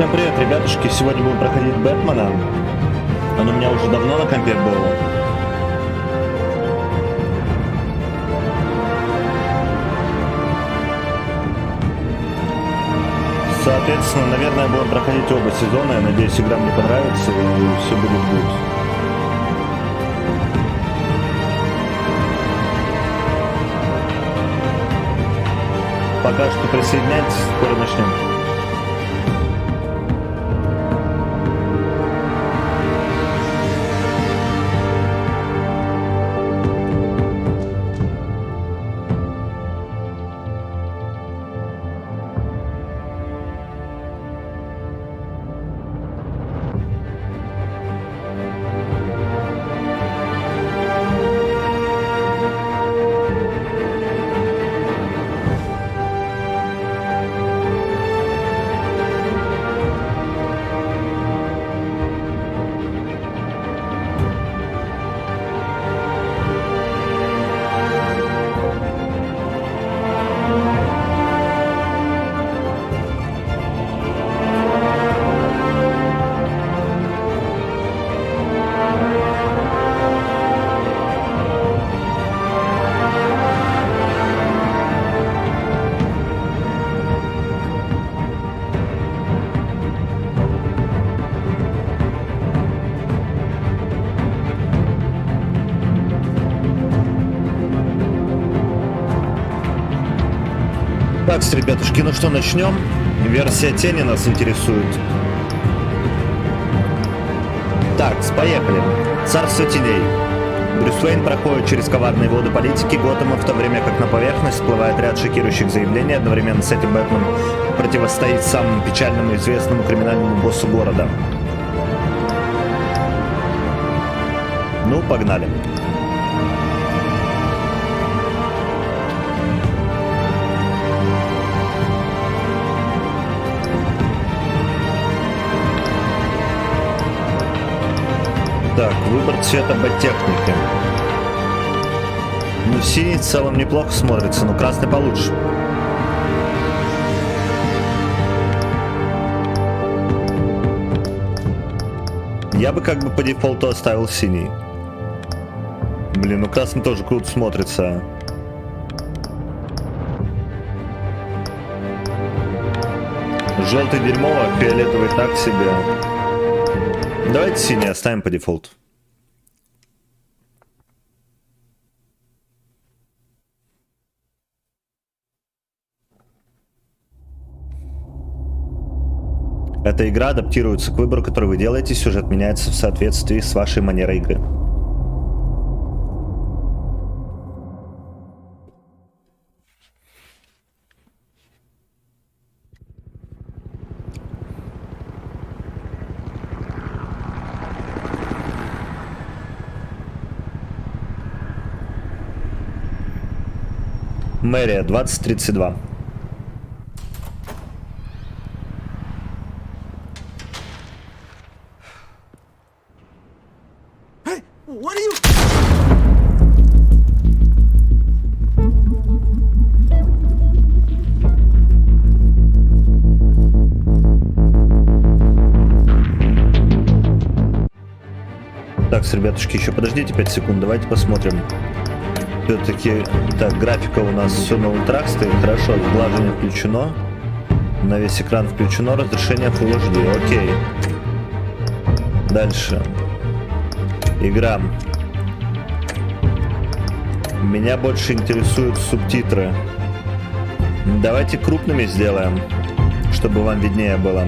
Всем привет, ребятушки! Сегодня будем проходить Бэтмена. Он у меня уже давно на компе был. Соответственно, наверное, будем проходить оба сезона. Я надеюсь, игра мне понравится и все будет good. Пока что присоединяйтесь, скоро начнем. Так, ребятушки, ну что, начнем. Версия тени нас интересует. Так, поехали. Царство теней. Брюс Уэйн проходит через коварные воды политики Готэма, в то время как на поверхность всплывает ряд шокирующих заявлений. Одновременно с этим Бэтмен противостоит самому печальному и известному криминальному боссу города. Ну, погнали. Так, выбор цвета бэттехники. Ну, синий в целом неплохо смотрится, но красный получше. Я бы как бы по дефолту оставил синий. Блин, ну красный тоже круто смотрится. Желтый дерьмово, фиолетовый так себе. Давайте синий оставим по дефолту. Эта игра адаптируется к выбору, который вы делаете, сюжет меняется в соответствии с вашей манерой игры. Мэрия 2032. Hey, what are you? Так, ребятушки, еще подождите 5 секунд, давайте посмотрим. Все-таки, так, графика у нас все на ультрах стоит, хорошо, сглаживание включено, на весь экран включено, разрешение Full HD, окей. Дальше. Игра. Меня больше интересуют субтитры. Давайте крупными сделаем, чтобы вам виднее было.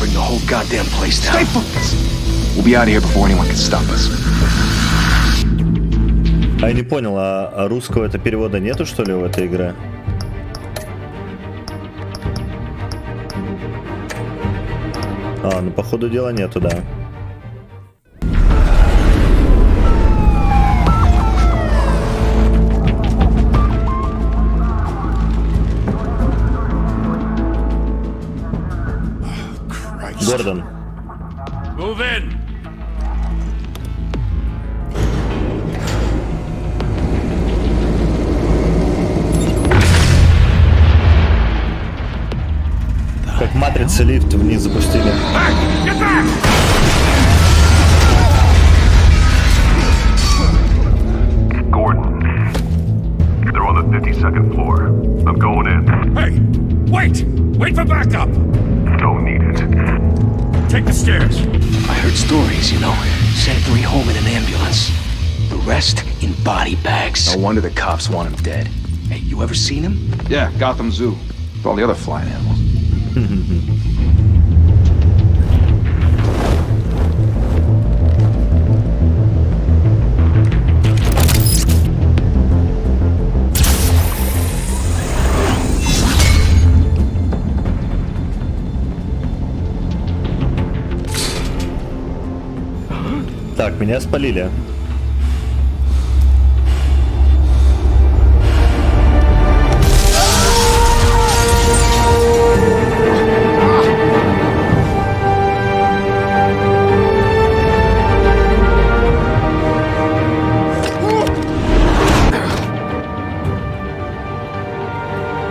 Bring the whole goddamn place down. Stay focused. We'll be out of here before anyone can stop us. А я не понял, а русского это перевода нету, что ли, в этой игре? Ну по ходу дела нету, да. Кажется, лифт вниз запустили. Gordon, they're on the 52nd floor. I'm going in. Hey, wait! Wait for backup! Don't need it. Take the stairs. I heard stories, you know. Sent 3 home in an ambulance. The rest in body bags. No wonder the cops want him dead. Hey, you ever seen him? Yeah, Gotham Zoo. With all the other flying animals. Так, меня спалили.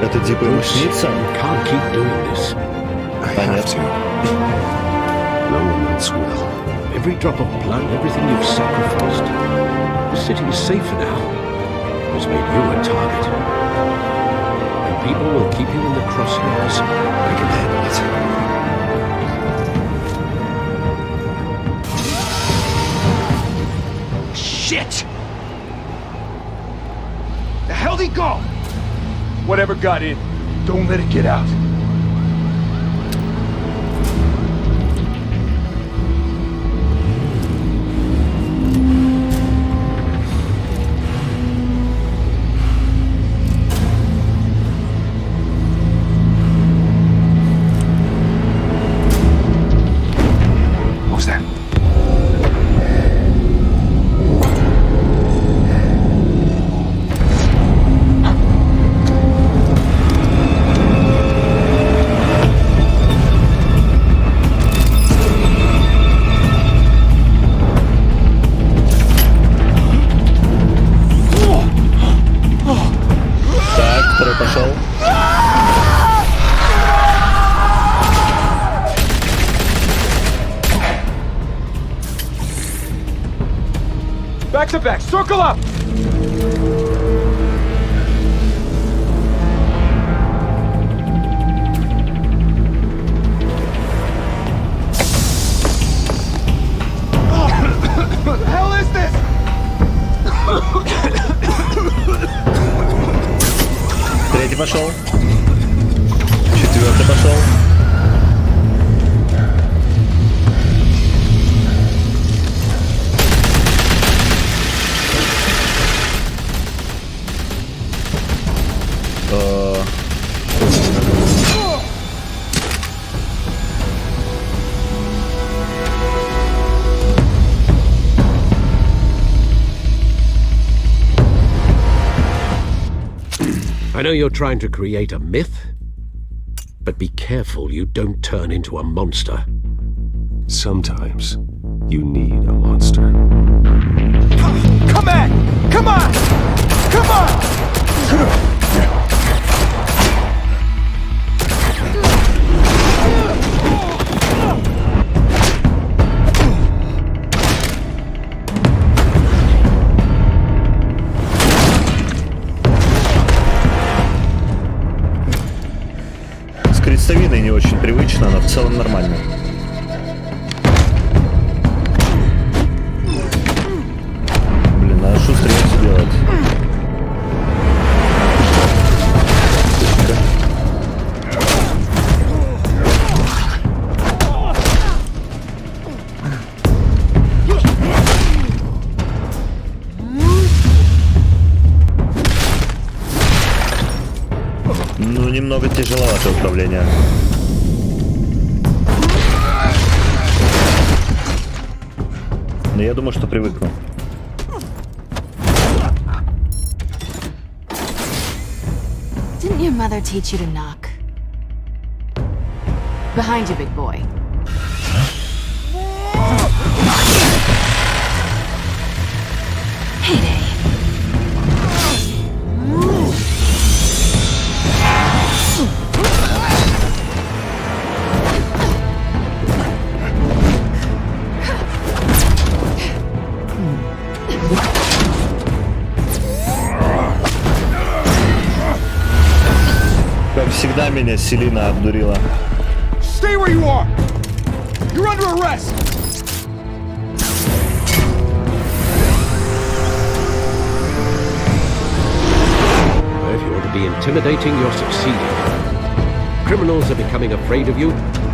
Это типа мышница? Can't keep doing this. I have to. No one else will. Every drop of blood, everything you've sacrificed. The city is safer now. Has made you a target. And people will keep you in the crosshairs. I can handle it. Shit! The hell'd he go? Whatever got in, don't let it get out. What was that? Так, второй пошел. Back to back, circle up! What the hell is this? Третий пошел. Четвертый пошел. I know you're trying to create a myth, but be careful you don't turn into a monster. Sometimes you need a monster. Come on! Come on! Come on! С крестовиной не очень привычно, но в целом нормально. Блин, надо шустрее сделать. Ну, немного тяжеловато управление. Но я думаю, что привыкну. Didn't your mother teach you to knock? Behind you, big boy. Heyday. Как всегда, меня Селина обдурила. Stay where you are! You're under arrest! If you're to be intimidating, you're succeeding. Criminals are becoming afraid of you,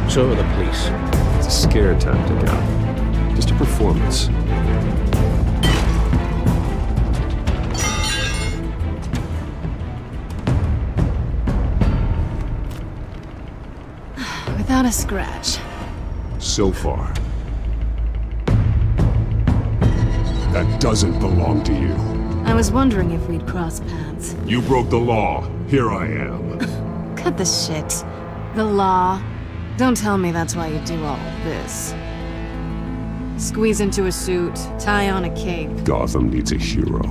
so are the police. It's a scare tactic, Al. Just a performance. Without a scratch. So far. That doesn't belong to you. I was wondering if we'd cross paths. You broke the law. Here I am. Cut the shit. The law. Don't tell me that's why you do all this. Squeeze into a suit, tie on a cape. Gotham needs a hero.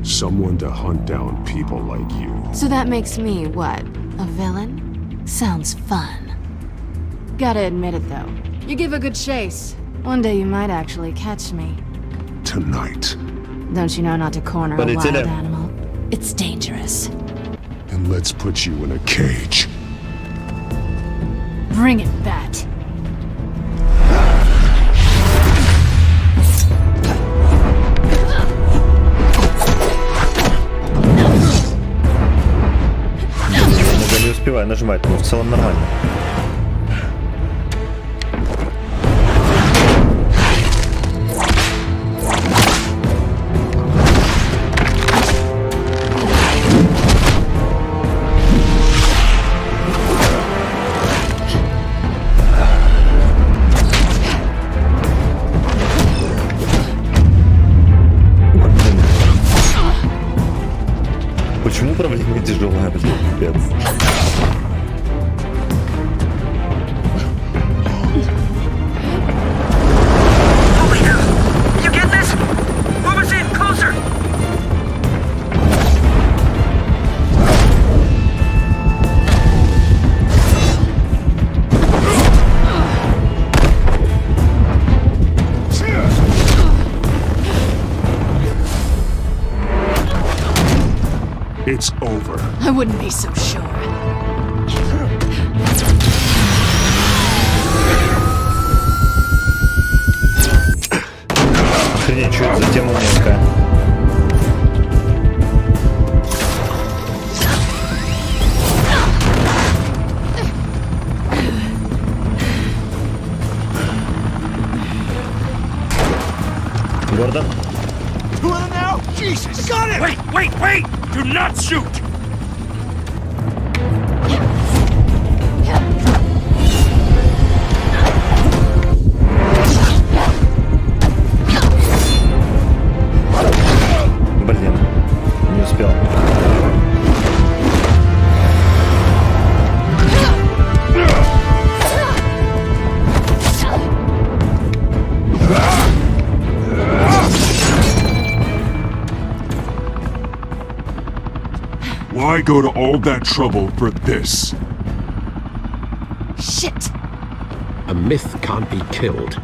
Someone to hunt down people like you. So that makes me, what, a villain? Sounds fun. Gotta admit it, though. You give a good chase. One day you might actually catch me. Tonight. Don't you know not to corner a wild animal? It's dangerous. And let's put you in a cage. Bring it, Bat. Иногда не успеваю нажимать, но в целом нормально. Почему управление тяжелое, блин, пипец? Over here! You get this? Move us in, closer! It's over. I wouldn't be so sure. Охренеть, что это за тема мелкая? Гордон? Pull it now? Jesus! Got it! Wait! Do not shoot! Блин, не успел. Why go to all that trouble for this? Shit! A myth can't be killed.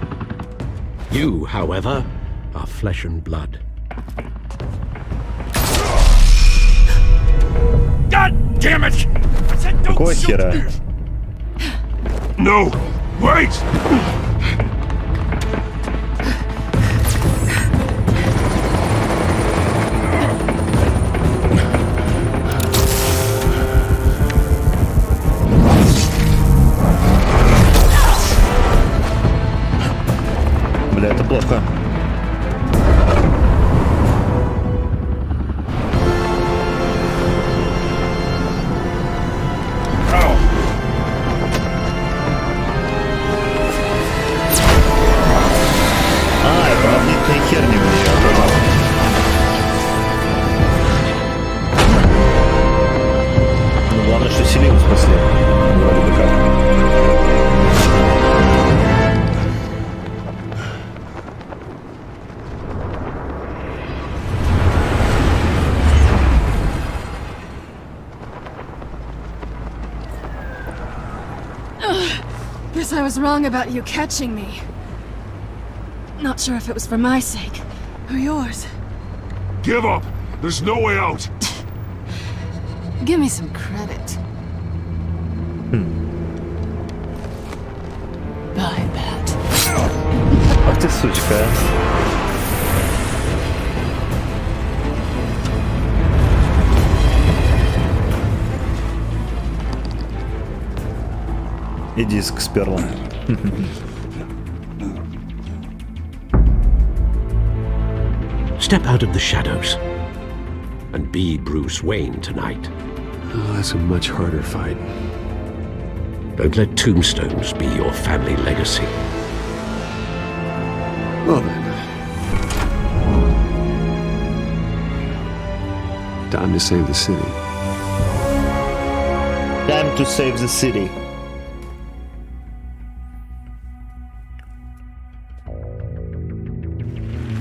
You, however, are flesh and blood. God damn it! I said don't Какого shoot! хера? No! Wait! Бля, это плохо. Это магнитные херни у нее. Ну, главное, что Селину спасли. Вроде бы как. Guess I was wrong about you catching me. Not sure if it was for my sake, They're yours. Give up! There's no way out! Give me some credit. Buy that. Ах ты сучка. И диск сперла. Step out of the shadows and be Bruce Wayne tonight. Oh, that's a much harder fight. Don't let tombstones be your family legacy. Well then. Time to save the city. Time to save the city.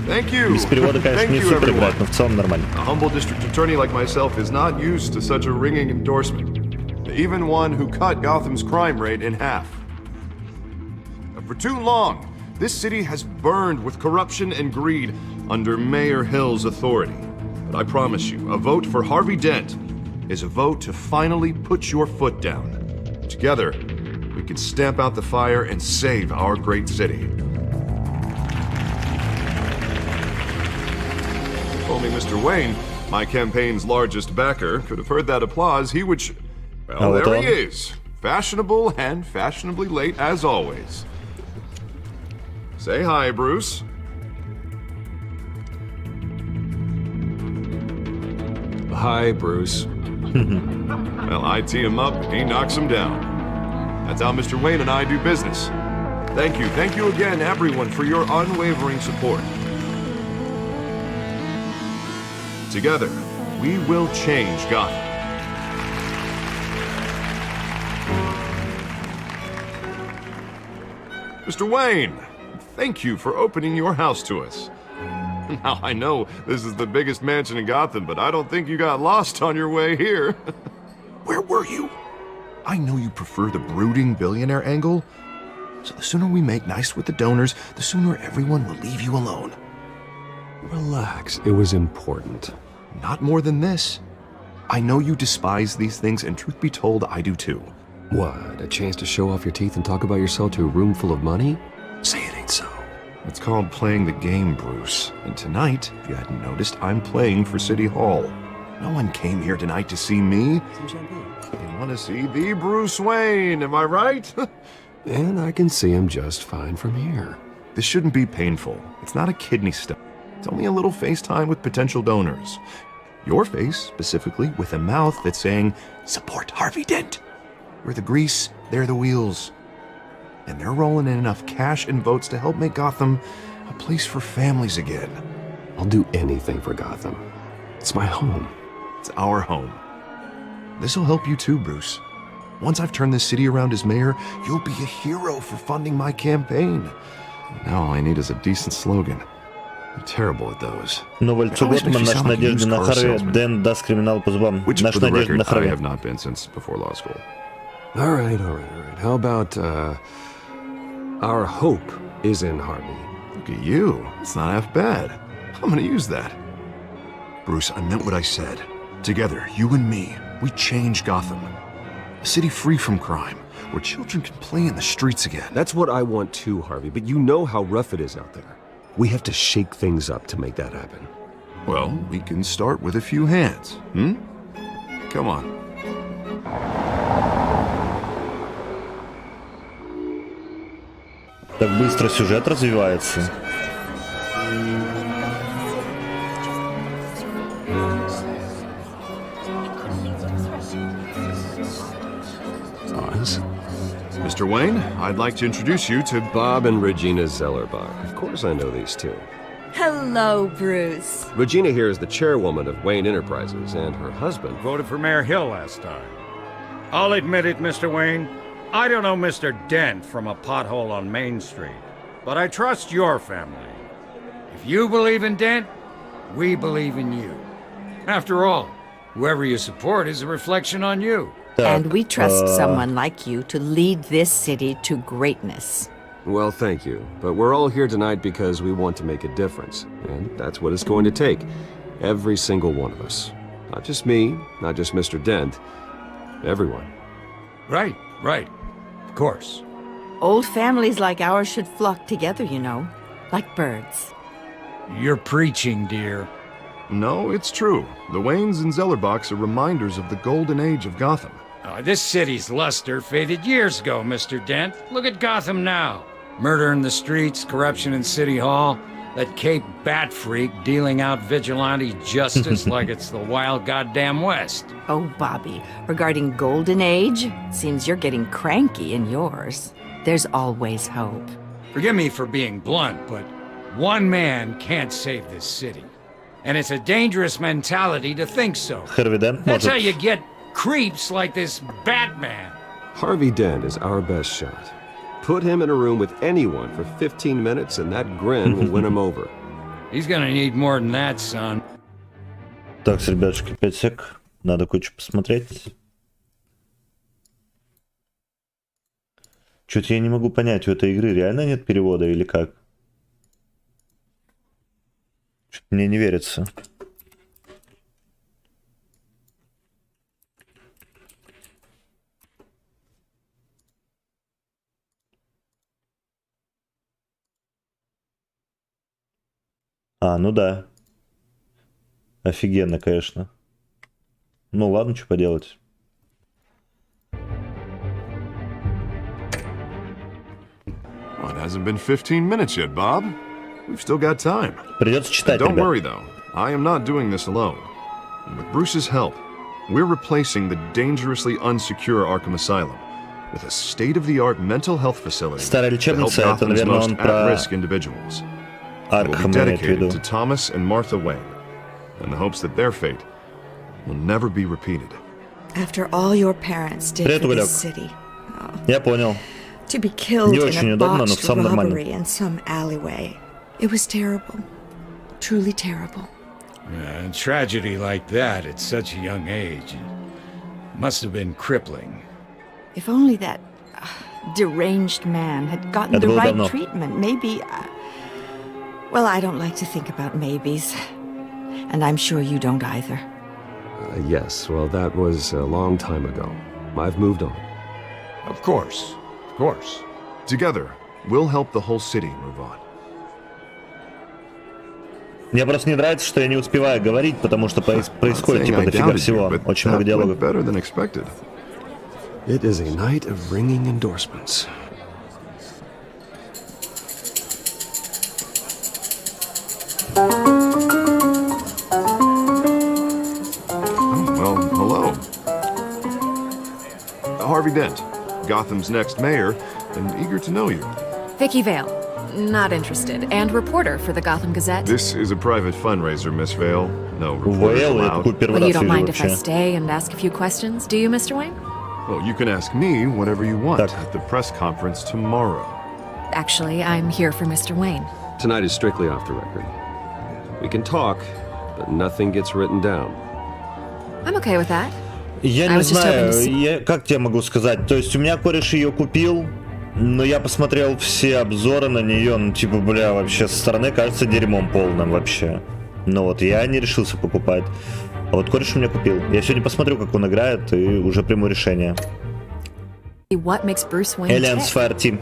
Thank you. Без перевода, конечно, Thank не you, супер everyone. играть, но в целом нормально. A humble district attorney like myself is not used to such a ringing endorsement. Even one who cut Gotham's crime rate in half. For too long, this city has burned with corruption and greed under Mayor Hill's authority. But I promise you, a vote for Harvey Dent is a vote to finally put your foot down. Together, we can stamp out the fire and save our great city. If only Mr. Wayne, my campaign's largest backer, could have heard that applause, he would well, there he is. Fashionable and fashionably late as always. Say hi, Bruce. Hi, Bruce. Well, I tee him up and he knocks him down. That's how Mr. Wayne and I do business. Thank you again, everyone, for your unwavering support. Together, we will change Gotham. Mr. Wayne, thank you for opening your house to us. Now, I know this is the biggest mansion in Gotham, but I don't think you got lost on your way here. Where were you? I know you prefer the brooding billionaire angle, so the sooner we make nice with the donors, the sooner everyone will leave you alone. Relax, it was important. Not more than this. I know you despise these things, and truth be told, I do too. What, a chance to show off your teeth and talk about yourself to a room full of money? Say it ain't so. It's called playing the game, Bruce. And tonight, if you hadn't noticed, I'm playing for City Hall. No one came here tonight to see me. They want to see the Bruce Wayne, am I right? And I can see him just fine from here. This shouldn't be painful. It's not a kidney stone. It's only a little FaceTime with potential donors. Your face, specifically, with a mouth that's saying, support Harvey Dent. We're the grease, they're the wheels. And they're rolling in enough cash and votes to help make Gotham a place for families again. I'll do anything for Gotham. It's my home. It's our home. This'll help you too, Bruce. Once I've turned this city around as mayor, you'll be a hero for funding my campaign. Now all I need is a decent slogan. I'm terrible at those. Но Вальцу Готман, наша надежда на Харви, Дэн даст криминал по зубам. Which, Наша for the надежда на record, I Харви. have not been since before law school. All right. How about, our hope is in Harvey. Look at you. It's not half bad. I'm gonna use that. Bruce, I meant what I said. Together, you and me, we change Gotham. A city free from crime, where children can play in the streets again. That's what I want too, Harvey, but you know how rough it is out there. We have to shake things up to make that happen. Well, we can start with a few hands, Come on. Так быстро сюжет развивается. Mr. Wayne, I'd like to introduce you to Bob and Regina Zellerbach. Of course I know these two. Hello, Bruce. Regina here is the chairwoman of Wayne Enterprises, and her husband voted for Mayor Hill last time. I'll admit it, Mr. Wayne. I don't know Mr. Dent from a pothole on Main Street, but I trust your family. If you believe in Dent, we believe in you. After all, whoever you support is a reflection on you. And we trust someone like you to lead this city to greatness. Well, thank you. But we're all here tonight because we want to make a difference. And that's what it's going to take. Every single one of us. Not just me, not just Mr. Dent. Everyone. Right, right. Of course. Old families like ours should flock together, you know. Like birds. You're preaching, dear. No, it's true. The Waynes and Zellerbachs are reminders of the golden age of Gotham. This city's luster faded years ago, Mr. Dent. Look at Gotham now. Murder in the streets, corruption in City Hall, that Cape Bat freak dealing out vigilante justice like it's the wild goddamn West. Oh, Bobby, regarding Golden Age, seems you're getting cranky in yours. There's always hope. Forgive me for being blunt, but one man can't save this city. And it's a dangerous mentality to think so. That's how you get creeps like this Batman. Harvey Dent is our best shot. Put him in a room with anyone for 15 minutes and that grin will win him over. He's gonna need more than that, son. Так, ребятушки, 5 сек. Надо кое-что посмотреть. Чё-то я не могу понять, у этой игры реально нет перевода или как? Что-то мне не верится. Ну да. Офигенно, конечно. Ну ладно, что поделать. Well, it hasn't been 15 minutes yet, Bob. We've still got time. Придется читать, Don't ребят. worry, though. I am not doing this alone. With Bruce's help, we're replacing the dangerously unsecure Arkham Asylum with a state-of-the-art mental health facility Старая to help лечебница, это, Gotham's наверное, most он про at-risk individuals. It will Аркхем be имеет в виду. dedicated to Thomas and Martha Wayne, in the hopes that their fate will never be repeated. After all your parents did Привет, for Уголек. this city. Я понял. To be killed Не in очень a удобно, но в botched целом нормально. robbery in some alleyway. It was terrible. Truly terrible. A tragedy like that at such a young age must have been crippling. If only that deranged man had gotten Это the было right давно. treatment, maybe... well, I don't like to think about maybes. And I'm sure you don't either. Yes, well, that was a long time ago. I've moved on. Of course. Of course. Together, we'll help the whole city move on. Мне просто не нравится, что я не успеваю говорить, потому что происходит типа дофига всего. Очень много диалогов. Better than expected. It is a night of ringing endorsements. Well, hello. Harvey Dent, Gotham's next mayor, and eager to know you. Vicky Vale. Not interested. And reporter for the Gotham Gazette. This is a private fundraiser, Miss Vale. No reporters Вейл, я allowed. такой первый Well, you раз don't вижу mind if I вообще. stay and ask a few questions, do you, Mr. Wayne? Well, you can ask me whatever you want Так. at the press conference tomorrow. Actually, I'm here for Mr. Wayne. Tonight is strictly off the record. We can talk, but nothing gets written down. I'm okay with that. Я I не was just hoping to знаю, как тебе могу сказать. То есть у меня кореш ее купил, но я посмотрел все обзоры на нее, ну типа, бля, вообще со стороны кажется дерьмом полным вообще. Но вот я не решился покупать. А вот кореш у меня купил. Я сегодня посмотрю, как он играет, и уже приму решение. What makes Bruce Wayne Alliance tick? Fire Team.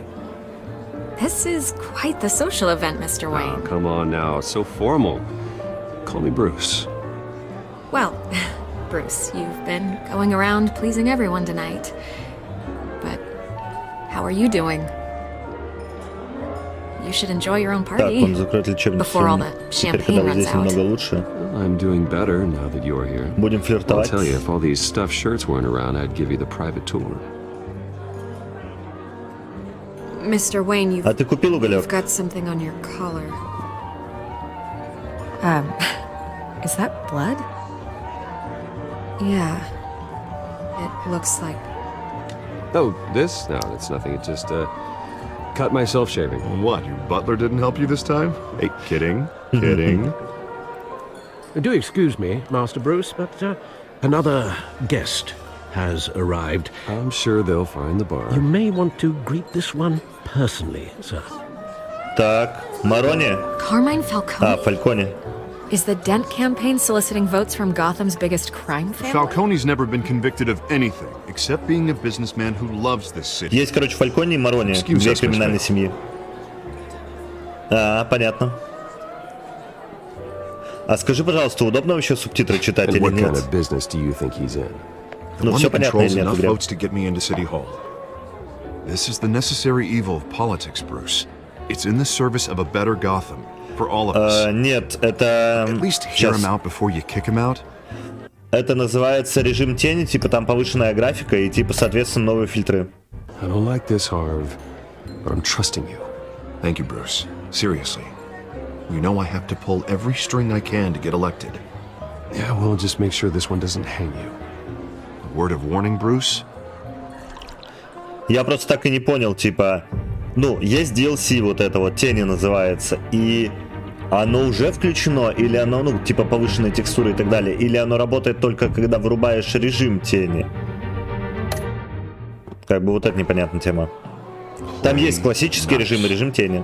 This is quite the social event, Mr. Oh, Wayne. come on now, it's so formal. Call me Bruce. Well, Bruce, you've been going around pleasing everyone tonight. But how are you doing? You should enjoy your own Так, party он закроет лечебницу. before all the Теперь, champagne когда вы runs здесь out. немного лучше. I'm doing better now that you're here. Будем I'll флиртовать. tell you, if all these stuffed shirts weren't around, I'd give you the private tour. Mr. Wayne, you've А ты купил уголек? You've got something on your collar. Is that blood? Yeah. It looks like... Oh, this? No, that's nothing. It just, cut myself shaving. What, your butler didn't help you this time? Hey, kidding. Kidding. Do excuse me, Master Bruce, but another guest has arrived. I'm sure they'll find the bar. You may want to greet this one personally, sir. Так, Марони. Carmine Falcone? Фальконе. Is the Dent campaign soliciting votes from Gotham's biggest crime family? Falcone's never been convicted of anything, except being a businessman who loves this city. Есть, короче, Фальконе и Марони. Две криминальные семьи. Понятно. А скажи, пожалуйста, удобно вообще субтитры читать или нет? What kind of business do you think he's in? Ну, все понятно или нет в игре? Votes to get me into City Hall. This is the necessary evil of politics, Bruce. It's in the service of a better Gotham for all of us. Нет, это... At least hear him out before you kick him out. Это называется режим тени, типа там повышенная графика и типа, соответственно, новые фильтры. I don't like this, Harv, but I'm trusting you. Thank you, Bruce. Seriously. You know I have to pull every string I can to get elected. Yeah, well, just make sure this one doesn't hang you. A word of warning, Bruce? Я просто так и не понял, типа... Ну, есть DLC вот это вот, тени называется, и оно уже включено, или оно, ну, типа повышенные текстуры и так далее, или оно работает только когда врубаешь режим тени. Как бы вот это непонятная тема. Там есть классический режим и режим тени.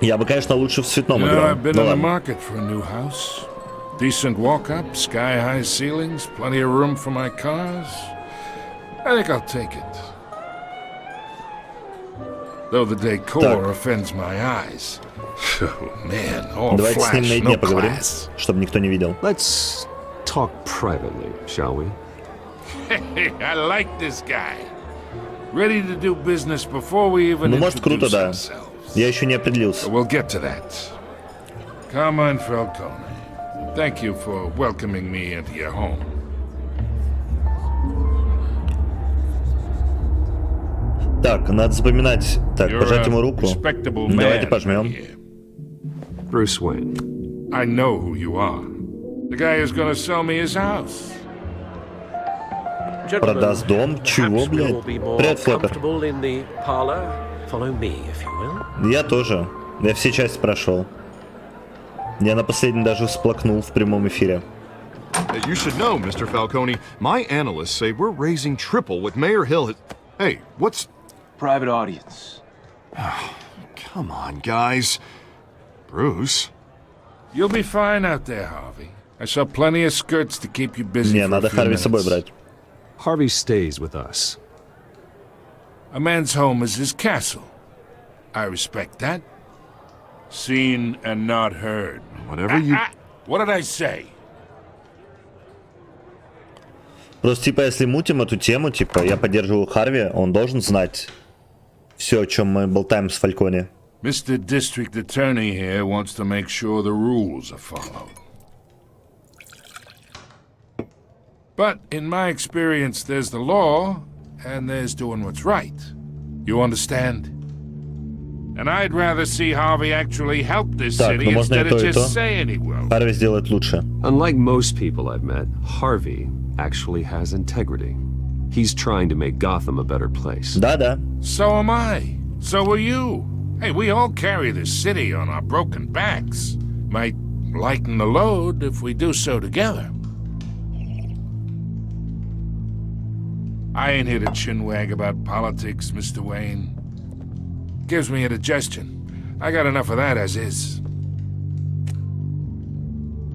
Я бы, конечно, лучше в цветном играл. I've been in the market for a new house. Decent walk-up, sky-high ceilings, plenty of room for my cars. I think I'll take it. Though the decor offends my eyes. Oh, man, all Давайте с ним flash, наедине no поговорим, class. чтобы никто не видел. Let's talk privately, shall we? Hey, I like this guy. Ready to do business before we even Ну, может, круто, да. ourselves. Я еще не определился. We'll get to that. Carmine Falcone, thank you for welcoming me into your home. Так, надо запоминать. Так, пожать ему руку. Давайте пожмем. Bruce Wayne. I know who you are. The guy who's gonna sell me his house. Продаст дом? Чего, блядь? Привет, Флоппер. Я тоже. Я все части прошел. Я на последнем даже всплакнул в прямом эфире. You should know, Mr. Falcone, my analysts say we're raising triple what Mayor Hill has... Hey, what's... Private audience. Come on, guys. Bruce? You'll be fine out there, Harvey. I saw plenty of skirts to keep you busy. Не, надо Харви с собой брать. Harvey stays with us. A man's home is his castle. I respect that. Seen and not heard. Whatever you... What did I say? Просто, типа, если мутим эту тему, типа, я поддерживаю Харви, он должен знать все, о чем мы болтаем с Фальконе. Mr. District Attorney here wants to make sure the rules are followed. But in my experience, there's the law, and there's doing what's right. You understand? And I'd rather see Harvey actually help this city instead of just saying he will. Харви сделает лучше. Unlike most people I've met, Harvey actually has integrity. He's trying to make Gotham a better place. Да-да. So am I. So are you. Hey, we all carry this city on our broken backs. Might lighten the load if we do so together. I ain't here to chinwag about politics, Mr. Wayne. Gives me indigestion. I got enough of that as is.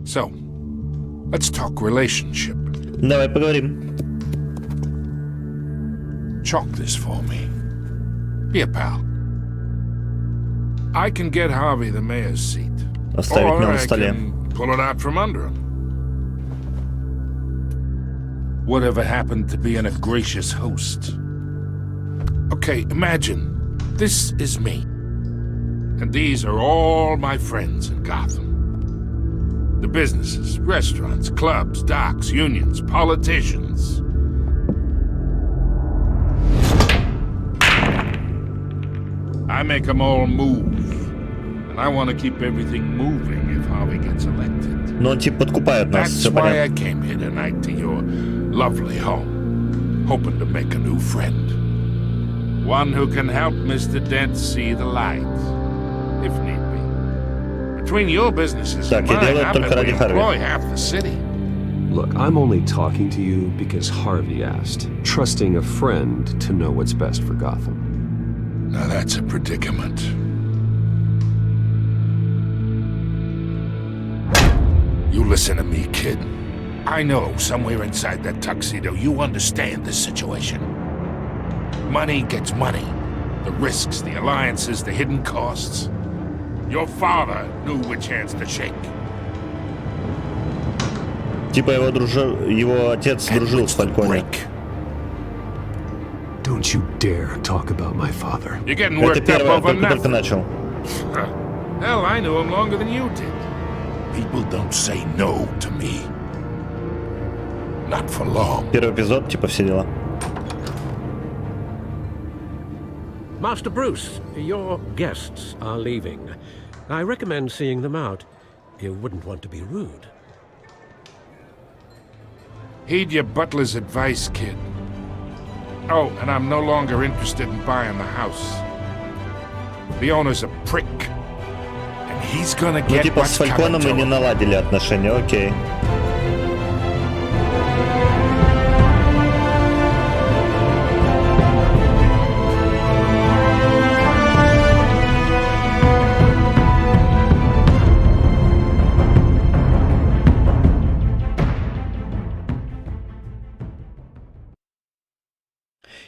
So, let's talk relationship. Давай поговорим. Chalk this for me. Be a pal. I can get Harvey the mayor's seat. Оставить меня на I столе. can pull it out from under him. Whatever happened to being a gracious host? Okay, imagine this is me. And these are all my friends in Gotham. The businesses, restaurants, clubs, docks, unions, politicians. I make them all move. And I want to keep everything moving if Harvey gets elected. Но он типа подкупает нас, That's все why понятно. I came here tonight to your lovely home, hoping to make a new friend. One who can help Mr. Dent see the light, if need be. Between your businesses and Так, я mine, делаю I только bet ради we Харви. employ half the city. Look, I'm only talking to you because Harvey asked, trusting a friend to know what's best for Gotham. Now that's a predicament. You listen to me, kid. I know somewhere inside that tuxedo you understand this situation. Money gets money. The risks, the alliances, the hidden costs. Your father knew which hands to shake. Типа его отец дружил с Фальконе. Don't you dare talk about my father. You're getting worked up over nothing. Начал. Hell, I knew him longer than you did. People don't say no to me. Not for long. Первый эпизод, типа все дела. Master Bruce, your guests are leaving. I recommend seeing them out. You wouldn't want to be rude. Heed your butler's advice, kid. Oh, and I'm no longer interested in buying the house. The owner's a prick. And he's gonna get типа с Фальконом мы не наладили отношения, окей.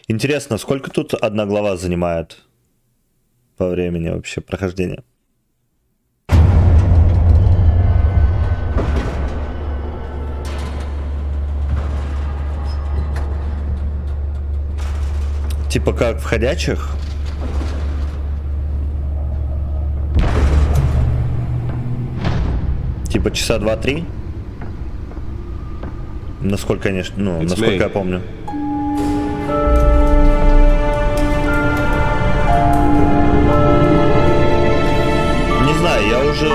Интересно, сколько тут одна глава занимает по времени вообще прохождения? Типа как в ходячих? Типа часа 2-3? Насколько, конечно, насколько я помню. Не знаю, я уже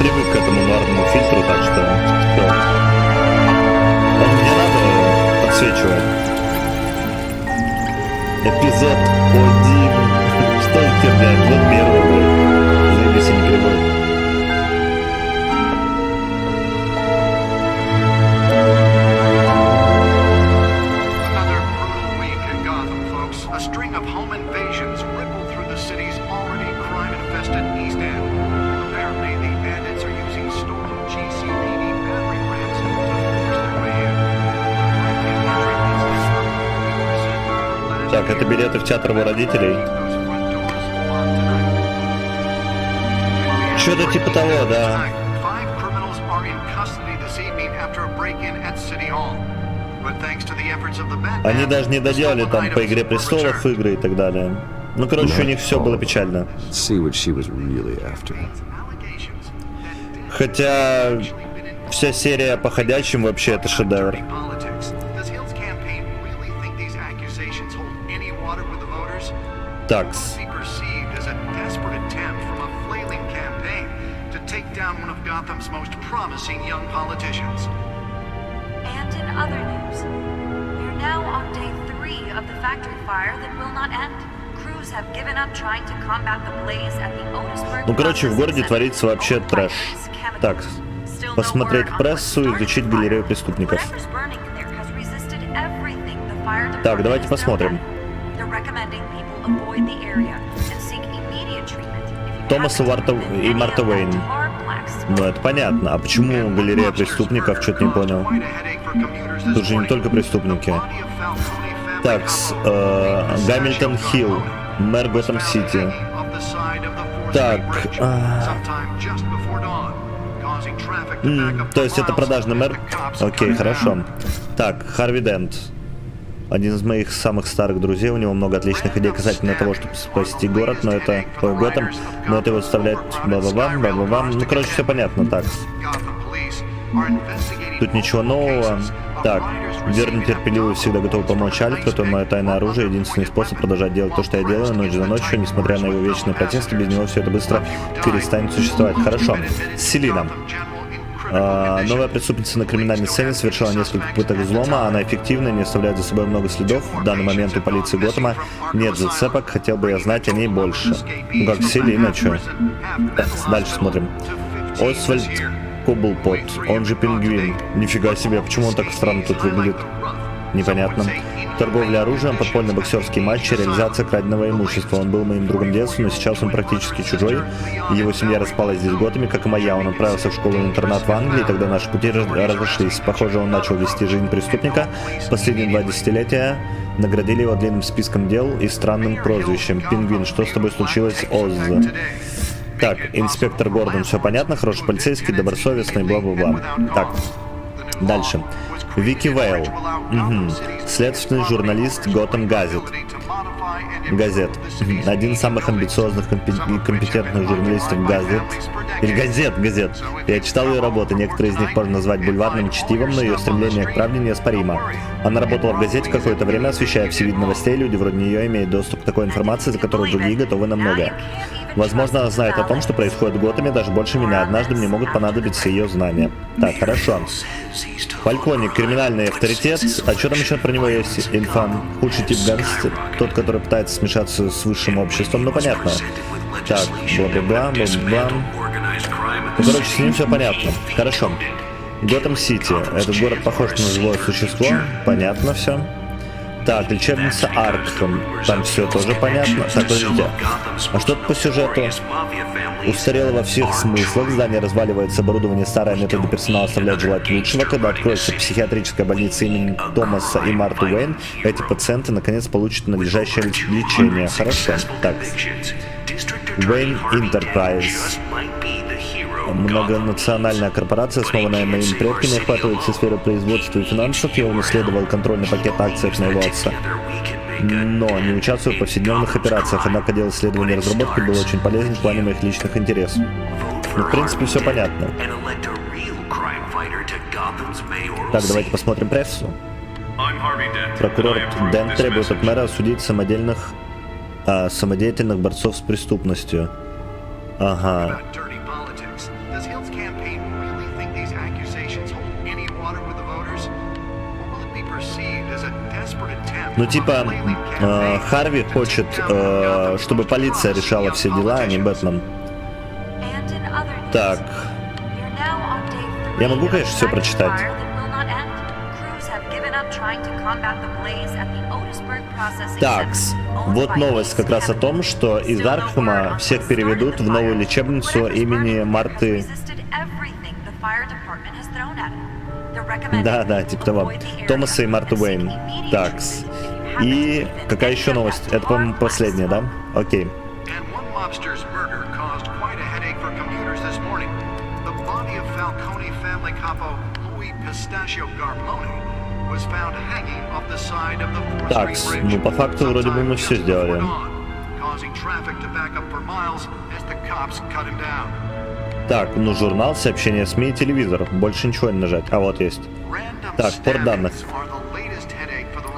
привык к этому нуарному фильтру, так что он мне надо подсвечивать. Эпизод 1. Что за херня? Эпизод 1, блядь. Заебись, не переводит. Так, это билеты в театр его родителей. Что-то типа того, да. Они даже не доделали там по «Игре престолов» игры и так далее. Ну, короче, у них все было печально. Хотя вся серия по ходячим вообще это шедевр. Такс. And in other news, we're now on day 3 of the factory fire that will not end. Crews have given up trying to combat the blaze at the Otisburg. Ну, короче, в городе творится вообще трэш. Так, посмотреть прессу, изучить галерею преступников. Так, давайте посмотрим. Томас и Марта Уэйн. Ну, это понятно. А почему галерея преступников? Что-то не понял. Тут же не только преступники. Так, Гамильтон Хилл, мэр Готэм-Сити. Так. То есть это продажный мэр? Окей, хорошо. Так, Харви Дент. Один из моих самых старых друзей, у него много отличных идей касательно того, чтобы спасти город, но это... Ой, Готэм, но это его заставляет... Ба-ба-бам. Ну, короче, все понятно, так. Тут ничего нового. Так, верно, терпеливый, всегда готов помочь Альфу, это мое тайное оружие, единственный способ продолжать делать то, что я делаю, ночь за ночью, несмотря на его вечные протесты, без него все это быстро перестанет существовать. Хорошо. Селина. Новая преступница на криминальной сцене совершила несколько попыток взлома, она эффективна, не оставляет за собой много следов. В данный момент у полиции Готэма нет зацепок, хотел бы я знать о ней больше. Ну как Селина, чё? Так, дальше смотрим. Освальд Кублпот, он же пингвин. Нифига себе, почему он так странно тут выглядит? Непонятно. Торговля оружием, подпольные боксерские матчи, реализация краденого имущества. Он был моим другом детства, но сейчас он практически чужой. Его семья распалась здесь годами, как и моя. Он отправился в школу-интернат в Англии, тогда наши пути разошлись. Похоже, он начал вести жизнь преступника. Последние 2 десятилетия наградили его длинным списком дел и странным прозвищем. Пингвин, что с тобой случилось, Оз? Так, инспектор Гордон, все понятно, хороший полицейский, добросовестный, бла-бла-бла. Так, дальше. Вики Вейл. Следственный журналист Готэм Газет. Один из самых амбициозных и компетентных журналистов газет. Или газет. Я читал ее работы, некоторые из них можно назвать бульварным чтивом, но ее стремление к правде неоспоримо. Она работала в газете какое-то время, освещая все виды новостей, люди вроде нее имеют доступ к такой информации, за которую другие готовы на многое. Возможно, она знает о том, что происходит в Готэме даже больше меня. Однажды мне могут понадобиться ее знания. Так, хорошо. Фальконик, криминальный авторитет. А что там еще про него есть? Инфа. Худший тип гангстер. Тот, который пытается смешаться с высшим обществом. Ну, понятно. Так, бла-бла-бла. Ну, короче, с ним все понятно. Хорошо. Готэм-Сити. Этот город похож на живое существо. Понятно все. Так, лечебница Аркхэм. Там все тоже понятно. Так, подождите. А что тут по сюжету? Устарело во всех смыслах. Здание разваливается, оборудование старое, методы персонала оставляют желать лучшего. Когда откроется психиатрическая больница имени Томаса и Марты Уэйн, эти пациенты наконец получат надлежащее лечение. Хорошо. Так. Уэйн Enterprise. Многонациональная корпорация, основанная моими предками, охватывает все сферы производства и финансов. Я унаследовал контрольный пакет акций от моего отца, но не участвую в повседневных операциях. Однако дело исследования и разработки было очень полезно в плане моих личных интересов. Ну, в принципе, все понятно. Так, давайте посмотрим прессу. Прокурор Дент требует от мэра осудить самодеятельных борцов с преступностью. Ага. Ну, типа, Харви хочет, чтобы полиция решала все дела, а не Бэтмен. Так. Я могу, конечно, все прочитать. Такс. Вот новость как раз о том, что из Аркхэма всех переведут в новую лечебницу имени Марты. Да, типа того. Томаса и Марты Уэйн. Такс. И какая еще новость? Это, по-моему, последняя, да? Окей. Такс. Ну, по факту, вроде бы мы все сделали. Так, ну, журнал, сообщения СМИ, телевизор. Больше ничего не нажать. А вот есть. Так, порт данных.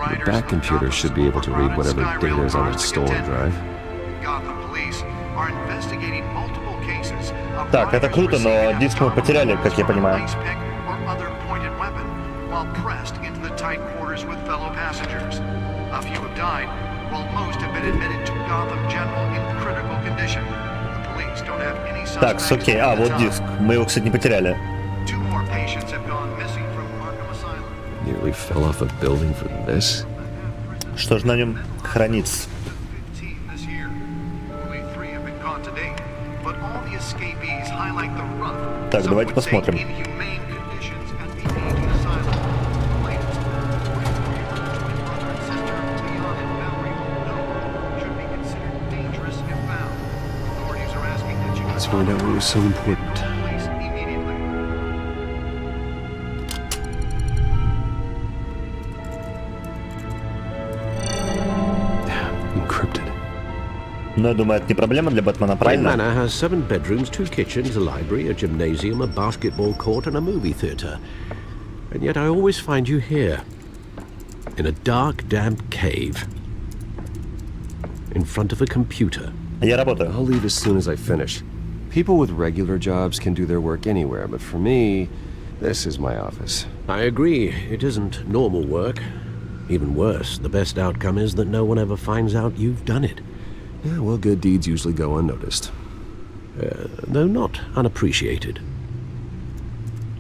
The back computer should be able to read whatever data is on its stolen drive. Так, это круто, но диск мы потеряли, как я понимаю. Так, окей. А, вот диск. Мы его, кстати, не потеряли. Nearly fell off a building for this. Что же на нем хранится? Так, давайте посмотрим. Let's find out what was so important. Но я думаю, это не проблема для Бэтмена, правильно? My manor has 7 bedrooms, 2 kitchens, a library, a gymnasium, a basketball court, and a movie theater. And yet I always find you here, in a dark, damp cave, in front of a computer. Я работаю. I'll leave as soon as I finish. People with regular jobs can do their work anywhere, but for me, this is my office. I agree. It isn't normal work. Even worse, the best outcome is that no one ever finds out you've done it. Yeah, well, good deeds usually go unnoticed. Though not unappreciated.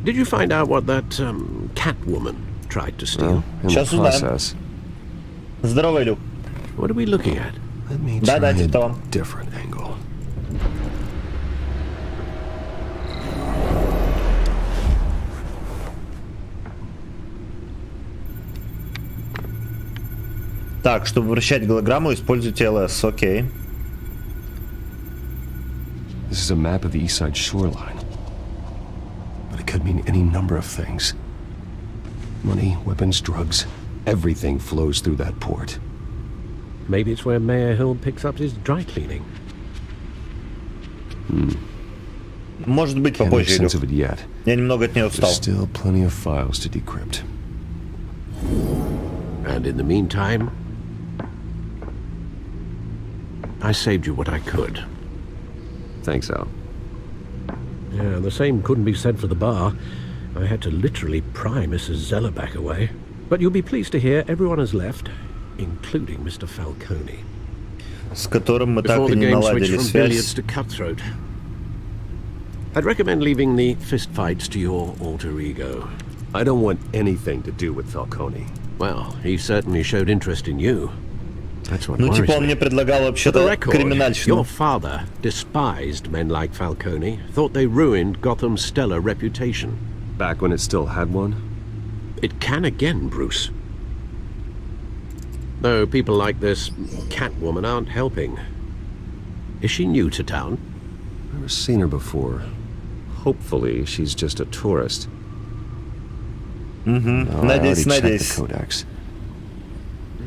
Did you find out what that cat woman tried to steal? Сейчас узнаем. Здорово, Люк. What are we looking at? Let me Да, try типа a того. different angle. Так, чтобы вращать голограмму, используйте LS. Окей. This is a map of the east side shoreline. But it could mean any number of things. Money, weapons, drugs, everything flows through that port. Maybe it's where Mayor Hill picks up his dry cleaning. Может быть, Can't make попозже, sense Люк. of it yet. Я немного от нее устал. There's still plenty of files to decrypt. And in the meantime, I saved you what I could. Thanks, Al. Yeah, the same couldn't be said for the bar. I had to literally pry Mrs. Zellerback away. But you'll be pleased to hear everyone has left, including Mr. Falcone. С которым мы так Before и the не game switched наладили from billiards связь. to cutthroat. I'd recommend leaving the fistfights to your alter ego. I don't want anything to do with Falcone. Well, he certainly showed interest in you. That's what Ну, worries типа, он me. мне предлагал For the вообще-то record, криминальщину. your father despised men like Falcone, thought they ruined Gotham's stellar reputation. Back when it still had one? It can again, Bruce. Though people like this Catwoman aren't helping. Is she new to town? Never seen her before. Hopefully, she's just a tourist. Надеюсь, надеюсь. The codex.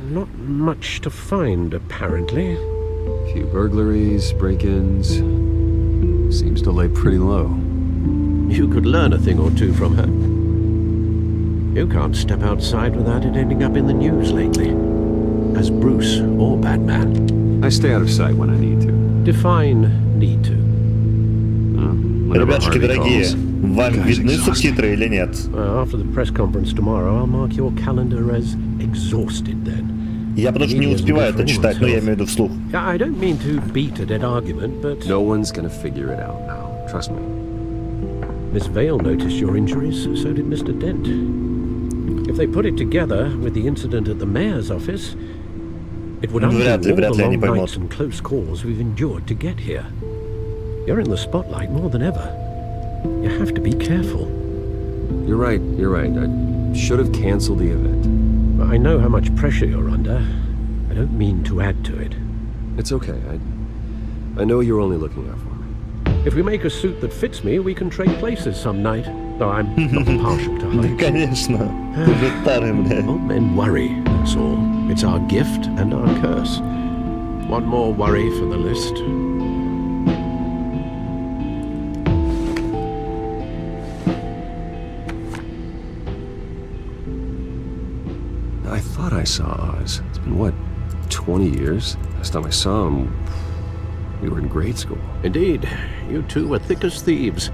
Not much to find, apparently. Few burglaries, break-ins. Seems to lay pretty low. You could learn a thing or two from her. You can't step outside without it ending up in the news lately. As Bruce or Batman. I stay out of sight when I need to. Define need to. Ребятушки дорогие, вам видны субтитры или нет? After the press conference tomorrow, I'll mark your calendar as exhausted then. Я потому что не успеваю это читать, но я имею в виду вслух. I don't mean to beat a dead argument, but... No one's gonna figure it out now. Trust me. Miss Vale noticed your injuries, so did Mr. Dent. If they put it together with the incident at the mayor's office, it would undo all the long nights and close calls we've endured to get here. You're in the spotlight more than ever. You have to be careful. You're right. I should have canceled the event. I know how much pressure you're under. I don't mean to add to it. It's okay. I know you're only looking out for me. If we make a suit that fits me, we can trade places some night. Though I'm not partial to heights. Конечно. Уже старый, бля. Old men worry, that's all. It's our gift and our curse. One more worry for the list. I thought I saw Oz. It's been, what, 20 years? Last time I saw him, we were in grade school. Indeed. You two were thick as thieves.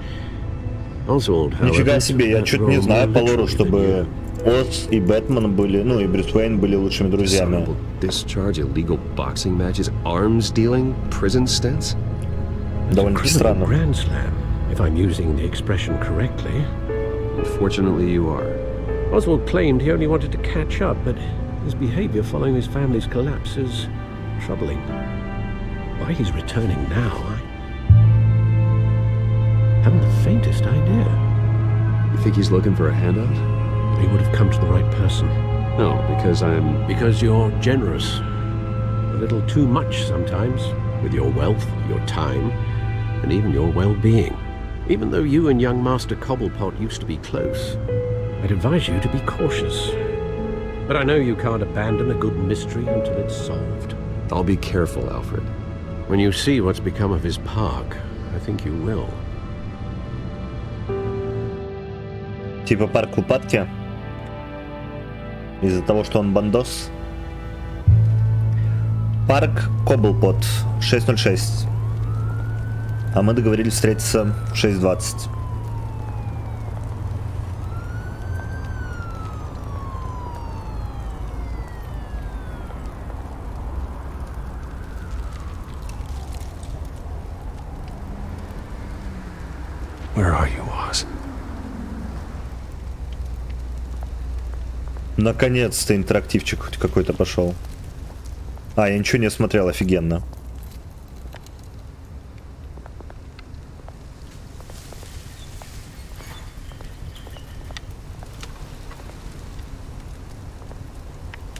Oswald, Нифига себе, я чуть не знаю по лору, чтобы Оз и Бэтмен были, ну и Брюс Уэйн были лучшими друзьями. Discharge, illegal boxing matches, arms dealing, prison stints? Довольно-таки странно. Grand Slam, if I'm using the expression correctly. Unfortunately, you are. Oswald claimed he only wanted to catch up, but his behavior following his family's collapse is troubling. Why he's returning now, I haven't the faintest idea. You think he's looking for a handout? He would have come to the right person. No, because you're generous. A little too much sometimes, with your wealth, your time, and even your well-being. Even though you and young Master Cobblepot used to be close, I'd advise you to be cautious. But I know you can't abandon a good mystery until it's solved. I'll be careful, Alfred. When you see what's become of his park, I think you will. Типа парк в упадке? Из-за того, что он бандос? Парк Коблпот, 6:06. А мы договорились встретиться в 6:20. Where are you, Oz? Наконец-то интерактивчик хоть какой-то пошел. А, я ничего не смотрел, офигенно.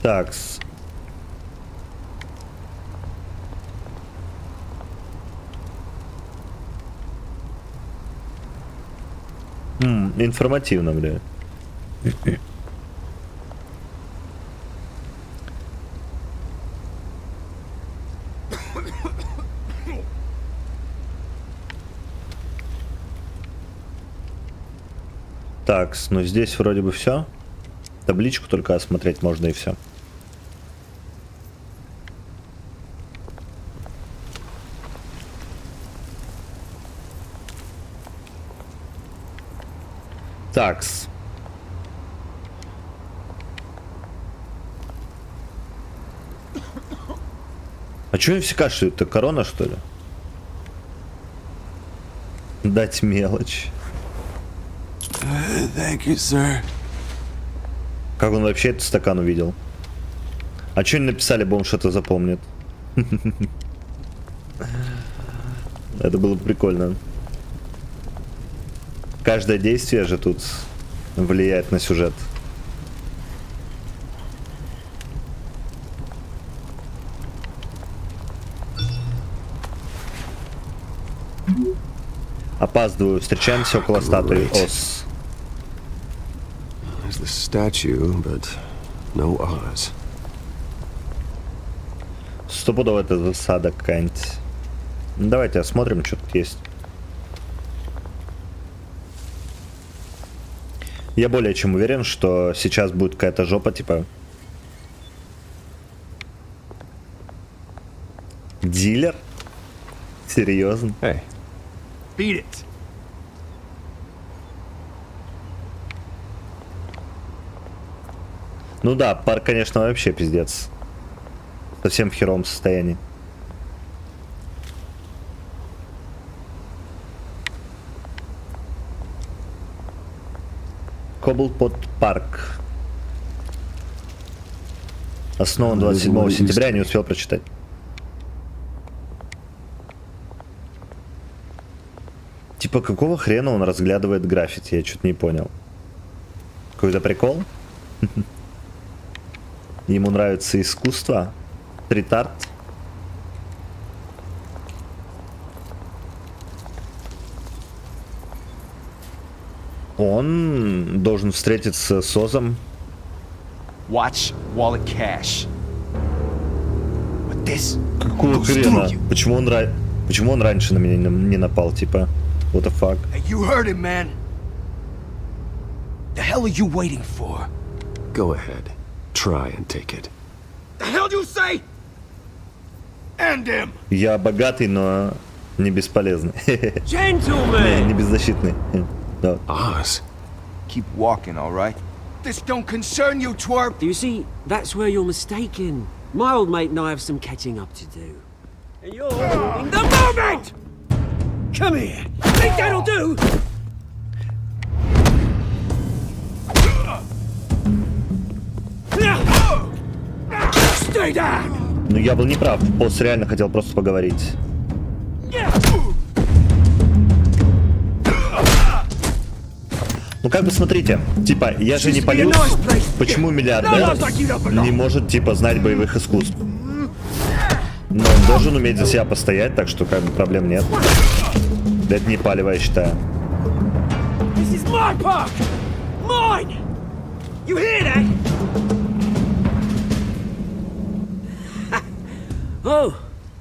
Такс. Информативно, бля. Такс, ну здесь вроде бы все. Табличку только осмотреть можно и все. Такс. А чё они все кашляют? Это корона, что ли? Дать мелочь. Thank you, sir. Как он вообще этот стакан увидел? А чё они написали, бомж это запомнит? Это было прикольно. Каждое действие же тут влияет на сюжет. Опаздываю. Встречаемся около статуи Ос. There's the statue, but no Oz. Стопудово это засада какая-нибудь. Давайте осмотрим, что тут есть. Я более чем уверен, что сейчас будет какая-то жопа, типа... Дилер? Серьезно? Hey. Beat it. Ну да, пар, конечно, вообще пиздец. Совсем в херовом состоянии. Коблпот парк. Основан 27 сентября, не успел прочитать. Типа, какого хрена он разглядывает граффити? Я что-то не понял. Какой-то прикол? Ему нравится искусство? Стрит-арт? Он должен встретиться с Озом. Watch wallet cash. But this Какого хрена? Почему он раньше на меня не напал, типа? What the fuck? Hey, you heard him, man. The hell are you waiting for? Go ahead. Try and take it. The hell do you say? End him. Я богатый, но не бесполезный. Gentlemen. Не беззащитный. Да. Oz. Keep walking, all right? This don't concern you, twerp. You see, that's where you're mistaken. My old mate and I have some catching up to do. And you're ruining the moment! Come here. Think that'll do? Stay down! Ну я был неправ. Босс реально хотел просто поговорить. Ну как бы смотрите, типа, я же не полюс, почему миллиардер не может, типа, знать боевых искусств? Но он должен уметь за себя постоять, так что как бы проблем нет. Да это не палево, я считаю. Oh,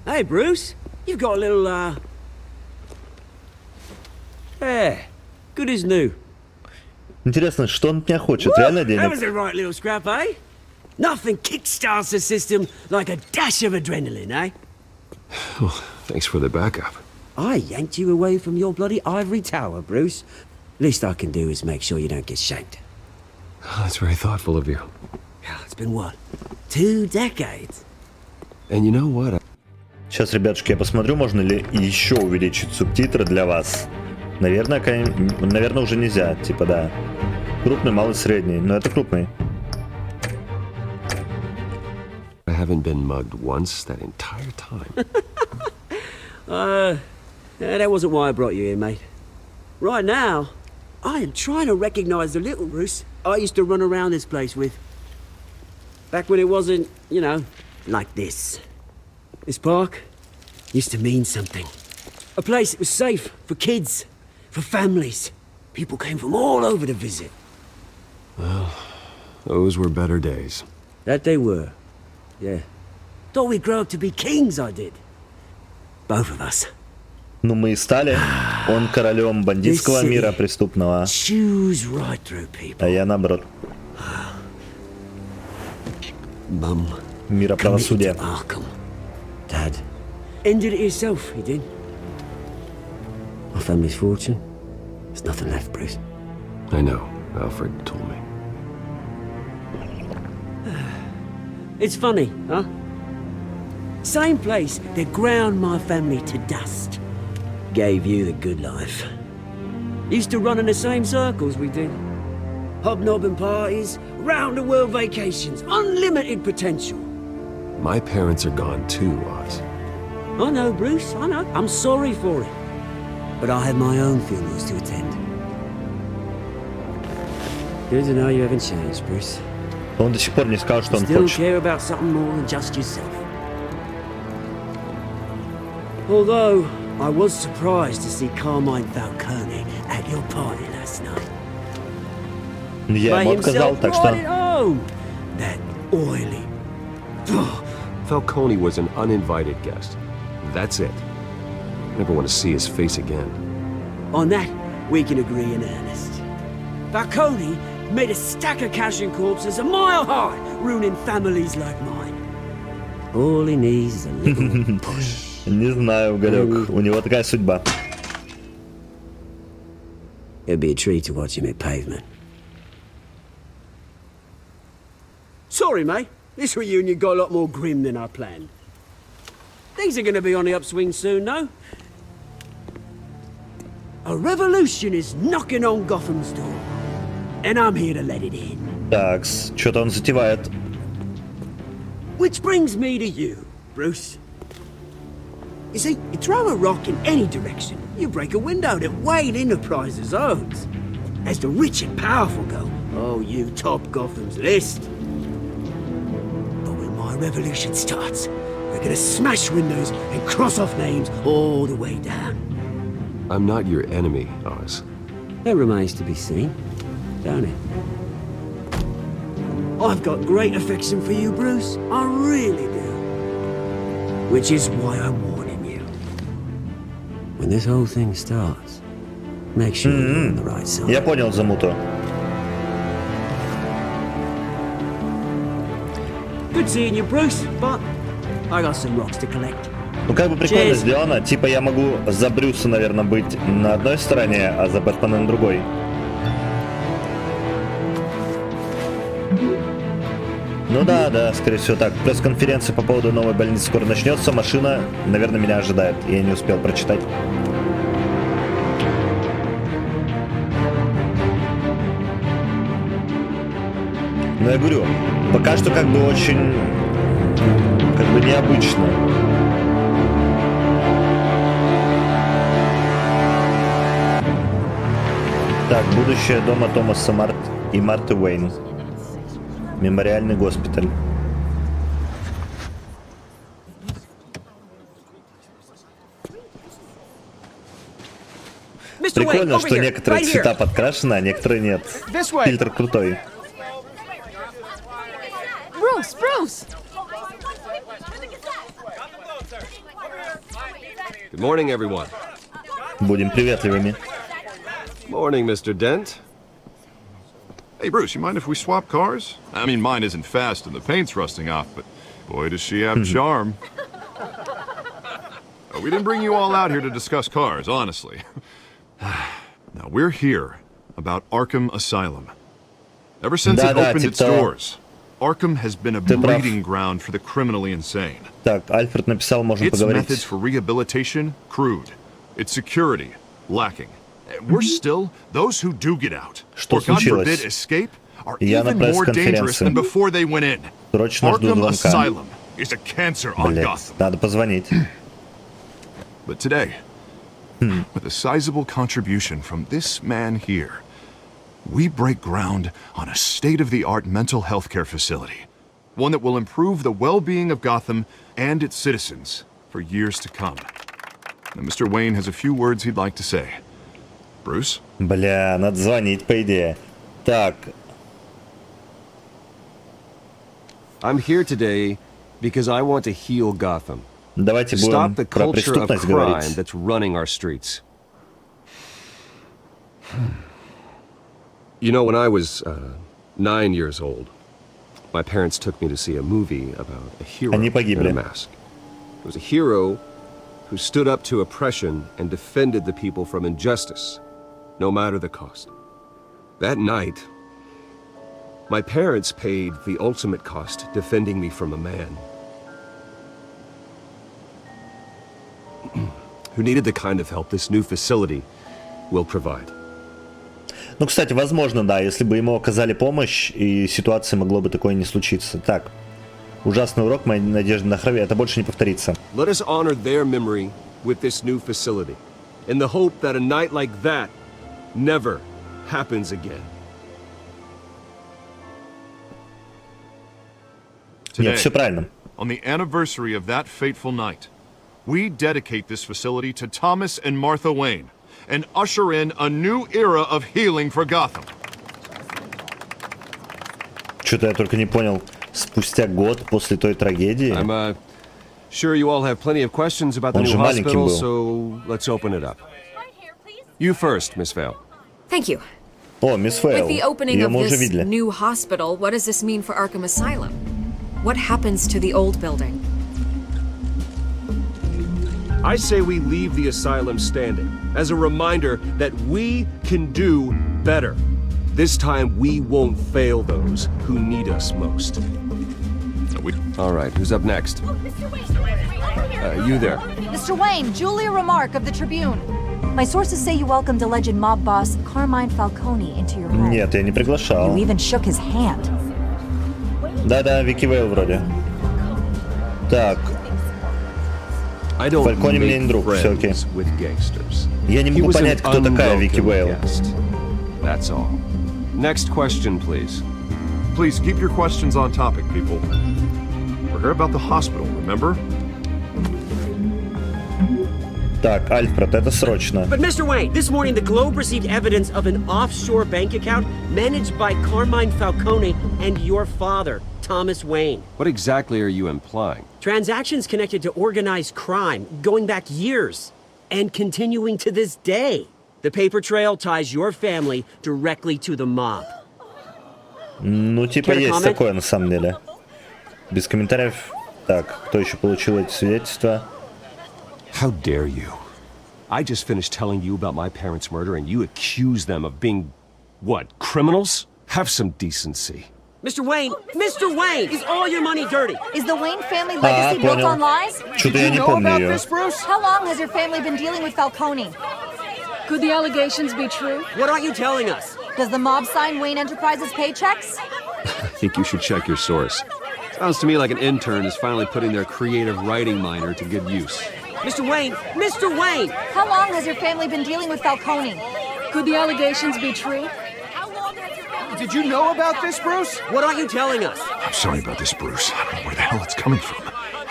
hey Bruce, you've got a little, yeah, good as new. Интересно, что он от меня хочет? Реально That денег? was a right little scrap, eh? Nothing kickstarts the system like a dash of adrenaline, eh? Oh, thanks for the backup. I yanked you away from your bloody ivory tower, Bruce. Least I can do is make sure you don't get shanked. Oh, that's very thoughtful of you. It's been what? 2 decades? And you know what? Сейчас, ребятушки, я посмотрю, можно ли еще увеличить субтитры для вас. Наверное, уже нельзя, типа, да. Крупный, малый, средний, но это крупный. haven't been mugged once that entire time. That wasn't why I brought you here, mate. Right now, I am trying to recognize the little Bruce I used to run around this place with. Back when it wasn't, you know, like this. This park used to mean something. A place that was safe for kids, for families. People came from all over to visit. Well, those were better days. That they were. Yeah. Thought we'd grow up to be kings, I did. Both of us. Ну, мы и стали. Он королем бандитского мира преступного. Choose right through people. А я наоборот. Mum. Мира правосудия. Dad. Ended it yourself, he did. My family's fortune. There's nothing left, Bruce. I know. Alfred told me. It's funny, huh? Same place that ground my family to dust. Gave you the good life. Used to run in the same circles we did. Hobnobbing parties, round-the-world vacations, unlimited potential. My parents are gone too, Oz. I know, Bruce, I know. I'm sorry for it. But I have my own funerals to attend. Good to know you haven't changed, Bruce. Он до сих пор не сказал, что он Still хочет. care about something more than just yourself. Although, I was surprised to see Carmine Falcone at your party last night. Я ему отказал, так что... That oily... Falcone was an uninvited guest. That's it. Never want to see his face again. On that, we can agree in earnest. Falcone made a stack of cash and corpses a mile high, ruining families like mine. All he needs is a little push. Не знаю, Уголек. У него такая судьба. It'd be a treat to watch him at pavement. Sorry, mate. This reunion got a lot more grim than I planned. Things are going to be on the upswing soon, no? A revolution is knocking on Gotham's door. And I'm here to let it in. Так, что-то он затевает. Which brings me to you, Bruce. You see, you throw a rock in any direction, you break a window that Wayne Enterprises owns. As the rich and powerful go, oh, you top Gotham's list. But when my revolution starts, we're gonna smash windows and cross off names all the way down. I'm not your enemy, Oz. That remains to be seen, don't it? I've got great affection for you, Bruce. I really do. Which is why I'm warning you. When this whole thing starts, make sure you're on the right side. Я понял замуту. Good seeing you, Bruce, but I got some rocks to collect. Ну как бы прикольно сделано. Типа я могу за Брюса, наверное, быть на одной стороне, а за Бэтмена на другой. Ну да, скорее всего так. Пресс-конференция по поводу новой больницы скоро начнется. Машина, наверное, меня ожидает. Я не успел прочитать. Но я говорю, пока что как бы очень, как бы необычно. Так, будущее дома Томаса и Марты Уэйн. Мемориальный госпиталь. Прикольно, что некоторые цвета подкрашены, а некоторые нет. Фильтр крутой. Bruce! Good morning, everyone. Будем приветливыми. Morning, Mr. Dent. Hey, Bruce, you mind if we swap cars? I mean, mine isn't fast and the paint's rusting off, but boy, does she have charm. We didn't bring you all out here to discuss cars, honestly. Now, we're here about Arkham Asylum. Ever since it opened its doors, Arkham has been a breeding ground for the criminally insane. Так, Альфред написал, можем поговорить. Its methods for rehabilitation, crude. Its security, lacking. Worse still, those who do get out, or God forbid escape, are even more dangerous than before they went in. Arkham Asylum is a cancer on Блять, Gotham. надо позвонить. But today, with a sizable contribution from this man here, we break ground on a state-of-the-art mental health care facility. One that will improve the well-being of Gotham and its citizens for years to come. Now, Mr. Wayne has a few words he'd like to say. Bruce? Бля, надо звонить, по идее. Так. I'm here today because I want to heal Gotham. Давайте Stop будем the про culture of преступность crime говорить. that's running our streets. You know, when I was 9 years old, my parents took me to see a movie about a hero Они in погибли. a mask. It was a hero who stood up to oppression and defended the people from injustice, no matter the cost. That night, my parents paid the ultimate cost defending me from a man who needed the kind of help this new facility will provide. Ну, кстати, возможно, да, если бы ему оказали помощь, и ситуации могло бы такое не случиться. Так, ужасный урок, моя надежда на крови, это больше не повторится. Let us honor their memory with this new facility, in the hope that a night like that never happens again. Нет, все правильно. On the anniversary of that fateful night, we dedicate this facility to Thomas and Martha Wayne and usher in a new era of healing for Gotham. Что-то я только не понял. Спустя год после той трагедии. I'm sure you all have plenty of questions about the Он new же маленьким hospital, был. so let's open it up. You first, Miss Vale. Thank you. О, мисс With Фейл. the opening Ее of мы уже this видели. new hospital, what does this mean for Arkham Asylum? What happens to the old building? I say we leave the asylum standing as a reminder that we can do better. This time we won't fail those who need us most. All right, who's up next? You there. Mr. Wayne, Julia Remark of the Tribune. My sources say you welcomed alleged mob boss Carmine Falcone into your home. Нет, я не приглашал. You even shook his hand. Да-да, Вики Вейл вроде. Так. I don't Фальконе мне не друг, все окей. Я не могу понять, кто такая Вики Вейл. That's all. Next question, please. Please keep your questions on topic, people. We're here about the hospital, remember? Так, Альфред, это срочно. But Mr. Wayne, this morning the Globe received evidence of an offshore bank account managed by Carmine Falcone and your father, Thomas Wayne. What exactly are you implying? Transactions connected to organized crime going back years and continuing to this day. The paper trail ties your family directly to the mob. Ну, типа есть такое на самом деле. Без комментариев. Так, кто еще получил эти свидетельства? How dare you? I just finished telling you about my parents' murder and you accuse them of being, what, criminals? Have some decency. Mr. Wayne, is all your money dirty? Is the Wayne family legacy built on lies? Что-то я не помню ее. How long has your family been dealing with Falcone? Could the allegations be true? What aren't you telling us? Does the mob sign Wayne Enterprises paychecks? I think you should check your source. Sounds to me like an intern is finally putting their creative writing minor to good use. Mr. Wayne! How long has your family been dealing with Falcone? Could the allegations be true? Did you know about this, Bruce? What aren't you telling us? I'm sorry about this, Bruce. I don't know where the hell it's coming from.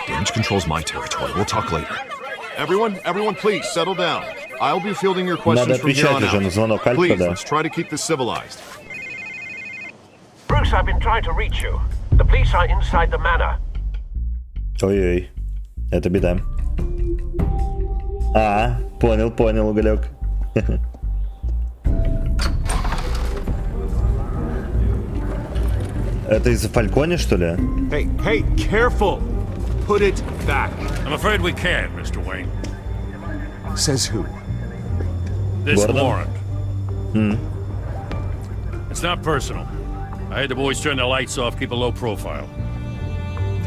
Damage control's my territory. We'll talk later. Everyone, please, settle down. I'll be fielding your questions from here on out. Please, let's try to keep this civilized. Bruce, I've been trying to reach you. The police are inside the manor. Ой-ой, это беда. А, понял, Уголек. Это из-за Фальконе, что ли? Hey, careful! Put it back. I'm afraid we can't, Mr. Wayne. Says who? This Gordon? warrant. It's not personal. I had the boys turn the lights off, keep a low profile.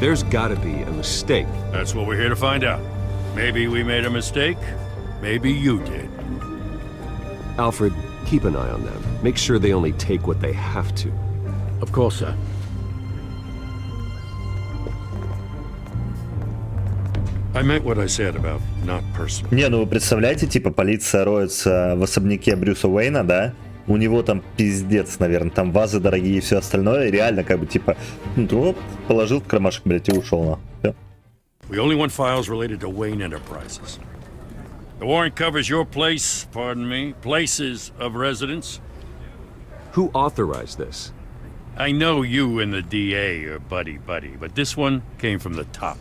There's gotta be a mistake. That's what we're here to find out. Maybe we made a mistake. Maybe you did. Alfred, keep an eye on them. Make sure they only take what they have to. Of course, sir. I meant what I said about not personal. Не, ну вы представляете, типа полиция роется в особняке Брюса Уэйна, да? У него там пиздец, наверное, там вазы дорогие и все остальное. И реально, как бы, типа, ну, положил в кармашек, блядь, и ушел, на. Все. We only want files related to Wayne Enterprises. The warrant covers your place, pardon me, places of residence. Who authorized this? I know you and the DA are buddy-buddy, but this one came from the top.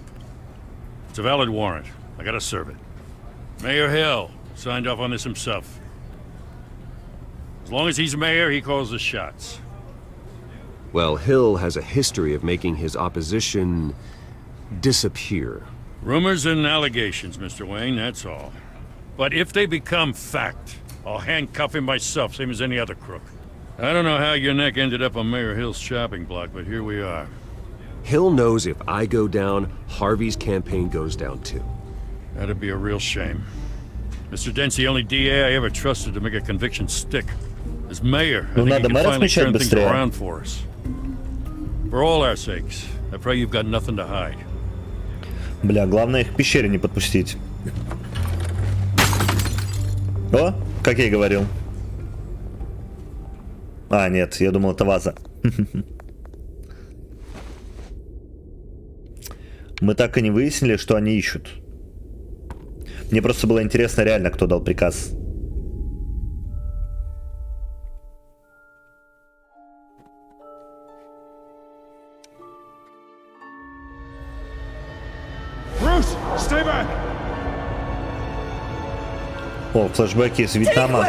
It's a valid warrant. I gotta serve it. Mayor Hill signed off on this himself. As long as he's mayor, he calls the shots. Well, Hill has a history of making his opposition disappear. Rumors and allegations, Mr. Wayne, that's all. But if they become fact, I'll handcuff him myself, same as any other crook. I don't know how your neck ended up on Mayor Hill's shopping block, but here we are. Hill knows if I go down, Harvey's campaign goes down too. That'd be a real shame. Mr. Dent's the only DA I ever trusted to make a conviction stick. As mayor, I think he can finally turn things around for us. For all our sakes, I pray you've got nothing to hide. Бля, главное их к пещере не подпустить. О, как я и говорил. А, нет, я думал, это ваза. Мы так и не выяснили, что они ищут. Мне просто было интересно реально, кто дал приказ. Bruce, stay back. О, флешбеки из Вьетнама.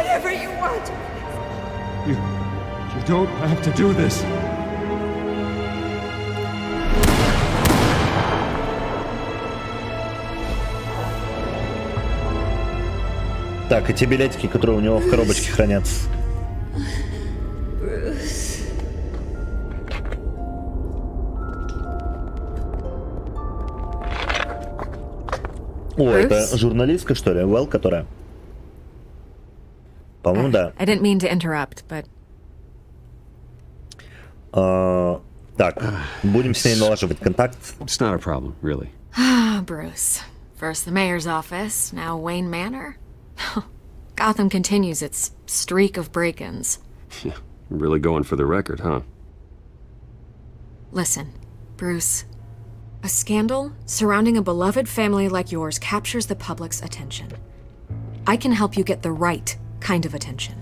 You don't have to do this. Так, и те билетики, которые у него в коробочке хранятся. О, это журналистка, что ли? Well, которая? По-моему, да. I didn't mean to interrupt, but... Так, будем с ней налаживать контакт. It's not a problem, really. Bruce. First the mayor's office, now Wayne Manor. Gotham continues its streak of break-ins. Really going for the record, huh? Listen, Bruce. A scandal surrounding a beloved family like yours captures the public's attention. I can help you get the right kind of attention.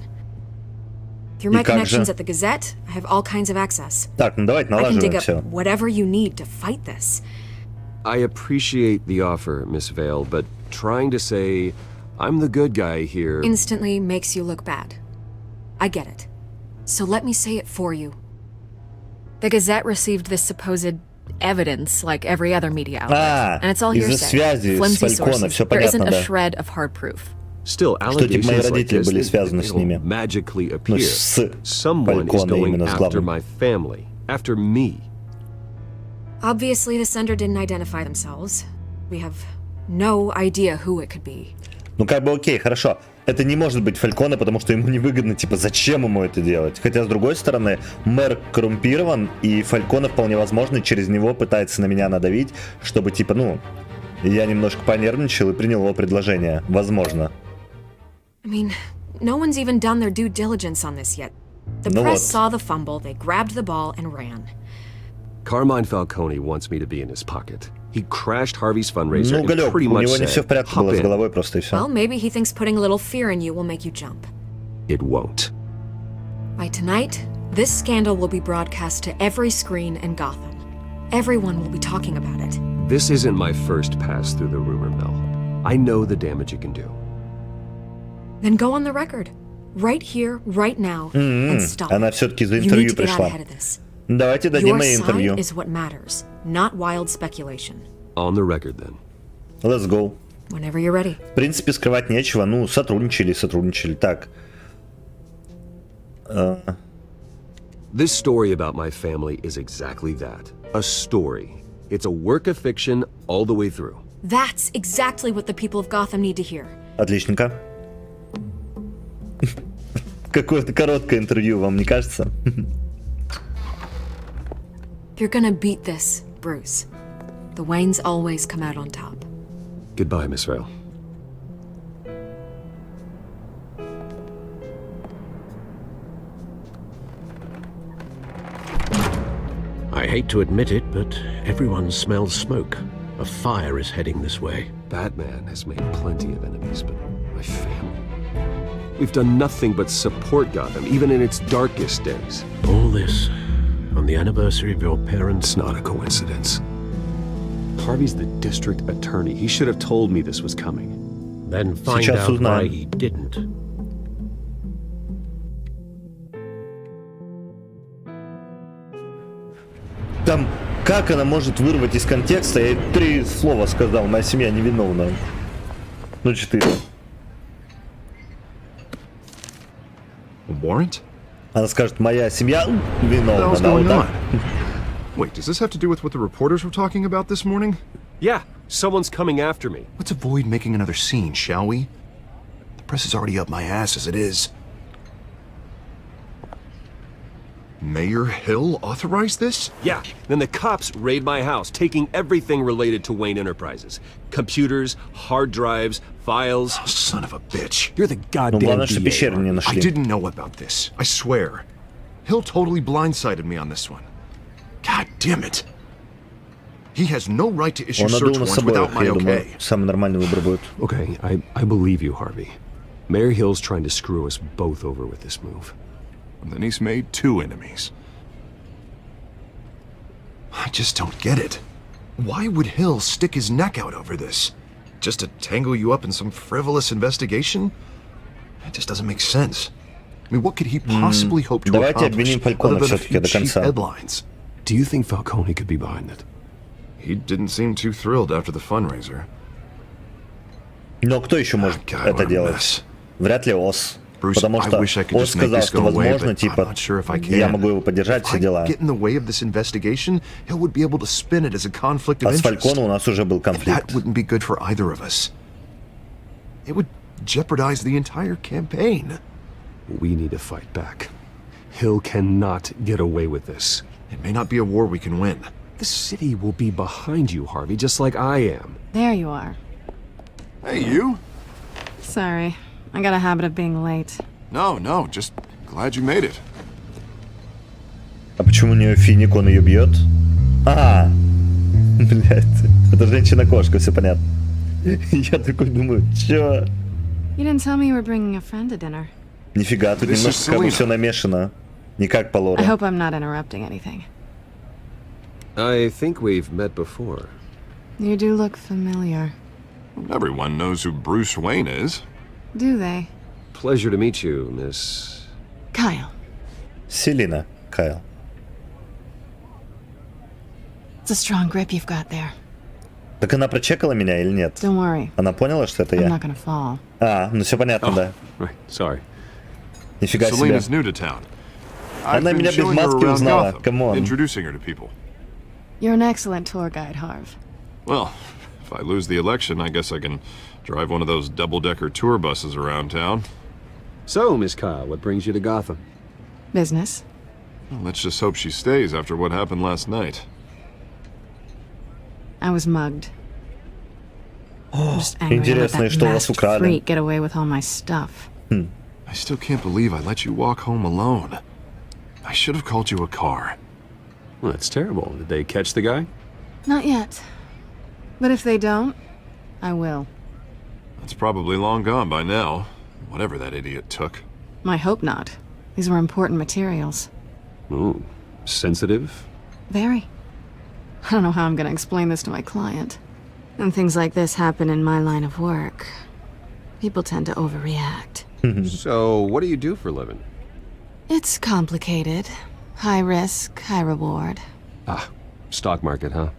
Through my connections at the Gazette, I have all kinds of access. Так, ну давайте налаживаем I can dig все. up whatever you need to fight this. I appreciate the offer, Miss Vale, but trying to say I'm the good guy here Instantly makes you look bad. I get it. So let me say it for you. The Gazette received this supposed evidence like every other media outlet. And it's all hearsay. Flimsy sources. There isn't a shred of hard proof. Still, allegations like this, it'll magically appear. Someone is going after my family, after me. Obviously, the sender didn't identify themselves. We have no idea who it could be. Ну как бы окей, хорошо. Это не может быть Фальконе, потому что ему невыгодно, типа, зачем ему это делать? Хотя, с другой стороны, мэр коррумпирован, и Фальконе вполне возможно через него пытается на меня надавить, чтобы, типа, ну, я немножко понервничал и принял его предложение. Возможно. I mean, no one's even done their due diligence on this yet. The press saw the fumble, they grabbed the ball and ran. Carmine Falcone wants me to be in his pocket. He crashed Harvey's fundraiser Ну, and Галек, pretty у much него не все в said, порядке было с головой просто и все. Well, maybe he thinks putting a little fear in you will make you jump. It won't. By tonight, this scandal will be broadcast to every screen in Gotham. Everyone will be talking about it. This isn't my first pass through the rumor mill. I know the damage it can do. Then go on the record. Right here, right now, and stop. Она все-таки за интервью пришла. Давайте дадим ей интервью. Your side is what matters, not wild speculation. On the record, then. Let's go. Whenever you're ready. В принципе, скрывать нечего. Ну, сотрудничали. Так. This story about my family is exactly that. A story. It's a work of fiction all the way through. That's exactly what the people of Gotham need to hear. Отличненько. Какое-то короткое интервью, вам не кажется? You're gonna beat this, Bruce. The Waynes always come out on top. Goodbye, Miss Vale. I hate to admit it, but everyone smells smoke. A fire is heading this way. Batman has made plenty of enemies, but my family... We've done nothing but support Gotham, even in its darkest days. All this on the anniversary of your parents'... It's not a coincidence. Harvey's the district attorney. He should have told me this was coming. Then find out why he didn't. Там, как она может вырвать из контекста? Я 3 слова сказал, моя семья невиновна. Ну, 4. Warrant? Она скажет, моя семья виновна. What's Да, going вот on? так. Wait, does this have to do with what the reporters were talking about this morning? Yeah, someone's coming after me. Let's avoid making another scene, shall we? The press is already up my ass as it is. Mayor Hill authorized this? Yeah, then the cops raid my house, taking everything related to Wayne Enterprises. Computers, hard drives, files. Oh, son of a bitch. You're the goddamn DA. I didn't know about this, I swear. Hill totally blindsided me on this one. God damn it. He has no right to issue search warrants without my okay. Самый нормальный выбор будет. Okay, I believe you, Harvey. Mayor Hill's trying to screw us both over with this move. And then he's made 2 enemies. I just don't get it. Why would Hill stick his neck out over this? Just to tangle you up in some frivolous investigation? It just doesn't make sense. I mean, what could he possibly hope to accomplish other than a few cheap headlines? Do you think Falcone could be behind it? He didn't seem too thrilled after the fundraiser. Но кто еще может это делать? Вряд ли Ос. Потому что Ос сказал, что возможно, типа, я могу его поддержать, все дела. А с Фальконе у нас уже был конфликт. We need to fight back. Hill cannot get away with this. It may not be a war we can win. The city will be behind you, Harvey, just like I am. There you are. Hey, you. Sorry. I got a habit of being late. No, just glad you made it. А почему у нее финик, он ее бьет? Ага. Блять. Это женщина-кошка, все понятно. Я такой думаю, чё? You didn't tell me you were bringing a friend to dinner. Нифига, тут немножко как бы все намешано. Не как по лору. I hope I'm not interrupting anything. I think we've met before. You do look familiar. Everyone knows who Bruce Wayne is. Do they? Pleasure to meet you, Miss... Kyle. Селина, Кайл. It's a strong grip you've got there. Так она прочекала меня или нет? Don't worry. Она поняла, что это I'm я? not gonna fall. А, ну все понятно, да. Right, sorry. Нифига себе. Selena's new to town. Она меня без маски узнала. Камон. Introducing her to people. You're an excellent tour guide, Harv. Well, if I lose the election, I guess I can drive one of those double-decker tour buses around town. So, Miss Kyle, what brings you to Gotham? Business. Well, let's just hope she stays after what happened last night. I was mugged. I'm just angry I let that masked freak get away with all my stuff. I still can't believe I let you walk home alone. I should have called you a car. Well, that's terrible. Did they catch the guy? Not yet. But if they don't, I will. It's probably long gone by now, whatever that idiot took. I hope not. These were important materials. Ooh, sensitive? Very. I don't know how I'm gonna explain this to my client. When things like this happen in my line of work, people tend to overreact. So, what do you do for a living? It's complicated. High risk, high reward. Ah, stock market, huh?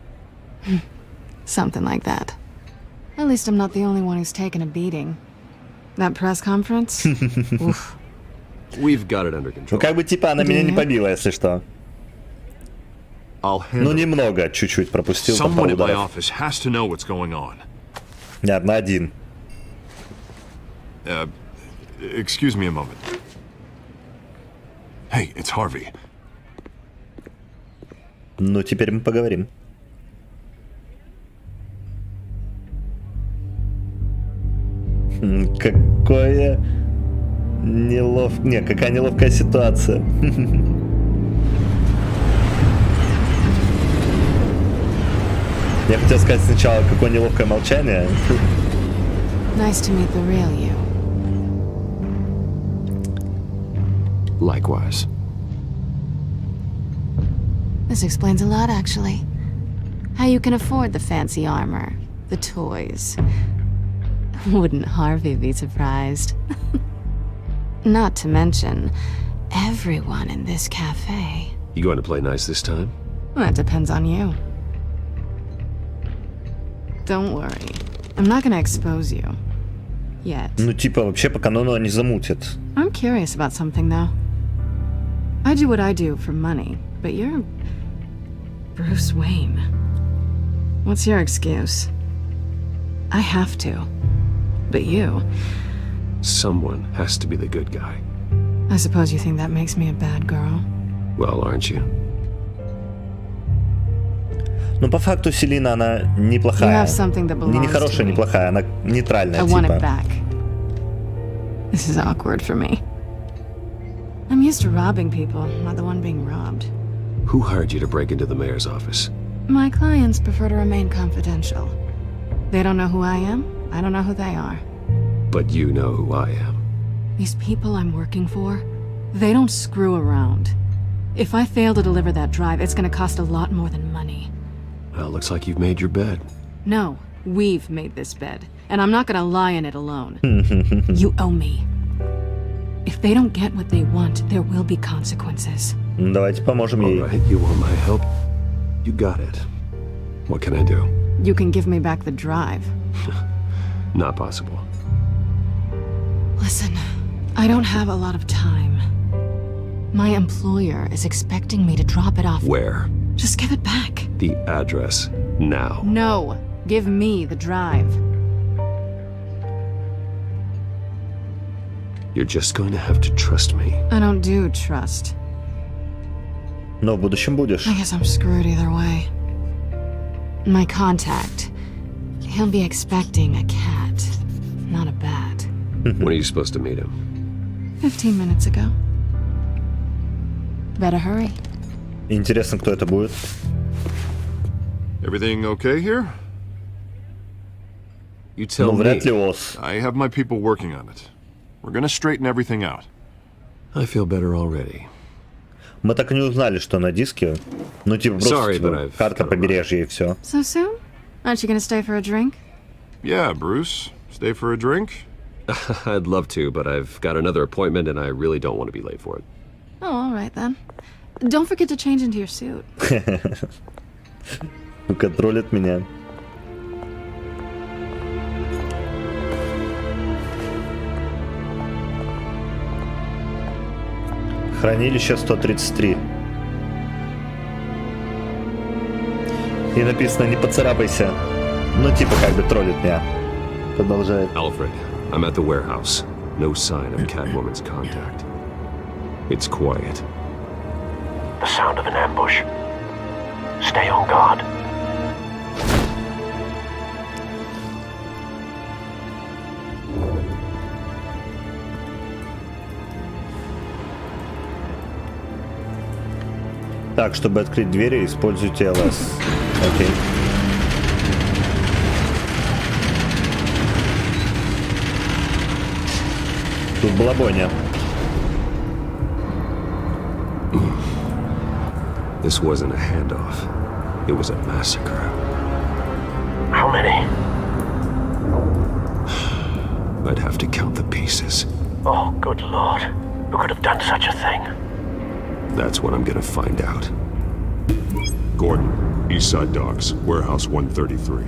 Something like that. At least I'm not the only one who's taken a beating. That press conference? Oof. We've got it under control. Ну, как бы, типа, она меня не побила, если что. Ну, немного, чуть-чуть пропустил по пару ударов. Ладно, один. Excuse me a moment. Hey, it's Harvey. Ну, теперь мы поговорим. Какое какая неловкая ситуация. Я хотел сказать сначала, какое неловкое молчание. Nice to meet the real you. Likewise. This explains a lot, actually. How you can afford the fancy armor, the toys. Wouldn't Harvey be surprised? Not to mention, everyone in this cafe. You going to play nice this time? Well, that depends on you. Don't worry. I'm not gonna expose you. Yet. Ну, типа, вообще по канону они замутят. I'm curious about something, though. I do what I do for money, but you're Bruce Wayne. What's your excuse? I have to. But you... Someone has to be the good guy. I suppose you think that makes me a bad girl? Well, aren't you? Ну, по факту Селина, она неплохая. Не хорошая, неплохая, она нейтральная типа. I want it back. This is awkward for me. I'm used to robbing people, not the one being robbed. Who hired you to break into the mayor's office? My clients prefer to remain confidential. They don't know who I am, I don't know who they are. But you know who I am. These people I'm working for, they don't screw around. If I fail to deliver that drive, it's gonna cost a lot more than money. Well, looks like you've made your bed. No, we've made this bed, and I'm not gonna lie in it alone. You owe me. If they don't get what they want, there will be consequences. Давайте поможем ей. All right, you want my help? You got it. What can I do? You can give me back the drive. Not possible. Listen, I don't have a lot of time. My employer is expecting me to drop it off. Where? Just give it back. The address, now. No, give me the drive. You're just going to have to trust me. I don't do trust. Но в будущем будешь. I guess I'm screwed either way. My contact, he'll be expecting a cat, not a bat. When are you supposed to meet him? 15 minutes ago. Better hurry. Интересно, кто это будет. Everything okay here? You tell me. Вряд ли Oz. I have my people working on it. We're gonna straighten everything out. I feel better already. Мы так и не узнали, что на диске. Ну, типа, просто карта побережья и все. So soon? Aren't you gonna stay for a drink? Yeah, Bruce. Stay for a drink? I'd love to, but I've got another appointment and I really don't want to be late for it. Oh, all right then. Don't forget to change into your suit. Ну-ка, троллит меня. Хранилище 133. И написано «Не поцарапайся». Ну, типа, как бы троллит меня. Продолжает. Alfred, I'm at the warehouse. No sign of Catwoman's contact. It's quiet. The sound of an ambush. Stay on guard. Так, чтобы открыть двери, используйте LS. Окей. Тут была бойня. This wasn't a handoff. It was a massacre. How many? I'd have to count the pieces. Oh, good lord. Who could have done such a thing? That's what I'm gonna find out. Gordon, Eastside Docks, Warehouse 133.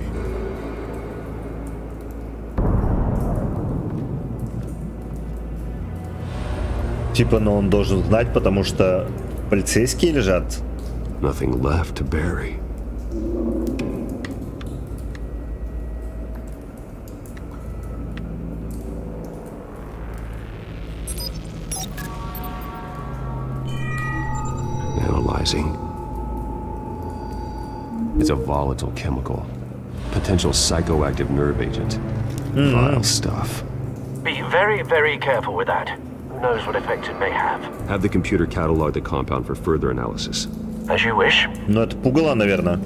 Типа, но он должен знать, потому что полицейские лежат. Nothing left to bury. Analyzing. It's a volatile chemical. Potential psychoactive nerve agent. Vile stuff. Be very, very careful with that. Who knows what effects it may have. Have the computer catalog the compound for further analysis. As you wish. Ну, это пугало, наверное.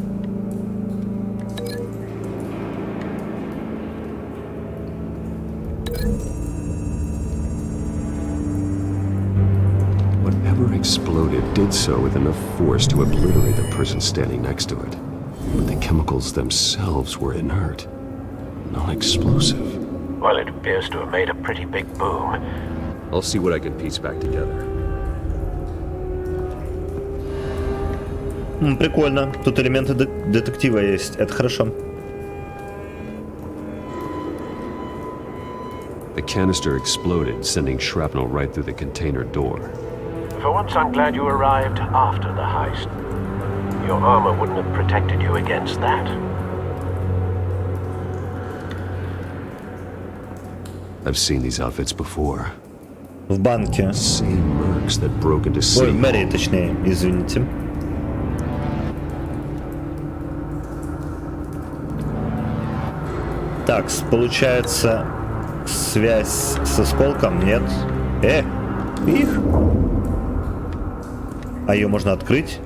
Whatever exploded did so with enough force to obliterate the person standing next to it. But the chemicals themselves were inert, non-explosive. Well, it appears to have made a pretty big boom. I'll see what I can piece back together. Прикольно. Тут элементы детектива есть. Это хорошо. The canister exploded, sending shrapnel right through the container door. For once, I'm glad you arrived after the heist. Your armor wouldn't have protected you against that. I've seen these outfits before. В банке. Same mercs that broke into city. Ой, в мэрии, точнее, извините. Так, получается, связь с осколком? Нет. Их. А ее можно открыть?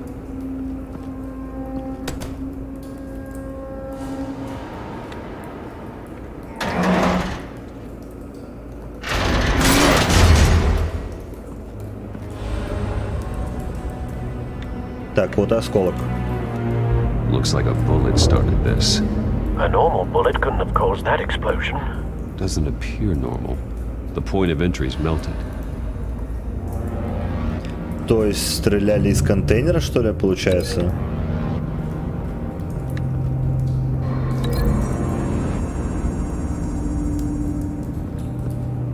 Так, вот осколок. Looks like a bullet started this. A normal bullet couldn't have caused that explosion. Doesn't appear normal. The point of entry's melted. То есть стреляли из контейнера, что ли, получается?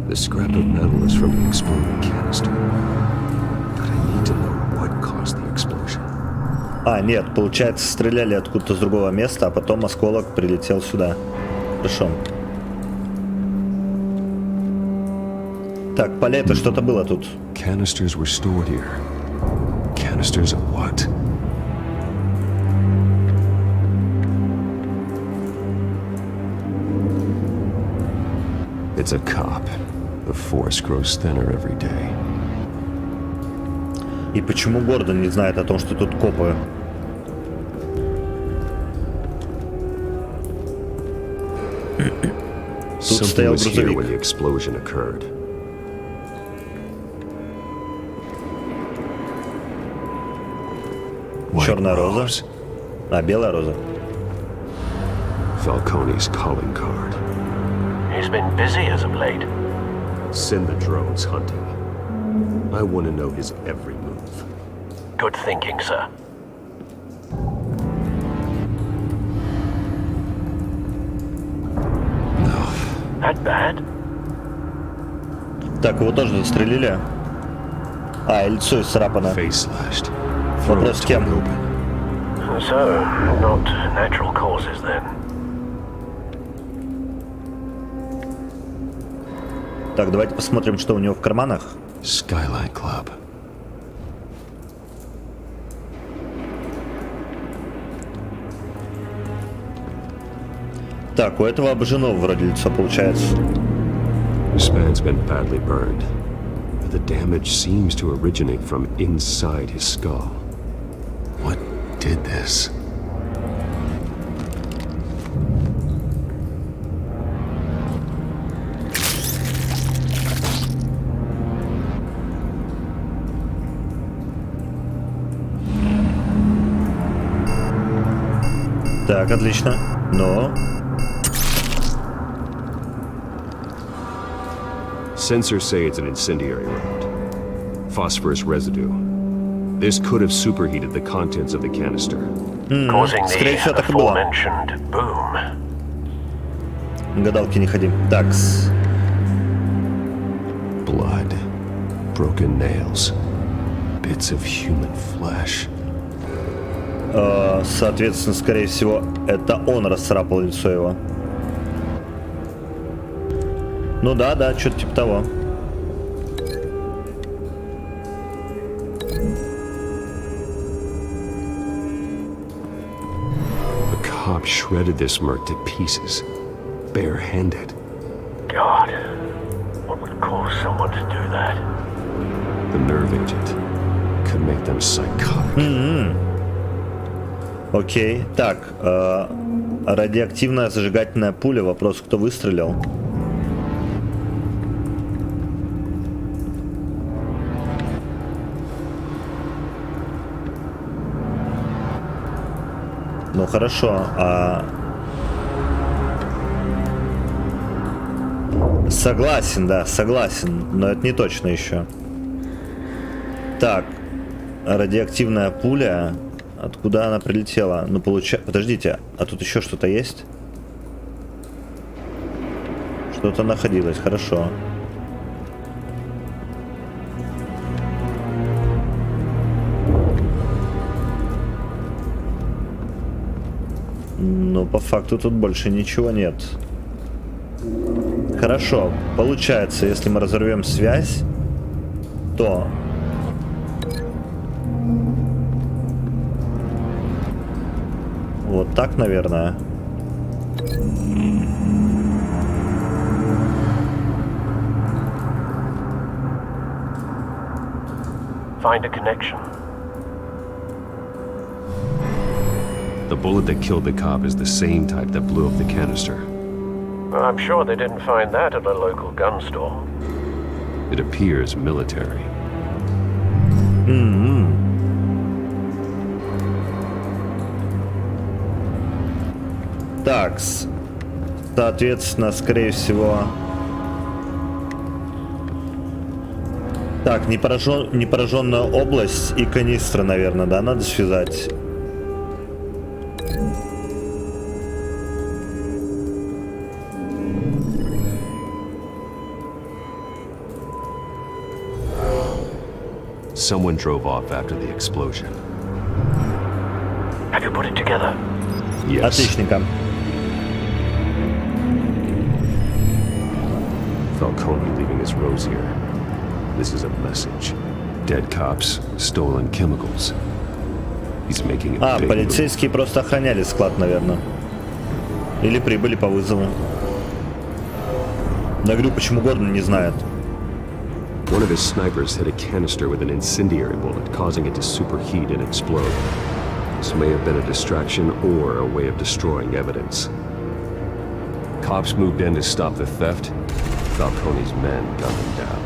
The scrap of metal is from the exploding canister. But I need to know what caused the explosion. А, нет, получается, стреляли откуда-то с другого места, а потом осколок прилетел сюда. Хорошо. Так, Палетта, что-то было тут. Canisters were stored here. Canisters of what? It's a cop. The force grows thinner every day. И почему Гордон не знает о том, что тут копы? Тут стоял грузовик. When the explosion occurred. Черная роза. А, белая роза. Falcone's calling card. He's been busy as of late. Send the drones hunting. I want to know his every move. Good thinking, sir. That bad? Так, его тоже застрелили. А, лицо исцарапано. Вопрос с кем? So, not natural causes then. Так, давайте посмотрим, что у него в карманах. Skyline Club. Так, у этого обожжено вроде лицо получается. This man's been badly burned. The damage seems to originate from inside his skull. What did this? Так, отлично. Но... Sensors say it's an incendiary round. Phosphorus residue. This could have superheated the contents of the canister. Causing the aforementioned boom. Гадалки не ходи. Такс. Blood. Broken nails. Bits of human flesh. Соответственно, скорее всего, это он расцарапал лицо его. Ну да, что-то типа того. The cop shredded this merc to pieces, barehanded. God, do that. The nerve agent could make them psychotic. Окей. Так, радиоактивная зажигательная пуля. Вопрос, кто выстрелил? Ну хорошо, согласен, да, согласен, но это не точно еще. Так, радиоактивная пуля, откуда она прилетела? Ну подождите, а тут еще что-то есть? Что-то находилось, хорошо. Но по факту тут больше ничего нет. Хорошо, получается, если мы разорвем связь, то вот так, наверное. Find a connection. The bullet that killed the cop is the same type that blew up the canister. I'm sure they didn't find that at a local gun store. It appears military. Так, соответственно, скорее всего... Так, непораженная область и канистра, наверное, да, надо связать. Someone drove off after the explosion. Have you put it together? Yes. Отличненько. Falcone leaving his rose here. This is a message. Dead cops, stolen chemicals. He's making a big полицейские просто охраняли склад, наверное. Или прибыли по вызову. Я говорю, почему Гордон не знает. One of his snipers hit a canister with an incendiary bullet, causing it to superheat and explode. This may have been a distraction or a way of destroying evidence. Cops moved in to stop the theft. Falcone's men gunned them down.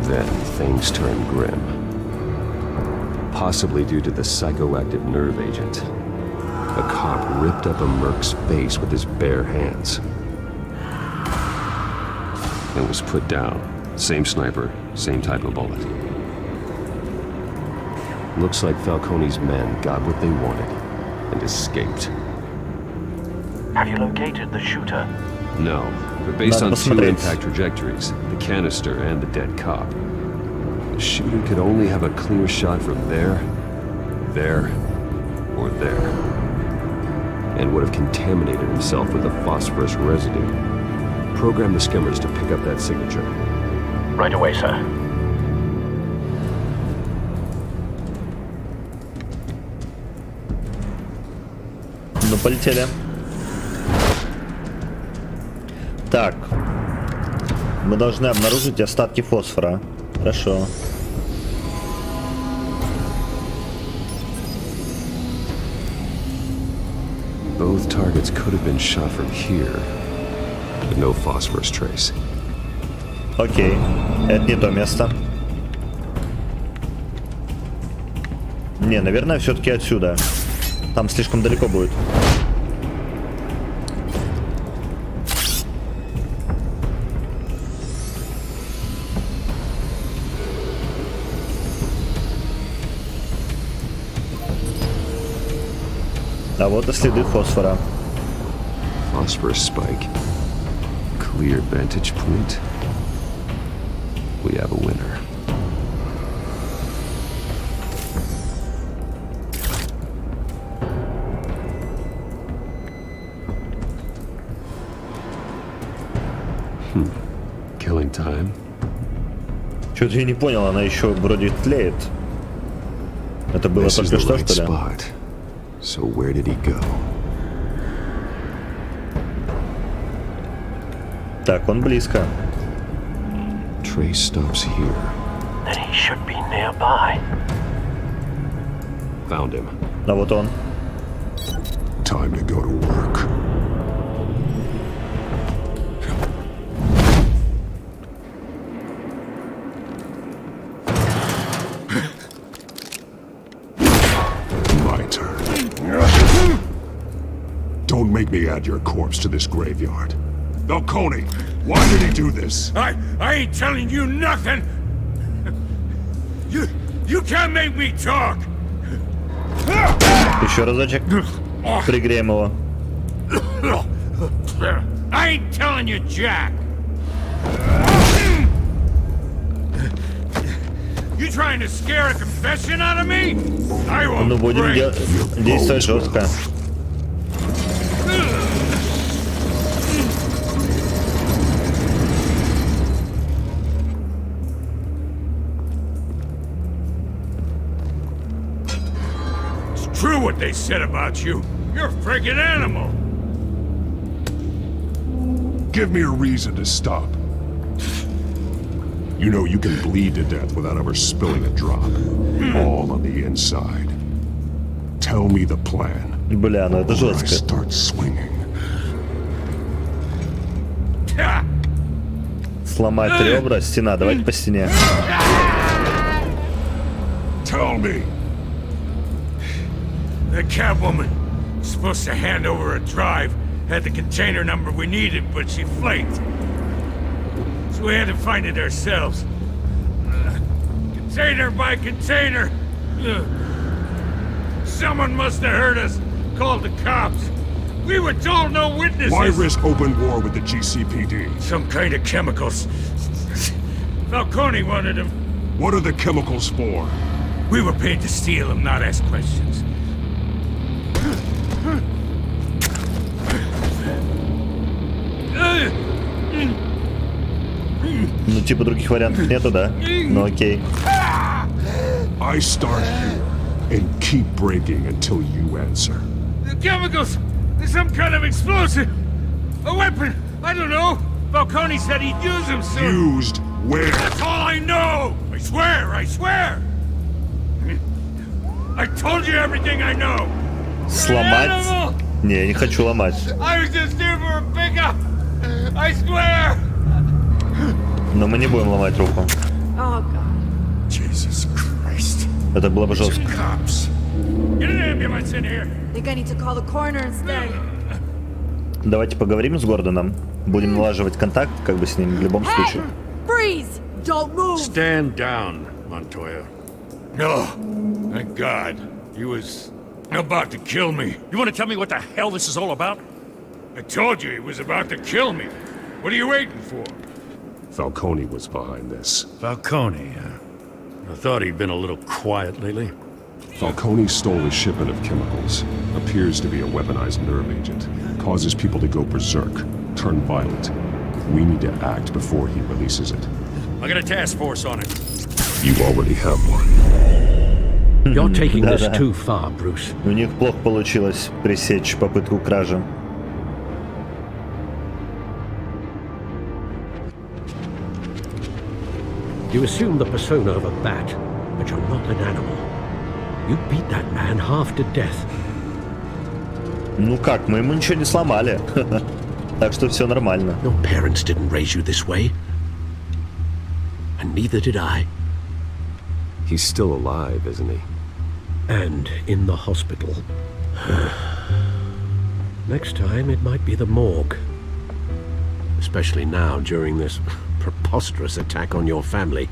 Then things turned grim. Possibly due to the psychoactive nerve agent. A cop ripped up a merc's face with his bare hands. And was put down. Same sniper, same type of bullet. Looks like Falcone's men got what they wanted and escaped. Have you located the shooter? No, but based on two impact trajectories, the canister and the dead cop, the shooter could only have a clear shot from there, or there, and would have contaminated himself with the phosphorus residue. Program the skimmers to pick up that signature. Right away, sir. Ну, полетели. Так. Мы должны обнаружить остатки фосфора. Хорошо. Both targets could have been shot from here, but no phosphorus trace. Окей. Это не то место. Не, наверное, все-таки отсюда. Там слишком далеко будет. А вот и следы фосфора. Phosphorus spike. Clear vantage point. We have a winner. Killing time. Что-то я не понял, она еще вроде тлеет. Это было только что, что ли? So where did he go? Так, он близко. Trace stops here. Then he should be nearby. Found him. А вот он. Time to go to work. My turn. Don't make me add your corpse to this graveyard. Falcone, why did he do this? I ain't telling you nothing. You can't make me talk. Еще разочек. Пригреем его. I ain't telling you, Jack. You trying to scare a confession out of me? I will. Ну, будем действовать жестко. True what they said about you. You're a friggin' animal. Give me a reason to stop. You know you can bleed to death without ever spilling a drop. All on the inside. Tell me the plan. Бля, ну это жестко. Start swinging. Сломать ребра, стена. Давайте по стене. Tell me. The Catwoman was supposed to hand over a drive, had the container number we needed, but she flaked. So we had to find it ourselves. Container by container. Someone must have heard us, called the cops. We were told no witnesses. Why risk open war with the GCPD? Some kind of chemicals. Falcone wanted them. What are the chemicals for? We were paid to steal them, not ask questions. Ну, типа других вариантов нету, да? Ну, окей. I start here and keep breaking until you answer. The chemicals! There's some kind of explosive! A weapon! I don't know! Falcone said he'd use them soon! Used where? That's all I know! I swear! I swear! I told you everything I know! Сломать? Не, я не хочу ломать. I was just here for a pickup! I swear! Но мы не будем ломать руку. Oh, God. Jesus Christ. Это было бы жестко. Get an ambulance in here. Think I need to call the coroner instead. Давайте поговорим с Гордоном. Будем налаживать контакт, как бы с ним в любом случае. Freeze! Don't move! Stand down, Montoya. No. Thank God. He was about to kill me. You want to tell me what the hell this is all about? I told you he was about to kill me. What are you waiting for? Falcone was behind this. Falcone, I thought he'd been a little quiet lately. Falcone stole a shipment of chemicals. Appears to be a weaponized nerve agent. Causes people to go berserk, turn violent. We need to act before he releases it. I got a task force on it. You already have one. You're taking this too far, Bruce. У них плохо получилось пресечь попытку кражи. You assume the persona of a bat, but you're not an animal. You beat that man half to death. Ну как, мы ему ничего не сломали. Так что все нормально. Your parents didn't raise you this way. And neither did I. He's still alive, isn't he? And in the hospital. Next time it might be the morgue. Especially now, during this preposterous attack on your family.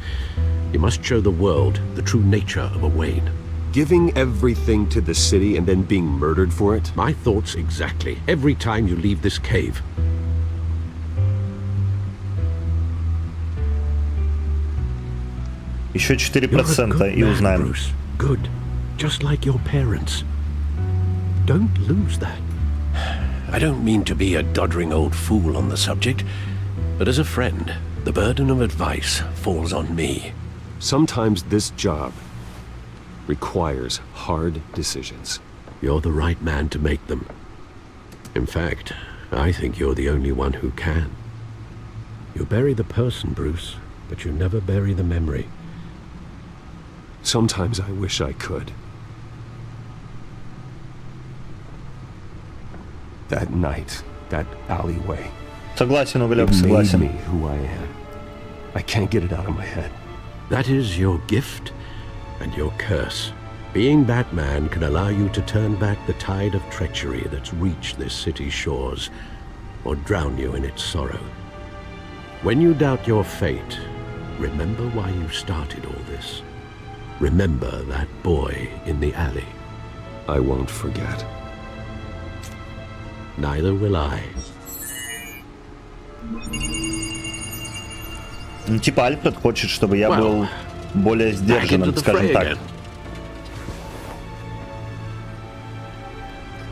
You must show the world the true nature of a Wayne. Giving everything to the city and then being murdered for it? My thoughts exactly. Every time you leave this cave. Еще 4% и узнаем. Bruce. Good. Just like your parents. Don't lose that. I don't mean to be a doddering old fool on the subject, but as a friend, the burden of advice falls on me. Sometimes this job requires hard decisions. You're the right man to make them. In fact, I think you're the only one who can. You bury the person, Bruce, but you never bury the memory. Sometimes I wish I could. That night, that alleyway. Согласен, Уголек, it согласен. made me who I am. I can't get it out of my head. That is your gift and your curse. Being Batman can allow you to turn back the tide of treachery that's reached this city's shores, or drown you in its sorrow. When you doubt your fate, remember why you started all this. Remember that boy in the alley. I won't forget. Neither will I. Ну, типа Альфред хочет, чтобы я был более сдержанным, скажем так.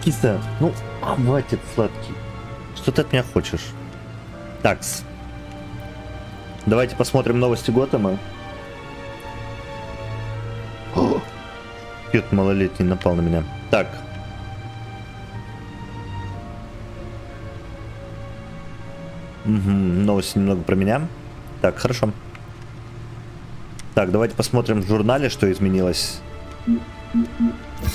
Киса, ну, хватит, сладкий. Что ты от меня хочешь? Такс. Давайте посмотрим новости Готэма. Пьет малолетний напал на меня. Так. Угу, новости немного про меня. Так, хорошо. Так, давайте посмотрим в журнале, что изменилось.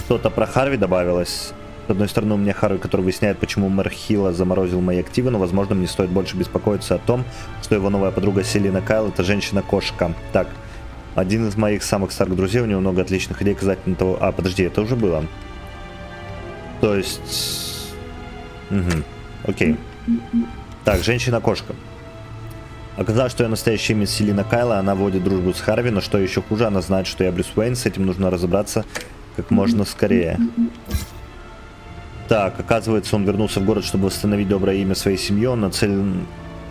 Что-то про Харви добавилось. С одной стороны, у меня Харви, который выясняет, почему мэр Хилла заморозил мои активы, но, возможно, мне стоит больше беспокоиться о том, что его новая подруга Селина Кайл — это женщина-кошка. Так, один из моих самых старых друзей, у него много отличных идей касательно того... А, подожди, это уже было. То есть... Угу, окей. Так, женщина-кошка. Оказалось, что я настоящее имя Селина Кайла, она водит дружбу с Харви, но что еще хуже, она знает, что я Брюс Уэйн, с этим нужно разобраться как можно скорее. Так, оказывается, он вернулся в город, чтобы восстановить доброе имя своей семьи, он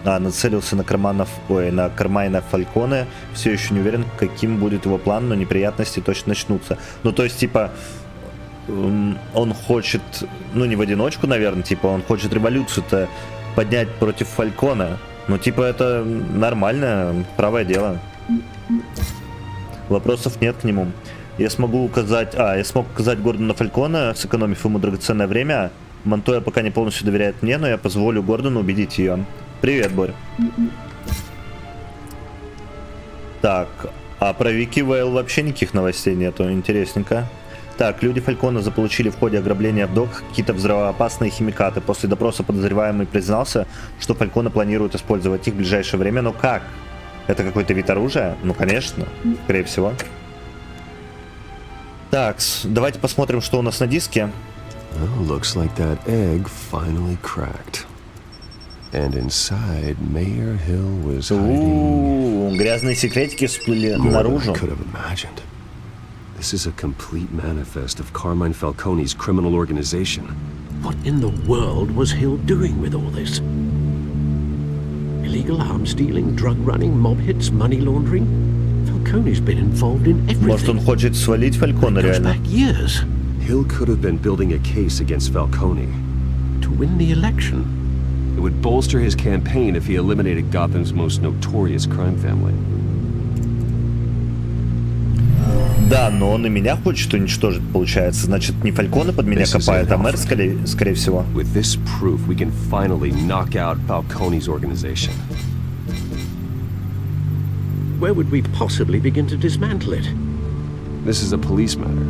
нацелился на Кармайна Фальконе, все еще не уверен, каким будет его план, но неприятности точно начнутся. Ну, то есть, типа, он хочет, ну, не в одиночку, наверное, типа, он хочет революцию-то поднять против Фалькона. Ну, типа, это нормально, правое дело. Вопросов нет к нему. Я смог указать Гордону Фалькона, сэкономив ему драгоценное время. Монтоя пока не полностью доверяет мне, но я позволю Гордону убедить ее. Привет, Борь. Так, а про Вики Вейл вообще никаких новостей нету, интересненько. Так, люди Фалькона заполучили в ходе ограбления в доках какие-то взрывоопасные химикаты. После допроса подозреваемый признался, что Фалькона планирует использовать их в ближайшее время. Но как? Это какой-то вид оружия? Ну, конечно, скорее всего. Так, давайте посмотрим, что у нас на диске. Well, looks like that egg finally cracked. And inside, Mayor Hill was hiding... Грязные секретики всплыли наружу. This is a complete manifest of Carmine Falcone's criminal organization. What in the world was Hill doing with all this? Illegal arms dealing, drug running, mob hits, money laundering? Falcone's been involved in everything. Может, он хочет свалить Фалькона реально? Hill could have been building a case against Falcone. To win the election. It would bolster his campaign if he eliminated Gotham's most notorious crime family. Да, но он и меня хочет уничтожить, получается. Значит, не Фальконе под меня копает, а мэр, скорее всего. With this proof, we can finally knock out Falcone's organization. Where would we possibly begin to dismantle it? This is a police matter.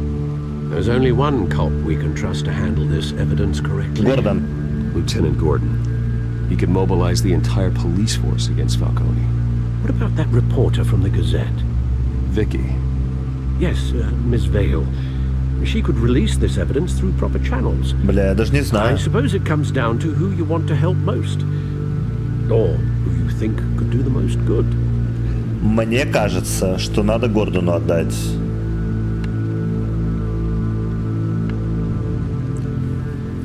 There's only one cop we can trust to handle this evidence correctly. Gordon. Lieutenant Gordon. He could mobilize the entire police force against Falcone. What about that reporter from the Gazette? Vicky. Yes, Miss Vale. She could release this evidence through proper channels. Бля, я даже не знаю. I suppose it comes down to who you want to help most. Or who you think could do the most good. Мне кажется, что надо Гордону отдать.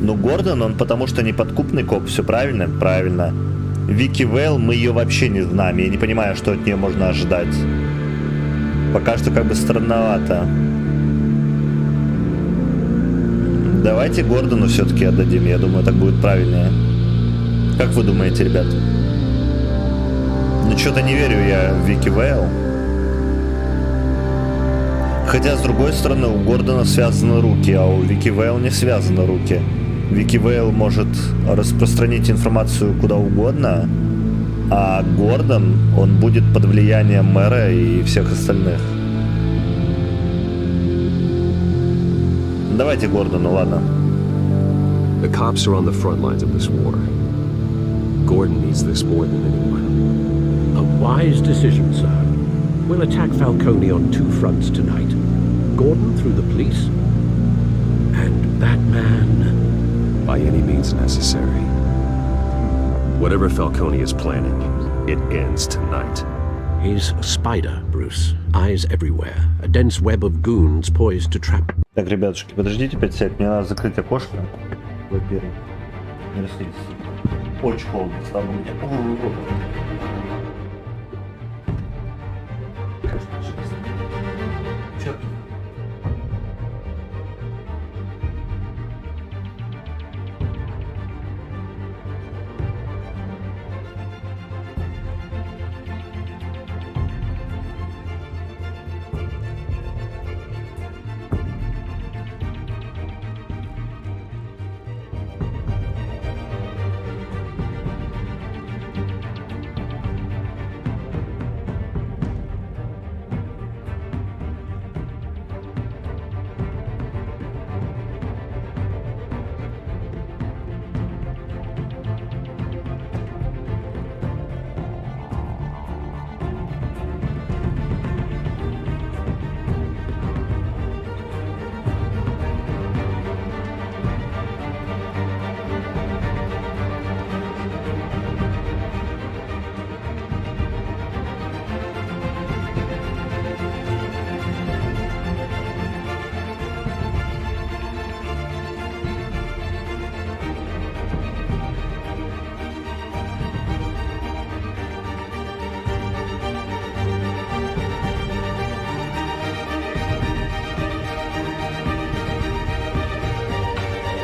Ну, Гордон, он потому что неподкупный коп, все правильно? Правильно. Вики Вейл, мы ее вообще не знаем, я не понимаю, что от нее можно ожидать. Пока что как бы странновато. Давайте Гордону все-таки отдадим, я думаю, так будет правильнее. Как вы думаете, ребят? Ну, что-то не верю я в Вики Вейл. Хотя, с другой стороны, у Гордона связаны руки, а у Вики Вейл не связаны руки. Вики Вейл может распространить информацию куда угодно, А Гордон, он будет под влиянием мэра и всех остальных. Давайте Гордону, ладно. The cops are on the front lines of this war. Gordon needs this more than anyone. A wise decision, sir. We'll attack Falcone on two fronts tonight. Gordon through the police, and that man... By any means necessary. Whatever Falcone is planning, it ends tonight. He's a spider, Bruce. Eyes everywhere. A dense web of goons poised to trap... Так, ребятушки, подождите 5 сек. Мне надо закрыть окошко. Во-первых. Не расследуйте. Очень холодно стало у меня. Черт.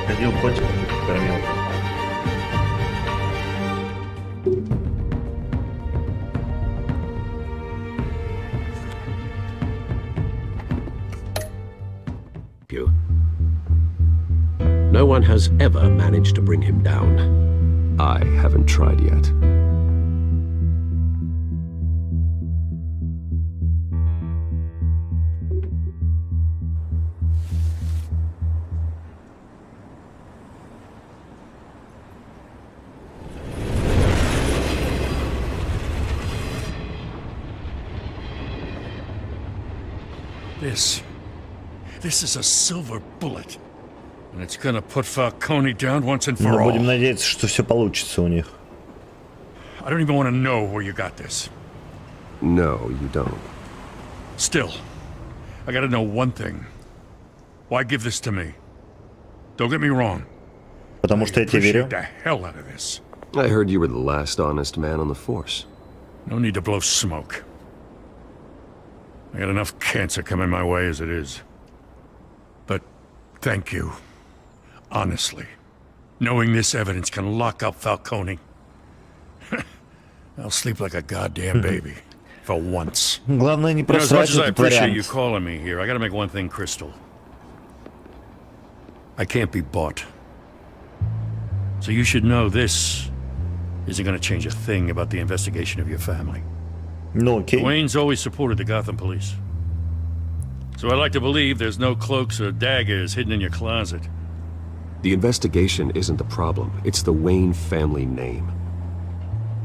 Ходил котик, кормил. No one has ever managed to bring him down. I haven't tried yet. This is a silver bullet. And it's gonna put Falcone down once and for Но all. будем надеяться, что все получится у них. I don't even want to know where you got this. No, you don't. Still, I gotta know one thing. Why give this to me? Don't get me wrong. Потому что я тебе верю. The hell out of this. I heard you were the last honest man on the force. No need to blow smoke. I got enough cancer coming my way as it is. But thank you. Honestly. Knowing this evidence can lock up Falcone. I'll sleep like a goddamn baby. For once. Главное не As much просрать as I этот appreciate you вариант. calling me here, I gotta make one thing crystal. I can't be bought. So you should know this isn't gonna change a thing about the investigation of your family. Ну, окей. Wayne's always supported the Gotham police. So I like to believe there's no cloaks or daggers hidden in your closet. The investigation isn't the problem. It's the Wayne family name.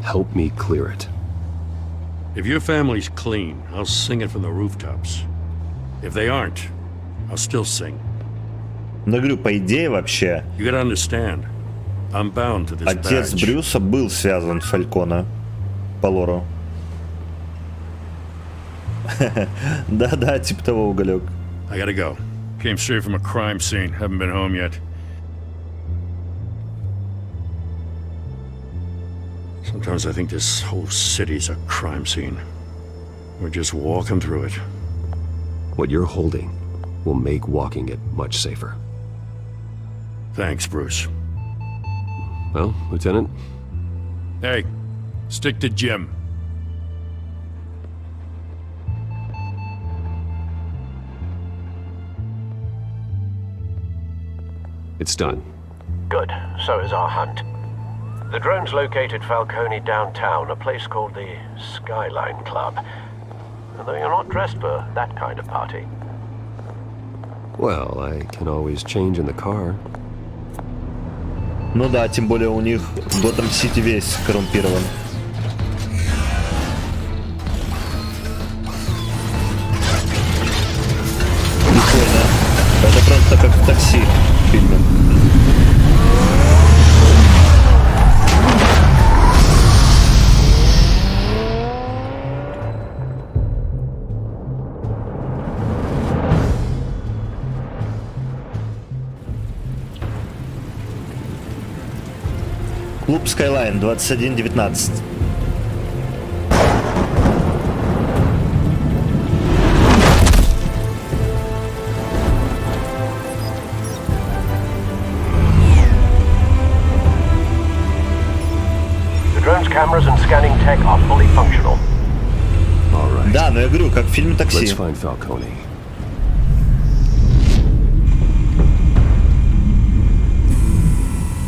Help me clear it. If your family's clean, I'll sing it from the rooftops. If they aren't, I'll still sing. Но говорю, по идее вообще, You gotta understand, I'm bound to this отец badge. Брюса был связан с Фальконе по лору. Да-да, типа того, уголек. I gotta go. Came straight from a crime scene. Haven't been home yet. Sometimes I think this whole city's a crime scene. We're just walking through it. What you're holding will make walking it much safer. Thanks, Bruce. Well, Lieutenant? Hey, stick to Jim. It's done. Good. So is our hunt. The drones located Falcone downtown, a place called the Skyline Club. Although you're not dressed for that kind of party. Well, I can always change in the car. Ну да, тем более у них Готэм-Сити весь коррумпирован. Прикольно. Это просто как в такси в фильме. Клуб Skyline 2119. The drone's cameras and scanning tech are fully functional. All right. Да, но я говорю, как в фильме «Такси». Let's find Falcone.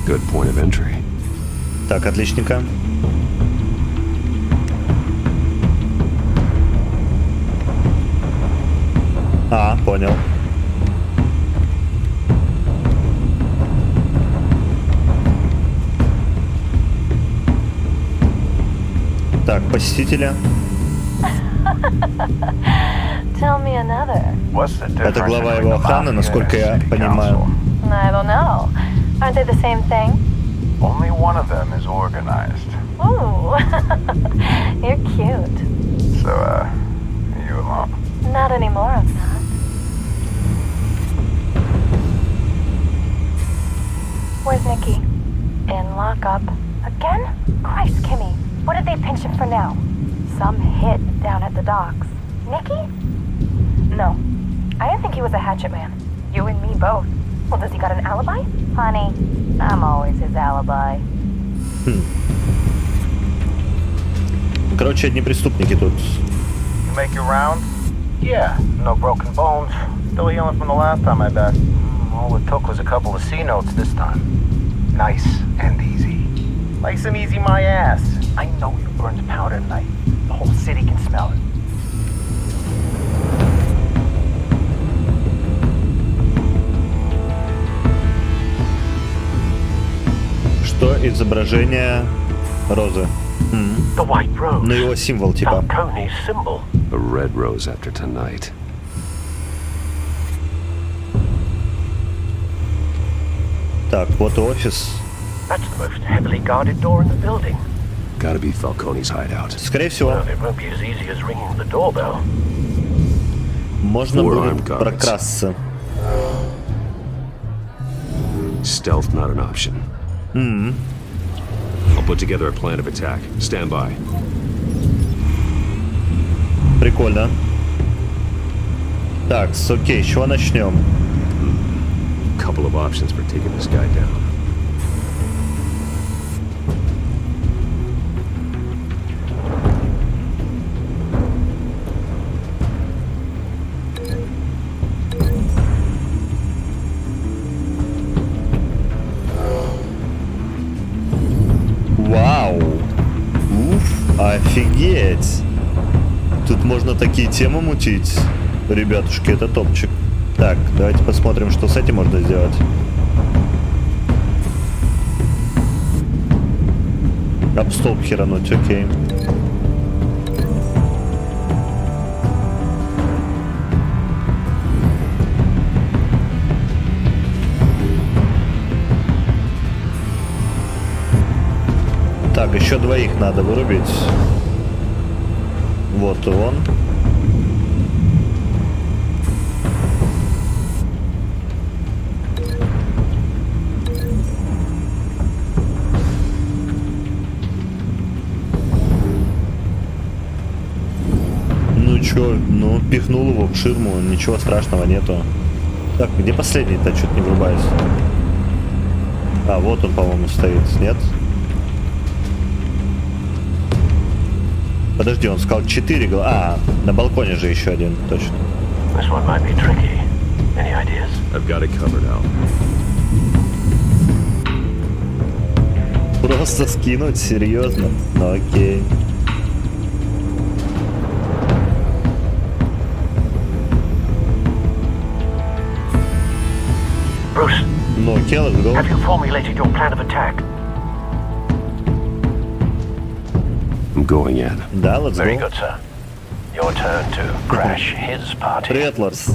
Good point of entry. Так, отличненько. А, понял. Так, посетители. Tell me another. Это глава его охраны, насколько я понимаю. I don't know. Aren't they the same thing? Only one of them is organized. Ooh, you're cute. So, you alone? Not anymore, I'm not. Where's Nikki? In lockup. Again? Christ, Kimmy. What did they pinch him for now? Some hit down at the docks. Nikki? No. I didn't think he was a hatchet man. You and me both. Well, does he got an alibi? Honey, I'm always his alibi. Короче, одни преступники тут. You make your round? Yeah, no broken bones. Still healing from the last time, I bet. All it took was a couple of C notes this time. Nice and easy. Nice and easy, my ass. I know you burned powder tonight. The whole city can smell it. Что изображение розы? The white rose. Ну его символ типа. Falcone's symbol. A red rose after tonight. Так, вот и офис. That's the most heavily guarded door in the building. Gotta be Falcone's hideout. Скорее всего. Well, it won't be as easy as ringing the doorbell. Можно будет прокрасться. Stealth not an option. I'll put together a plan of attack. Stand by. Прикольно. Так, окей, с чего начнем? Couple of options for taking this guy down. Вау! Уф, офигеть! Тут можно такие темы мутить. Ребятушки, это топчик. Так, давайте посмотрим, что с этим можно сделать. Об столб херануть, окей. Так, еще двоих надо вырубить. Вот и он. Ну чё, ну пихнул его в ширму, ничего страшного нету. Так, где последний-то? Чё-то не врубаюсь. А, вот он, по-моему, стоит, нет? Подожди, он сказал 4 голова. А, на балконе же еще один, точно. This one might be tricky. Any ideas? I've got it covered, Al. Просто скинуть? Серьезно? Ну окей. Bruce, Ну окей, let's go. have you formulated your plan of attack? I'm going in. Да, let's Very go. good, sir. Your turn to crash his party. Привет, Ларс.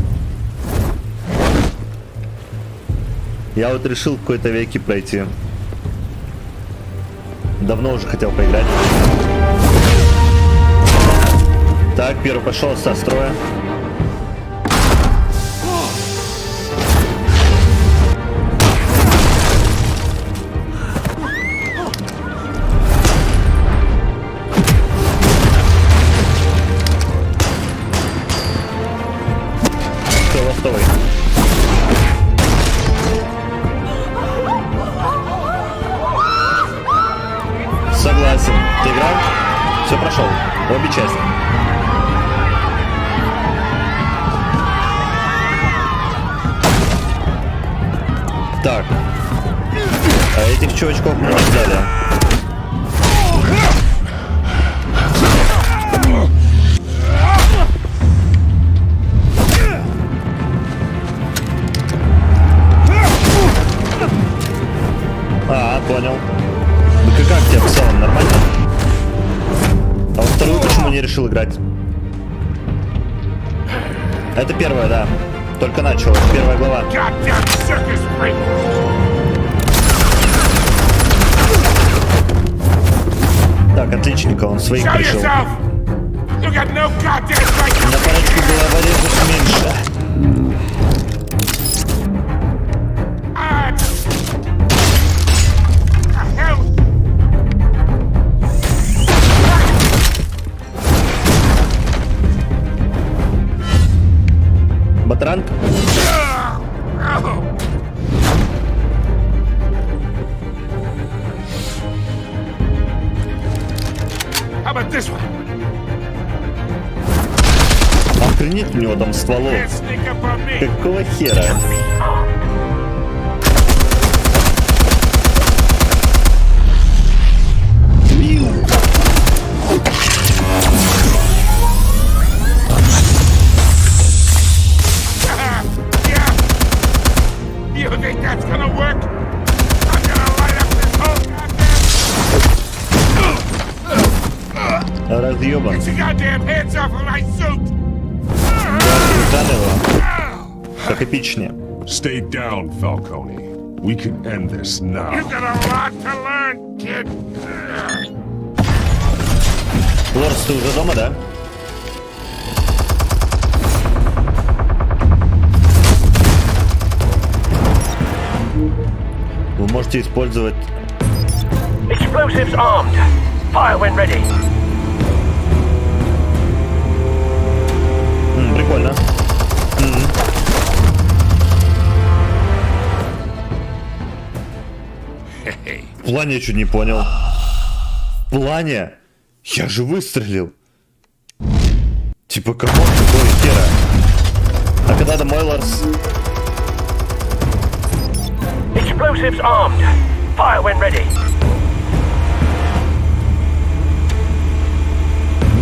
Я вот решил в какой-то веке пройти. Давно уже хотел поиграть. Так, первый пошел со строя. Ластовый. Согласен. Ты играл? Все прошел. Обе части. Так. А этих чувачков мы не ждали. Понял. Ну как тебе в целом? Нормально? А во вторую почему не решил играть? Это первая, да. Только начал. Первая глава. Так, отличненько, он своих пришел. На парочку головорезов меньше. Батранг? Охренеть, у него там стволов. Какого хера? Разъебан. Как эпичнее. Stay down, Falcone. We can end this now. You got a lot to learn, kid. Лорс, ты уже дома, да? Вы можете использовать... Explosives armed. Fire when ready. Прикольно. В плане я чуть не понял. В плане? Я же выстрелил. Типа, какого хера? А когда домой, Ларс? Explosives armed. Fire when ready.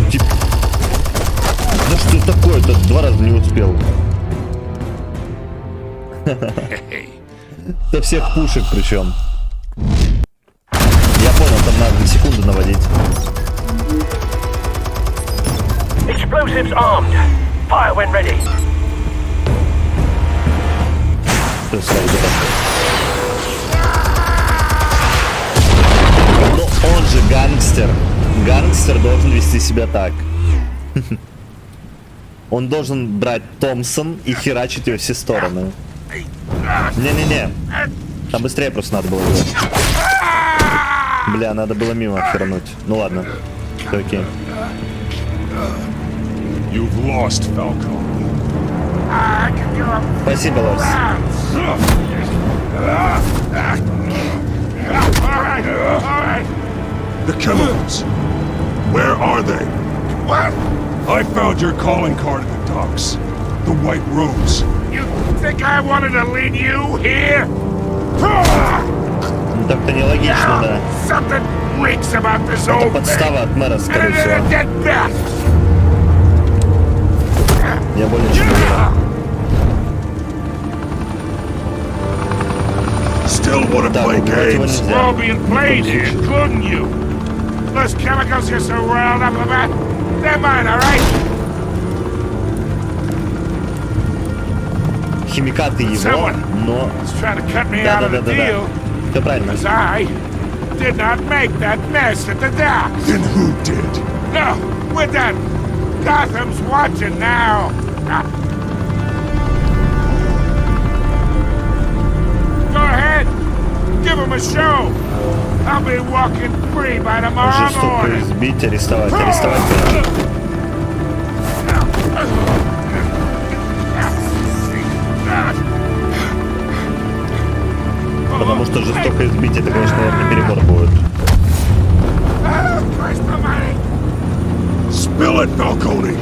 Типа... Да что такое-то? Два раза не успел. До всех пушек причем. Я понял, там надо на секунду наводить. Explosives armed. Fire when ready. Но он же гангстер. Гангстер должен вести себя так. Он должен брать Томпсон и херачить ее все стороны. Не-не-не. Там быстрее просто надо было делать. Бля, надо было мимо херануть. Ну ладно. Все окей. You've lost, Falcone. Спасибо, Ларс. The chemicals. Where are they? What? I found your calling card at the docks. The White Rose. You think I wanted to lead you here? Так-то нелогично, да. Это подстава от мэра, скорее всего. Я более чем уверен. Still want to play games? Well, being played here, couldn't you? Those chemicals you're so riled up about, they're mine, all right? Химикаты его, но... Да. Все правильно. I did not make that mess at the docks. Then who did? No, we're done. Gotham's watching now. Go ahead. Give him a show. I'll be walking free by tomorrow morning. Жестоко избить, арестовать. Потому что жестоко избить, это, конечно, наверное, перебор будет. Spill it, Falcone,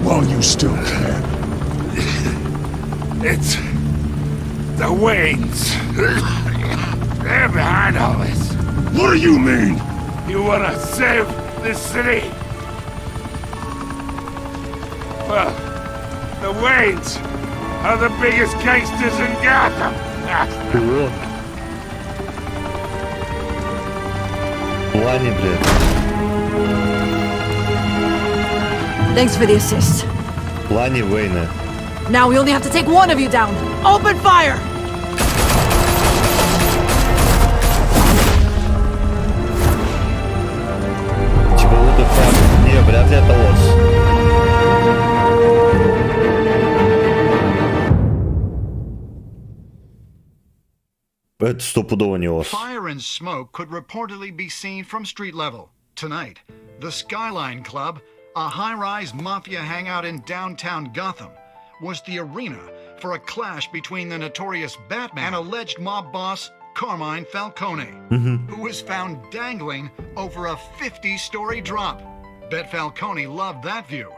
while you still can. It's the Waynes. They're behind all this. What do you mean? You wanna save this city? Well, the Waynes are the biggest gangsters in Gotham. Cool. Плане, блядь. Thanks for the assist. Плане Уэйна. Now we only have to take one of you down. Open fire! Типа вот это... Не, вряд ли это лос. Это стопудово не ос. Fire and smoke could reportedly be seen from street level. Tonight, the Skyline Club, a high-rise mafia hangout in downtown Gotham, was the arena for a clash between the notorious Batman and alleged mob boss Carmine Falcone, who was found dangling over a 50-story drop. Bet Falcone loved that view.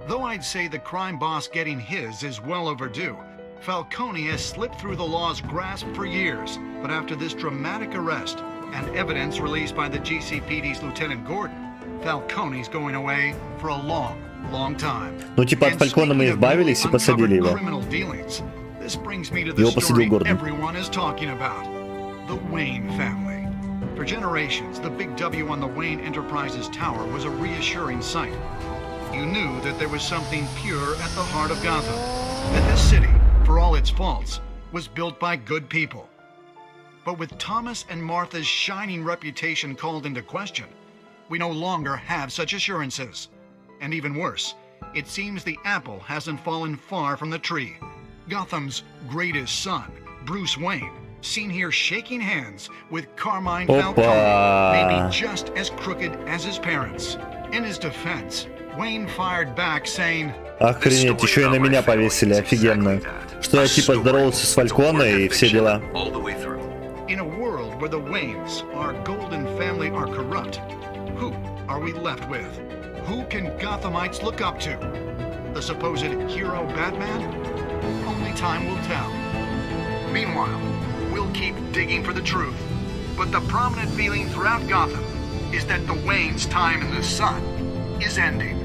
Though I'd say the crime boss getting his is well overdue, Falcone has slipped through the law's grasp for years, but after this dramatic arrest and evidence released by the GCPD's Lieutenant Gordon, Falcone's going away for a long time. Ну типа от Фалькона мы избавились и посадили его. Его посадил Гордон. Everyone is talking about the Wayne family. For generations, the big W on the Wayne Enterprises tower was a reassuring sight. You knew that there was something pure at the heart of Gotham, that this city, for all its faults, was built by good people. But with Thomas and Martha's shining reputation called into question, we no longer have such assurances. And even worse, it seems the apple hasn't fallen far from the tree. Gotham's greatest son, Bruce Wayne, seen here shaking hands with Carmine Falcone, may be just as crooked as his parents. In his defense, Wayne fired back saying, Охренеть, еще и на меня повесили, офигенно. Что я типа здоровался с Фальконе и все дела. In a world where the Waynes, our golden family, are corrupt, who are we left with? Who can Gothamites look up to? The supposed hero Batman? Only time will tell. Meanwhile, we'll keep digging for the truth. But the prominent feeling throughout Gotham is that the Waynes' time in the sun is ending.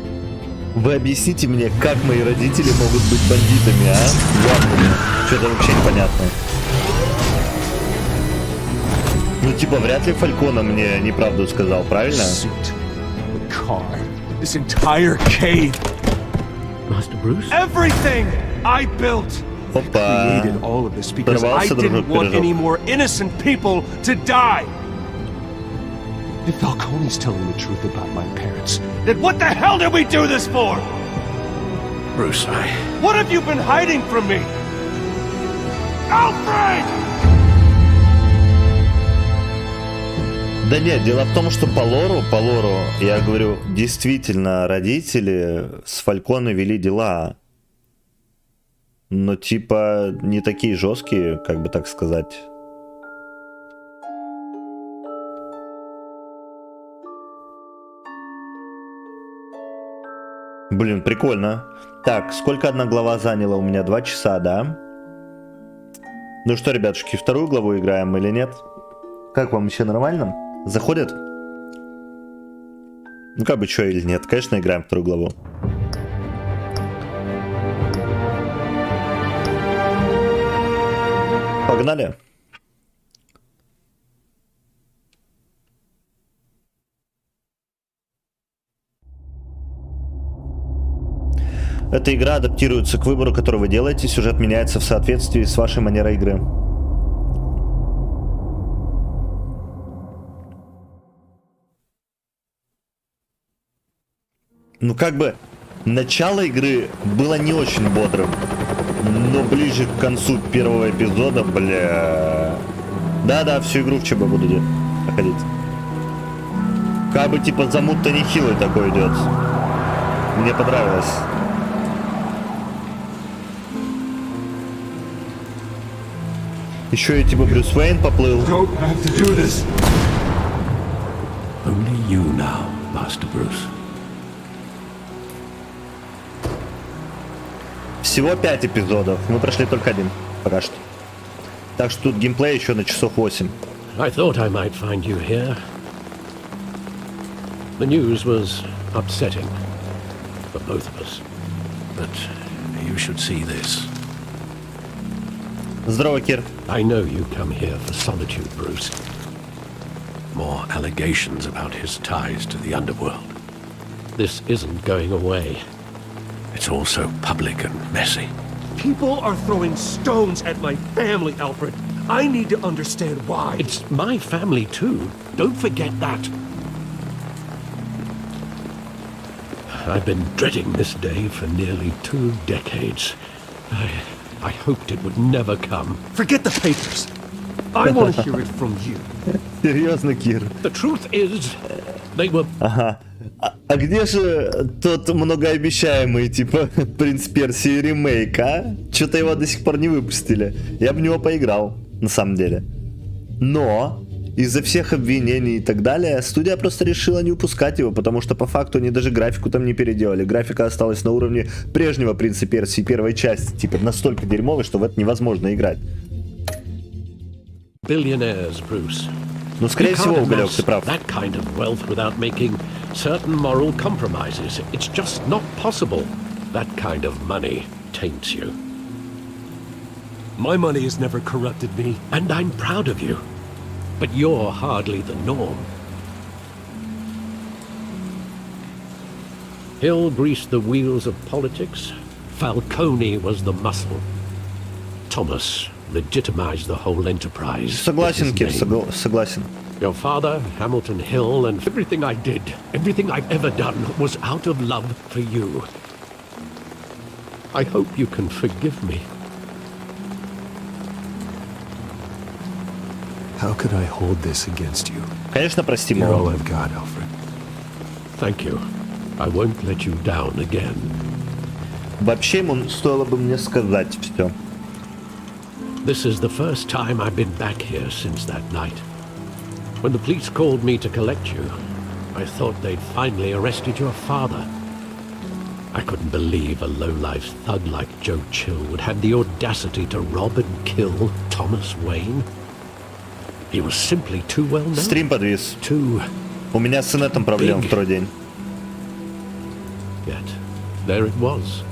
Вы объясните мне, как мои родители могут быть бандитами, а? Что-то вообще непонятно. Ну типа вряд ли Фалькона мне неправду сказал, правильно? This entire cave. Master Bruce? Everything I built. Опа. Created all of this because I didn't want any more innocent people to die. If Falcone's telling the truth about my parents, then what the hell did we do this for? Bruce, What have you been hiding from me? Alfred! Да нет, дело в том, что по лору, я говорю, действительно, родители с Фальконе вели дела. Но типа не такие жесткие, как бы так сказать. Блин, прикольно. Так, сколько одна глава заняла? У меня 2 часа, да? Ну что, ребятушки, вторую главу играем или нет? Как вам еще нормально? Заходят? Ну как бы что или нет? Конечно, играем вторую главу. Погнали. Эта игра адаптируется к выбору, который вы делаете. Сюжет меняется в соответствии с вашей манерой игры. Ну как бы начало игры было не очень бодрым, но ближе к концу первого эпизода, бля... Да-да, всю игру в ЧБ буду проходить. Как бы типа замут-то нехилый такой идет. Мне понравилось. Еще и типа Брюс Уэйн поплыл. Only you now, Master Bruce. Всего 5 эпизодов. Мы прошли только один пока что. Так что тут геймплей еще на часов 8. I thought I might find you here. The news was upsetting for both of us. But you should see this. Здорово, Кир. I know you come here for solitude, Bruce. More allegations about his ties to the underworld. This isn't going away. It's all so public and messy. People are throwing stones at my family, Alfred. I need to understand why. It's my family too. Don't forget that. I've been dreading this day for nearly 2 decades. I hoped it would never come. Forget the papers. I want to hear it from you. Серьезно, Кир. The truth is, they were... Ага. А где же тот многообещаемый, типа, Принц Персии ремейк, а? Что-то его до сих пор не выпустили. Я бы в него поиграл, на самом деле. Но из-за всех обвинений и так далее, студия просто решила не выпускать его, потому что по факту они даже графику там не переделали. Графика осталась на уровне прежнего Принца Персии первой части, типа, настолько дерьмовой, что в это невозможно играть. Billionaires, Bruce. Ну, скорее всего, Уголек, ты прав. That kind of wealth without making certain moral compromises. It's just not possible. That kind of money taints you. My money has never corrupted me. And I'm proud of you. But you're hardly the norm. Hill greased the wheels of politics. Falcone was the muscle. Thomas legitimized the whole enterprise. Согласен, Кир, согласен. Your father, Hamilton Hill, and everything I did, everything I've ever done, was out of love for you. I hope you can forgive me. How could I hold this against you? Конечно, прости, You're all мол. I've got, Alfred. Thank you. I won't let you down again. Вообще ему стоило бы мне сказать все. This is the first time I've been back here since that night. When the police called me to collect you, I thought they'd finally arrested your father. I couldn't believe a low-life thug like Joe Chill would have the audacity to rob and kill Thomas Wayne. He was simply too well known. Стрим подвис. Too У меня с инетом проблем второй день. Yet, there it was.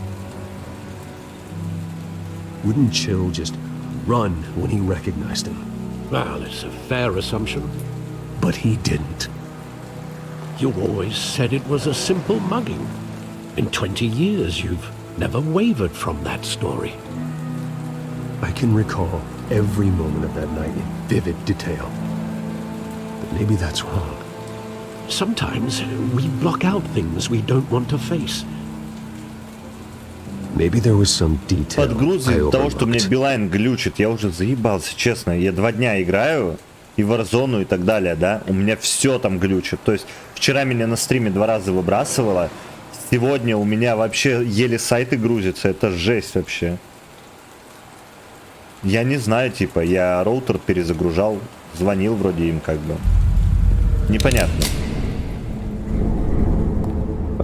Wouldn't Chill just run when he recognized him? Well, it's a fair assumption. But he didn't. You always said it was a simple mugging. In 20 years, you've never wavered from that story. I can recall every moment of that night in vivid detail. But maybe that's wrong. Sometimes we block out things we don't want to face. Maybe there was some detail Подгрузы того, что мне Билайн глючит, я уже заебался, честно. Я 2 дня играю, и Warzone, и так далее, да? У меня все там глючит. То есть вчера меня на стриме 2 раза выбрасывало. Сегодня у меня вообще еле сайты грузятся. Это жесть вообще. Я не знаю, типа, я роутер перезагружал, звонил вроде им как бы. Непонятно.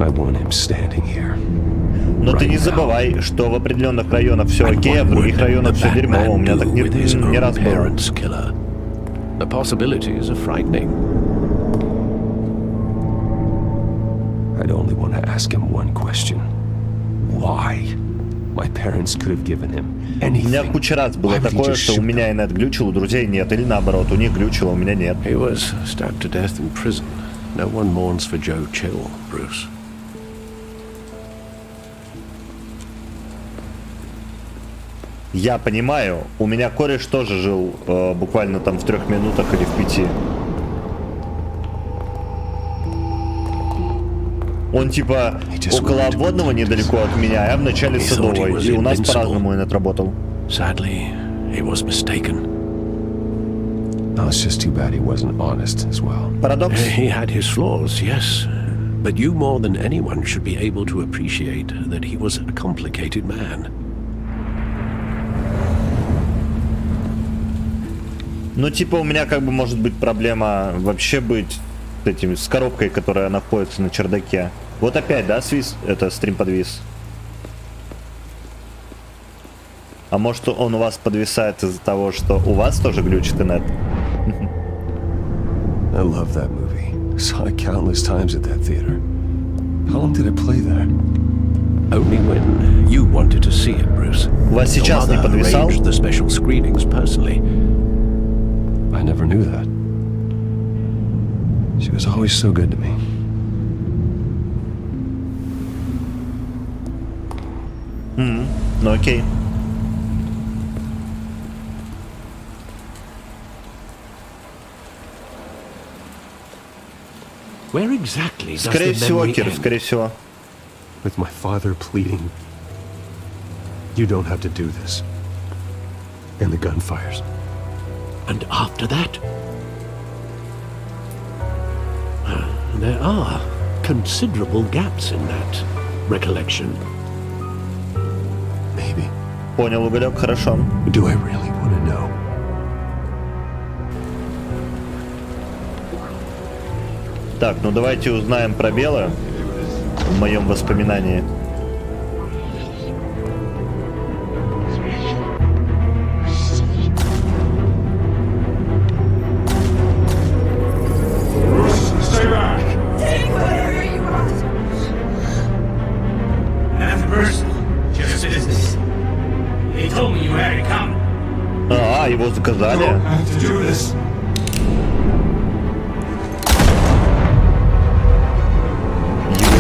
I want him standing here. Но ты не забывай, что в определенных районах все окей, а в других районах все дерьмо. У меня так не раз было. The possibilities are frightening. I'd only want to ask him one question. Why? My parents could have given him anything. У меня куча раз было такое, что у меня инет глючил, у друзей нет, или наоборот, у них глючило, у меня нет. He was stabbed to death in prison. No one mourns for Joe Chill, Bruce. Я понимаю, у меня кореш тоже жил буквально там в 3 минутах или в 5. Он типа около обводного недалеко от меня, а я в начале Садовой, и у нас по-разному инет работал. Sadly, he was mistaken. No, it's just too bad he wasn't honest as well. Paradox. He had his flaws, yes. But you more than anyone should be able to appreciate that he was a complicated man. Ну, типа, у меня как бы может быть проблема вообще быть этим, с коробкой, которая находится на чердаке. Вот опять, да, свист, это стрим подвис. А может он у вас подвисает из-за того, что у вас тоже глючит инет? I love that movie. Saw it countless times at that theater. How long did it play there? Only when you wanted to see it, Bruce. У вас сейчас не подвисал? The special screenings personally. I never knew that. She was always so good to me. Ну окей. Where exactly does Скорее the всего, memory Кир, end? скорее всего. With my father pleading, you don't have to do this. And the gunfires. And after that? There are considerable gaps in that recollection. Maybe. Понял, Уголек, хорошо. Do I really want to know? Так, ну давайте узнаем пробелы в моем воспоминании. А, его заказали? Его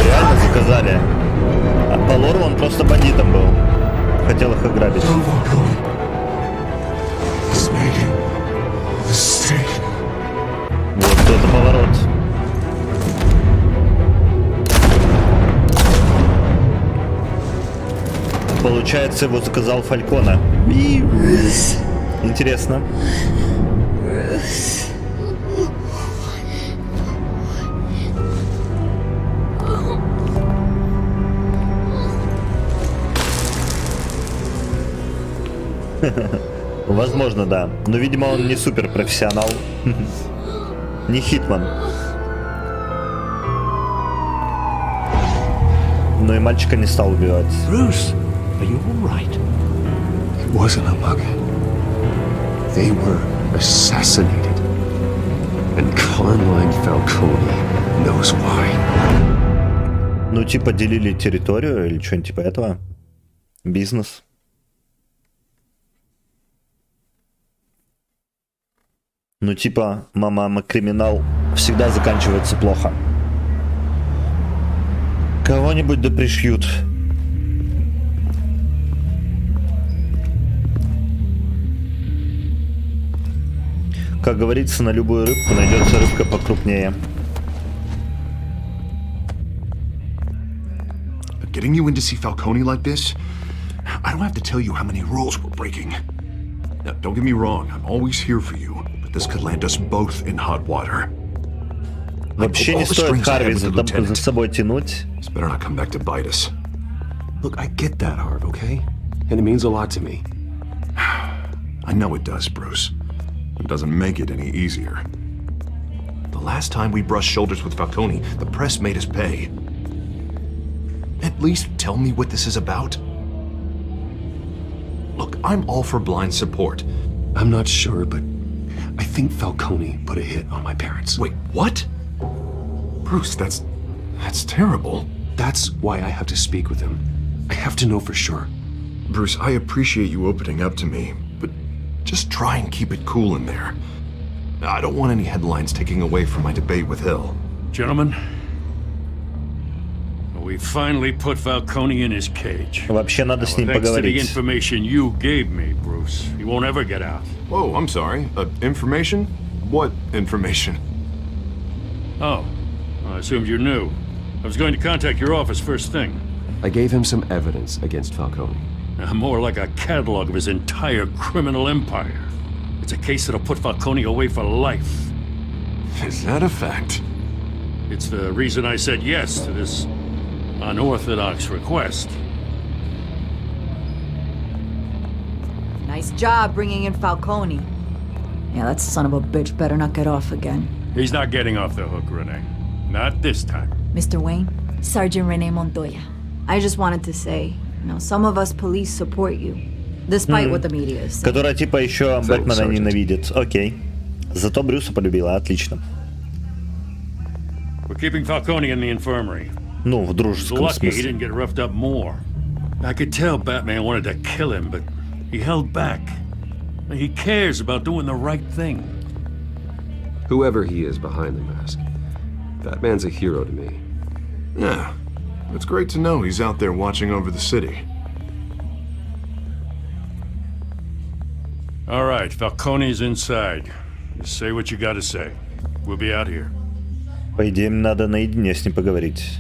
реально заказали. А по лору он просто бандитом был. Хотел их ограбить. Вот это поворот. Получается, его заказал Фалькона. Интересно. Возможно, да. Но, видимо, он не супер профессионал. Не Хитман. Но и мальчика не стал убивать. Bruce, are you all right? It wasn't a bug. They were assassinated. And Carmine Falcone knows why. Ну, типа, делили территорию или что-нибудь типа этого. Бизнес. Ну, типа, мама, криминал всегда заканчивается плохо. Кого-нибудь да пришьют. Как говорится, на любую рыбку найдется рыбка покрупнее. Getting you in to see Falcone like this, I don't have to tell you how many rules we're breaking. Now, don't get me wrong, I'm always here for you, but this could land us both in hot water. Вообще не стоит Харви за собой тянуть. It's better not come back to bite us. Look, I get that, Harv, okay? And it means a lot to me. I know it does, Bruce. It doesn't make it any easier. The last time we brushed shoulders with Falcone, the press made us pay. At least tell me what this is about. Look, I'm all for blind support. I'm not sure, but I think Falcone put a hit on my parents. Wait, what? Bruce, that's terrible. That's why I have to speak with him. I have to know for sure. Bruce, I appreciate you opening up to me, but just try and keep it cool in there. I don't want any headlines taking away from my debate with Hill. Gentlemen, we finally put Falcone in his cage. Вообще надо с ним Thanks to the поговорить. information you gave me, Bruce, he won't ever get out. Whoa, I'm sorry. Information? What information? Oh, I assumed you knew. I was going to contact your office first thing. I gave him some evidence against Falcone. More like a catalog of his entire criminal empire. It's a case that'll put Falcone away for life. Is that a fact? It's the reason I said yes to this unorthodox request. Nice job bringing in Falcone. Yeah, that son of a bitch better not get off again. He's not getting off the hook, Renee. Not this time. Mr. Wayne, Sergeant Renee Montoya. I just wanted to say, some of us police support you, despite what the media is saying. Которая типа еще Бэтмена ненавидит. Окей. Зато Брюса полюбила. Отлично. We're keeping Falcone in the infirmary. Ну, в дружеском Lucky he смысле. didn't get roughed up more. I could tell Batman wanted to kill him, but he held back. He cares about doing the right thing. Whoever he is behind the mask, Batman's a hero to me. Yeah. It's great to know he's out there watching over the city. All right, Falcone's inside. Just say what you gotta say. We'll be out here. По идее, мне надо наедине с ним поговорить.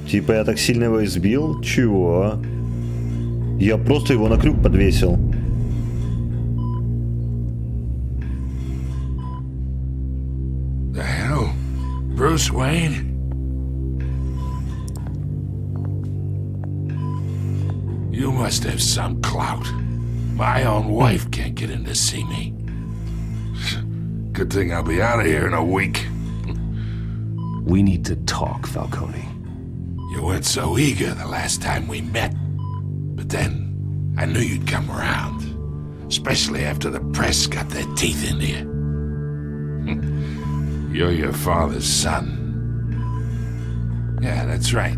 Типа я так сильно его избил? Чего? Я просто его на крюк подвесил. The hell? Bruce Wayne? You must have some clout. My own wife can't get in to see me. Good thing I'll be out of here in a week. We need to talk, Falcone. You weren't so eager the last time we met. But then, I knew you'd come around. Especially after the press got their teeth into you. You're your father's son. Yeah, that's right.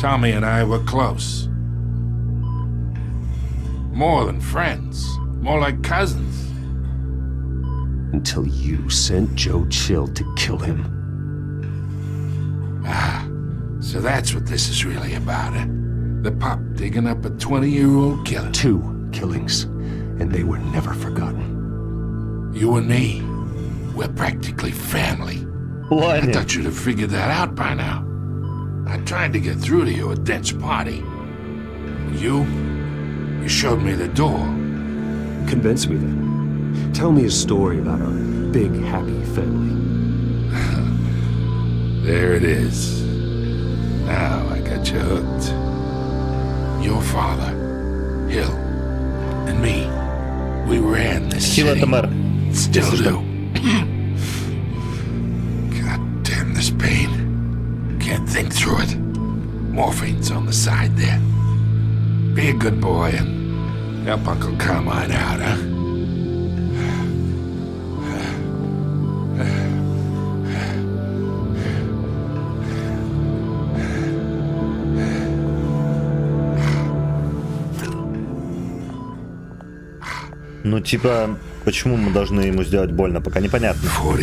Tommy and I were close. More than friends. More like cousins. Until you sent Joe Chill to kill him. Ah, so that's what this is really about, eh? The pop digging up a 20-year-old killer. 2 killings, and they were never forgotten. You and me, we're practically family. I thought you'd have figured that out by now. I tried to get through to you at Dent's party. You showed me the door. Convince me then. Tell me a story about our big, happy family. There it is. Now I got you hooked. Your father, Hill, and me, we ran this city. Still do. God damn this pain. Can't think through it. Morphine's on the side there. Be a good boy and help Uncle Carmine out, huh? Ну, типа, почему мы должны ему сделать больно, пока непонятно. Он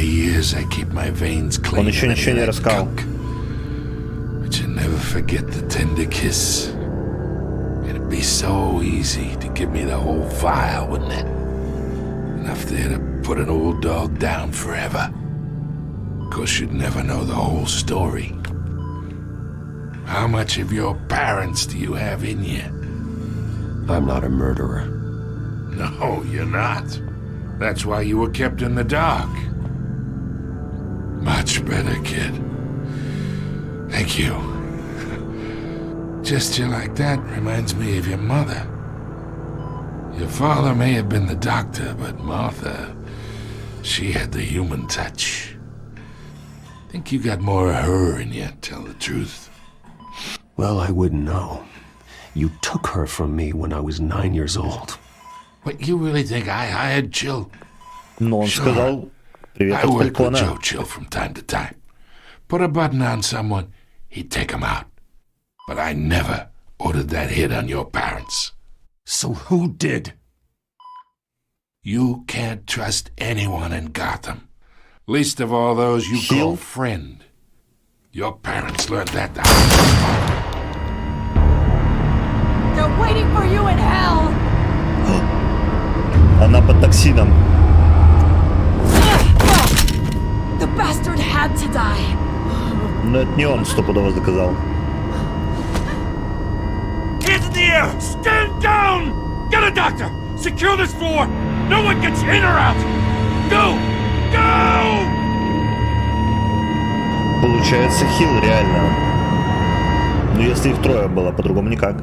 еще ничего не рассказал. But you never forget the tender kiss. It'd be so easy to give me the whole file, wouldn't it? Enough there to put an old dog down forever. Of course, you'd never know the whole story. How much of your parents do you have in you? I'm not a murderer. No, you're not. That's why you were kept in the dark. Much better, kid. Thank you. Gesture like that reminds me of your mother. Your father may have been the doctor, but Martha... She had the human touch. Think you got more of her in you, tell the truth. Well, I wouldn't know. You took her from me when I was 9 years old. What, you really think I hired Chill? Но он сказал, привет I от worked with Фалькона. Joe Chill from time to time. Put a button on someone, he'd take him out. But I never ordered that hit on your parents. So who did? You can't trust anyone in Gotham. Least of all those you call friend. Your parents learned that the hard way. They're waiting for you in hell! Она под токсином. The bastard had to die. Но это не он стопудово заказал. Hands in the air! Stand down! Get a doctor! Secure this floor! No one gets in or out! Go! Go! Получается хил реально. Ну если их трое было, по-другому никак.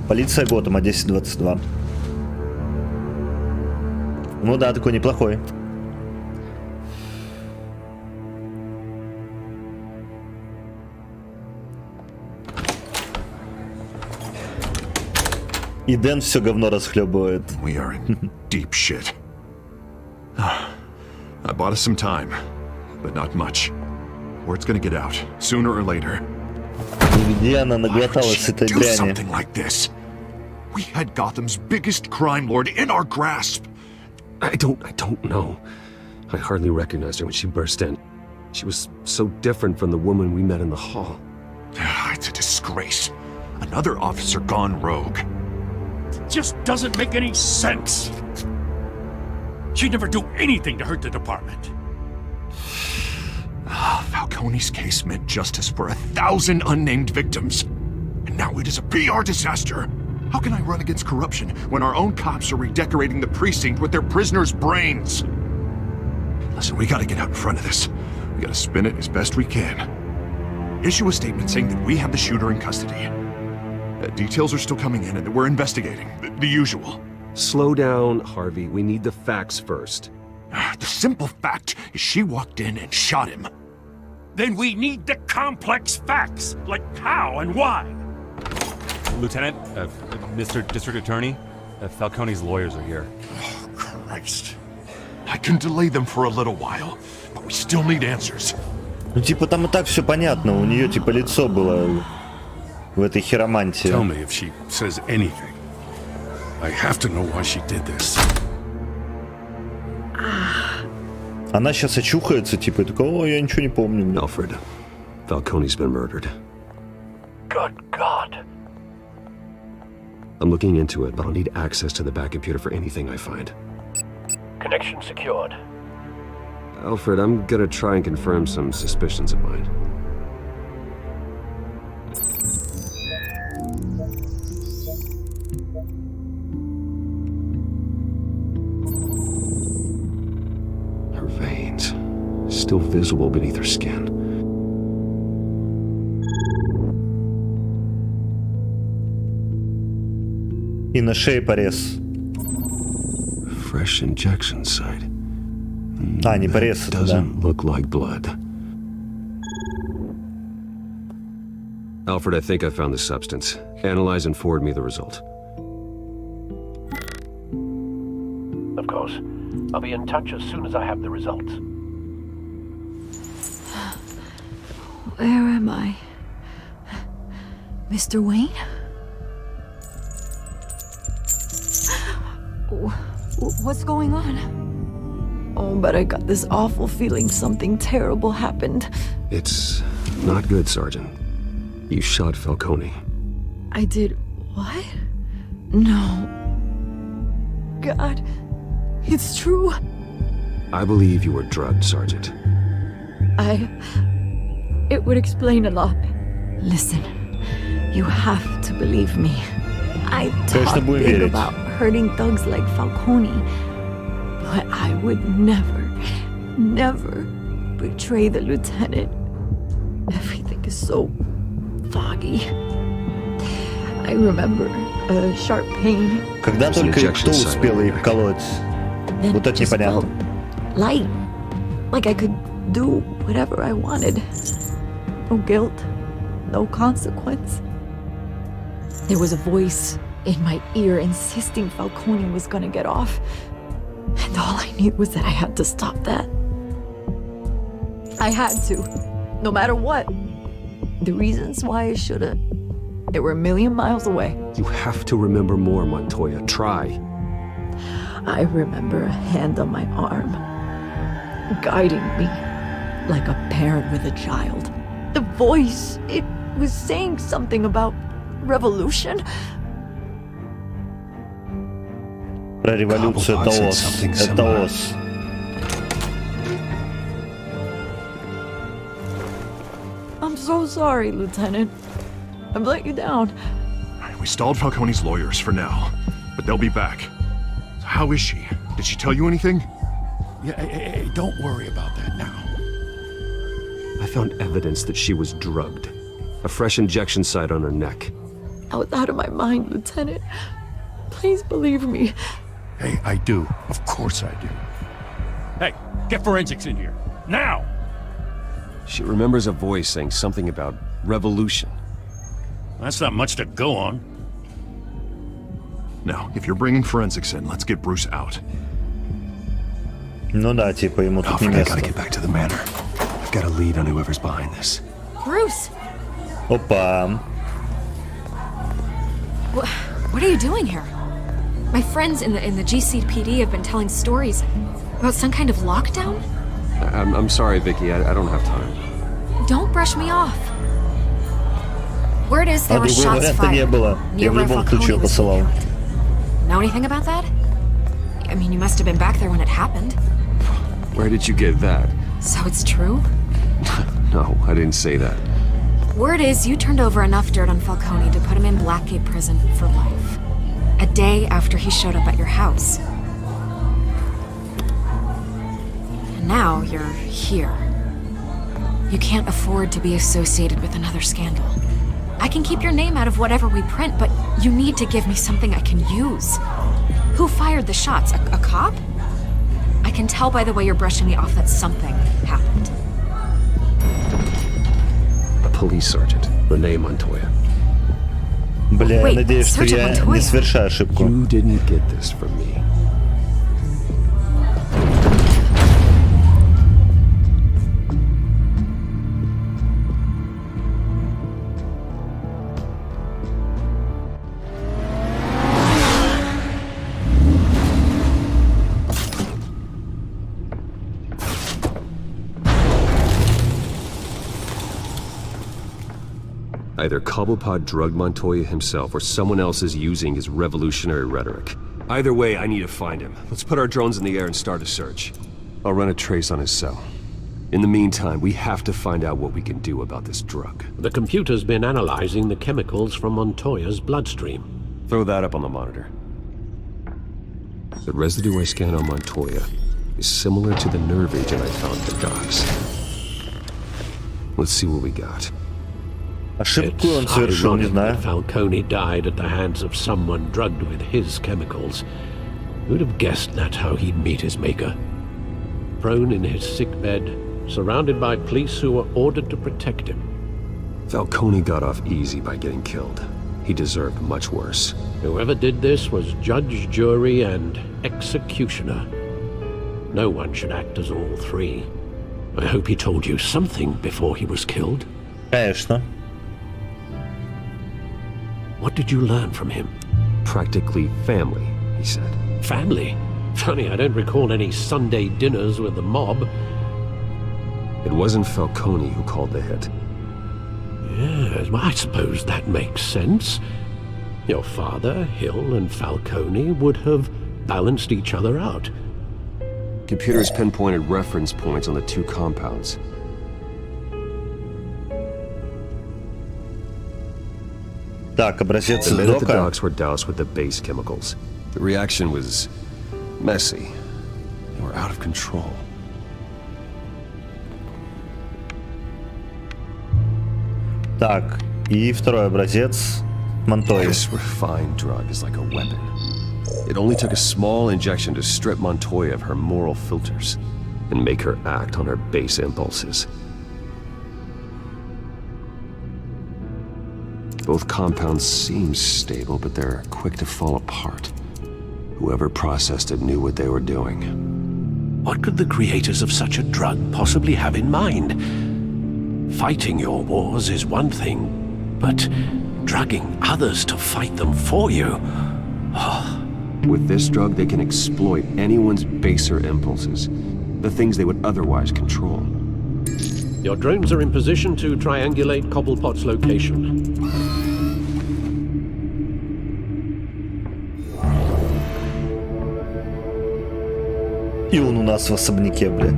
Полиция Готэма 1022. Ну да, такой неплохой. И Дэн все говно расхлебывает. We are in deep shit. I bought us some time, but not much. Word's gonna get out, sooner or later. Где она наглоталась этой Do дряни? something like this. We had Gotham's biggest crime lord in our grasp. I don't know. I hardly recognized her when she burst in. She was so different from the woman we met in the hall. It's a disgrace. Another officer gone rogue. Just doesn't make any sense. She'd never do anything to hurt the department. Falcone's case meant justice for 1,000 unnamed victims. And now it is a PR disaster. How can I run against corruption when our own cops are redecorating the precinct with their prisoners' brains? Listen, we gotta get out in front of this. We gotta spin it as best we can. Issue a statement saying that we have the shooter in custody. Details are still coming in and that we're investigating. The usual. Slow down, Harvey. We need the facts first. The simple fact is she walked in and shot him. Then we need the complex facts, like how and why. Lieutenant, Mr. District Attorney, Falcone's lawyers are here. Oh, Christ. I can delay them for a little while, but we still need answers. Ну типа там и так все понятно, у нее типа лицо было в этой хиромантии. Tell me if she says anything. I have to know why she did this. Она сейчас очухается, типа, и такая, о, я ничего не помню. Alfred, Falcone's been murdered. Good God. I'm looking into it, but I'll need access to the back computer for anything I find. Connection secured. Alfred, I'm gonna try and confirm some suspicions of mine. Her veins, still visible beneath her skin. И на шее порез. Fresh injection site. А, не порез, это да. Doesn't look like blood. Alfred, I think I found the substance. Analyze and forward me the result. Of course. I'll be in touch as soon as I have the results. Where am I? Mr. Wayne? What's going on? Oh, but I got this awful feeling something terrible happened. It's not good, Sergeant. You shot Falcone. I did what? No. God, it's true. I believe you were drugged, Sergeant. It would explain a lot. Listen, you have to believe me. I talk big about hurting thugs like Falcone, but I would never betray the lieutenant. Everything is so foggy. I remember a sharp pain. Когда только кто успел их колоть? Вот это непонятно. Light. Like I could do whatever I wanted. No guilt. No consequence. There was a voice in my ear insisting Falcone was gonna get off. And all I knew was that I had to stop that. I had to. No matter what. The reasons why I should've, they were a million miles away. You have to remember more, Montoya. Try. I remember a hand on my arm, guiding me like a parent with a child. The voice, it was saying something about revolution. Про революцию это ос. Это ос. I'm so sorry, Lieutenant. I've let you down. We stalled Falcone's lawyers for now, but they'll be back. So how is she? Did she tell you anything? Yeah, hey, don't worry about that now. I found evidence that she was drugged. A fresh injection site on her neck. I was out of my mind, Lieutenant. Please believe me. Hey, I do. Of course I do. Hey, get forensics in here. Now! She remembers a voice saying something about revolution. That's not much to go on. Now, if you're bringing forensics in, let's get Bruce out. Ну да, типа ему тут не I место. gotta get back to the manor. I've got a lead on whoever's behind this. Bruce! Опа. What are you doing here? My friends in the GCPD have been telling stories about some kind of lockdown? I'm sorry, Vicky. I don't have time. Don't brush me off. Word is there А were другого shots варианта не fired было. Я в near where любом случае Falcone was посылал. killed. Know anything about that? I mean, you must have been back there when it happened. Where did you get that? So it's true? No, I didn't say that. Word is you turned over enough dirt on Falcone to put him in Blackgate Prison for life. A day after he showed up at your house. And now you're here. You can't afford to be associated with another scandal. I can keep your name out of whatever we print, but you need to give me something I can use. Who fired the shots? A cop? I can tell by the way you're brushing me off that something happened. A police sergeant, Renee Montoya. Бля, Wait, надеюсь, что Sergeant я Montoya? не совершаю ошибку. You didn't get this from me. Either Cobblepot drugged Montoya himself or someone else is using his revolutionary rhetoric. Either way, I need to find him. Let's put our drones in the air and start a search. I'll run a trace on his cell. In the meantime, we have to find out what we can do about this drug. The computer's been analyzing the chemicals from Montoya's bloodstream. Throw that up on the monitor. The residue I scanned on Montoya is similar to the nerve agent I found at the docks. Let's see what we got. Ошибку он совершил, не знаю. Falcone died at the hands of someone drugged with his chemicals. Who'd have guessed that's how he'd meet his maker? Prone in his sickbed, surrounded by police who were ordered to protect him. Falcone got off easy by getting killed. He deserved much worse. Whoever did this was judge, jury, and executioner. No one should act as all three. I hope he told you something before he was killed. Конечно. What did you learn from him? Practically family, he said. Family? Funny, I don't recall any Sunday dinners with the mob. It wasn't Falcone who called the hit. Yes, well, I suppose that makes sense. Your father, Hill, and Falcone would have balanced each other out. Computers pinpointed reference points on the two compounds. Так, образец The men at the дока. docks were doused with the base chemicals. The reaction was messy. They were out of control. Так, и второй образец Монтоя. This refined drug is like a weapon. It only took a small injection to strip Montoya of her moral filters. and make her act on her base impulses. Both compounds seem stable, but they're quick to fall apart. Whoever processed it knew what they were doing. What could the creators of such a drug possibly have in mind? Fighting your wars is one thing, but drugging others to fight them for you? With this drug, they can exploit anyone's baser impulses, the things they would otherwise control. Your drones are in position to triangulate Cobblepot's location. И он у нас в особняке, бля.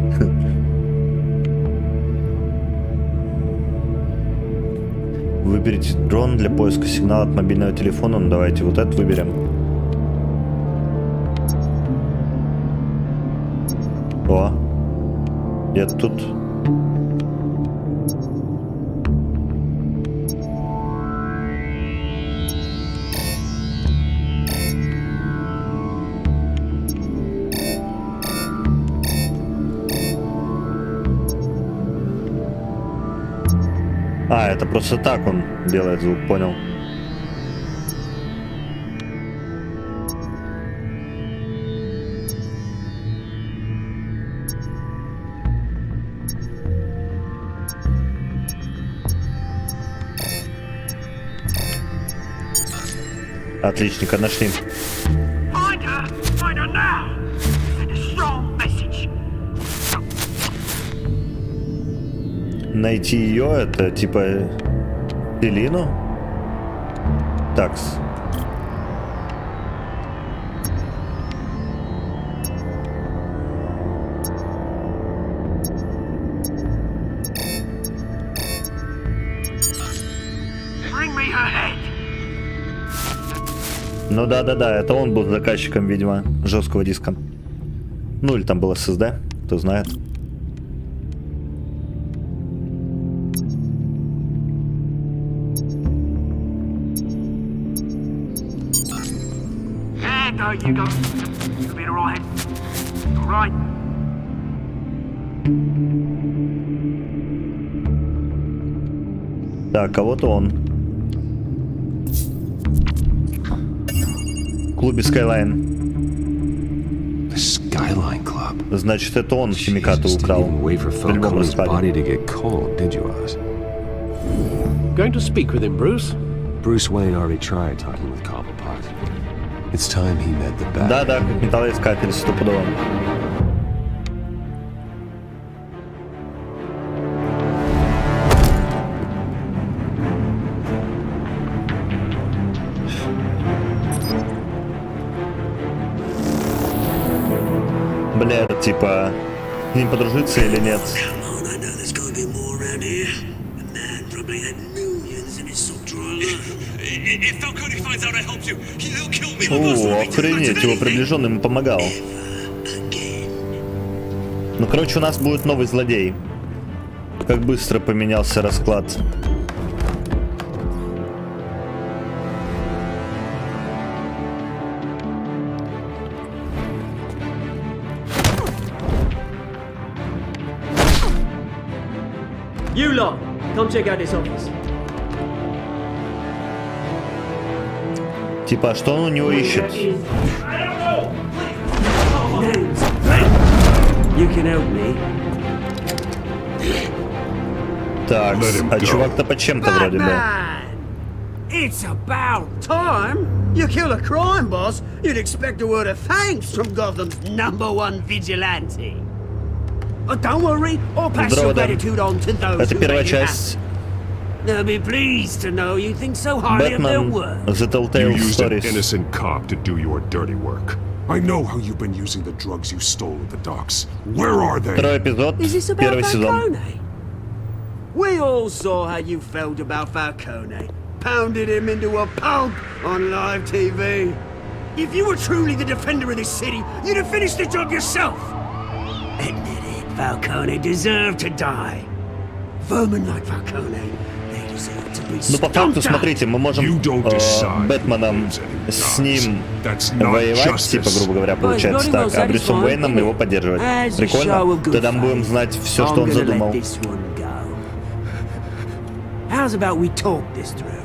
Выберите дрон для поиска сигнала от мобильного телефона. Ну давайте вот этот выберем. О, я тут. А, это просто так он делает звук, понял. Отличненько, нашли. Найти ее, это типа Селину? Такс. Ну да-да-да, это он был заказчиком, видимо, жесткого диска. Ну или там был SSD, кто знает. You go. You'll be all right. All right. Так, а вот он. В клубе Skyline. The Skyline Club. Значит, это он химикаты украл. Going to speak with him, Bruce? Bruce Wayne already tried talking with Cobblepot. It's time he met the bad. Да-да, как металлоискатель, стопудово. Бля, это типа с ним подружиться или нет? О, охренеть, его приближенный ему помогал. Ну, короче, у нас будет новый злодей. Как быстро поменялся расклад. You lot, come check out his office. Типа, а что он у него ищет? Так, а чувак-то по чем-то вроде бы. It's about time. You kill a crime boss, you'd expect a word of thanks from Gotham's #1 vigilante. Oh, don't worry, I'll pass your gratitude on to those Это who первая made you часть. They'll be pleased to know you think so highly of their work. The Telltale You used an Stories. innocent cop to do your dirty work. I know how you've been using the drugs you stole at the docks. Where are they? Второй эпизод, первый сезон. We all saw how you felt about Falcone. Pounded him into a pulp on live TV. If you were truly the defender of this city, you'd have finished the job yourself. Admit it, Falcone deserved to die. Vermin like Falcone, they deserve to Ну, по факту, смотрите, мы можем Бэтменом с ним воевать, типа, грубо говоря, получается так, а Брюсом Уэйном его поддерживать. Прикольно? Тогда мы будем знать все, что он задумал. How's about we talk this through?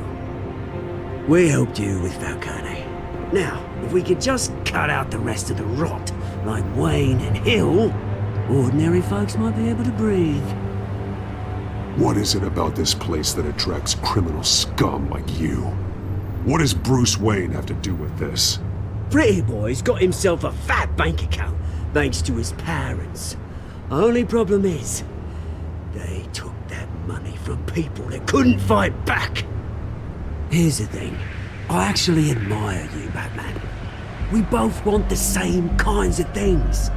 We helped you with Falcone. Now, if we could just cut out the rest of the rot, like Wayne and Hill, ordinary folks might be able to breathe. What is it about this place that attracts criminal scum like you? What does Bruce Wayne have to do with this? Pretty boy's got himself a fat bank account, thanks to his parents. Only problem is, they took that money from people that couldn't fight back. Here's the thing. I actually admire you, Batman. We both want the same kinds of things.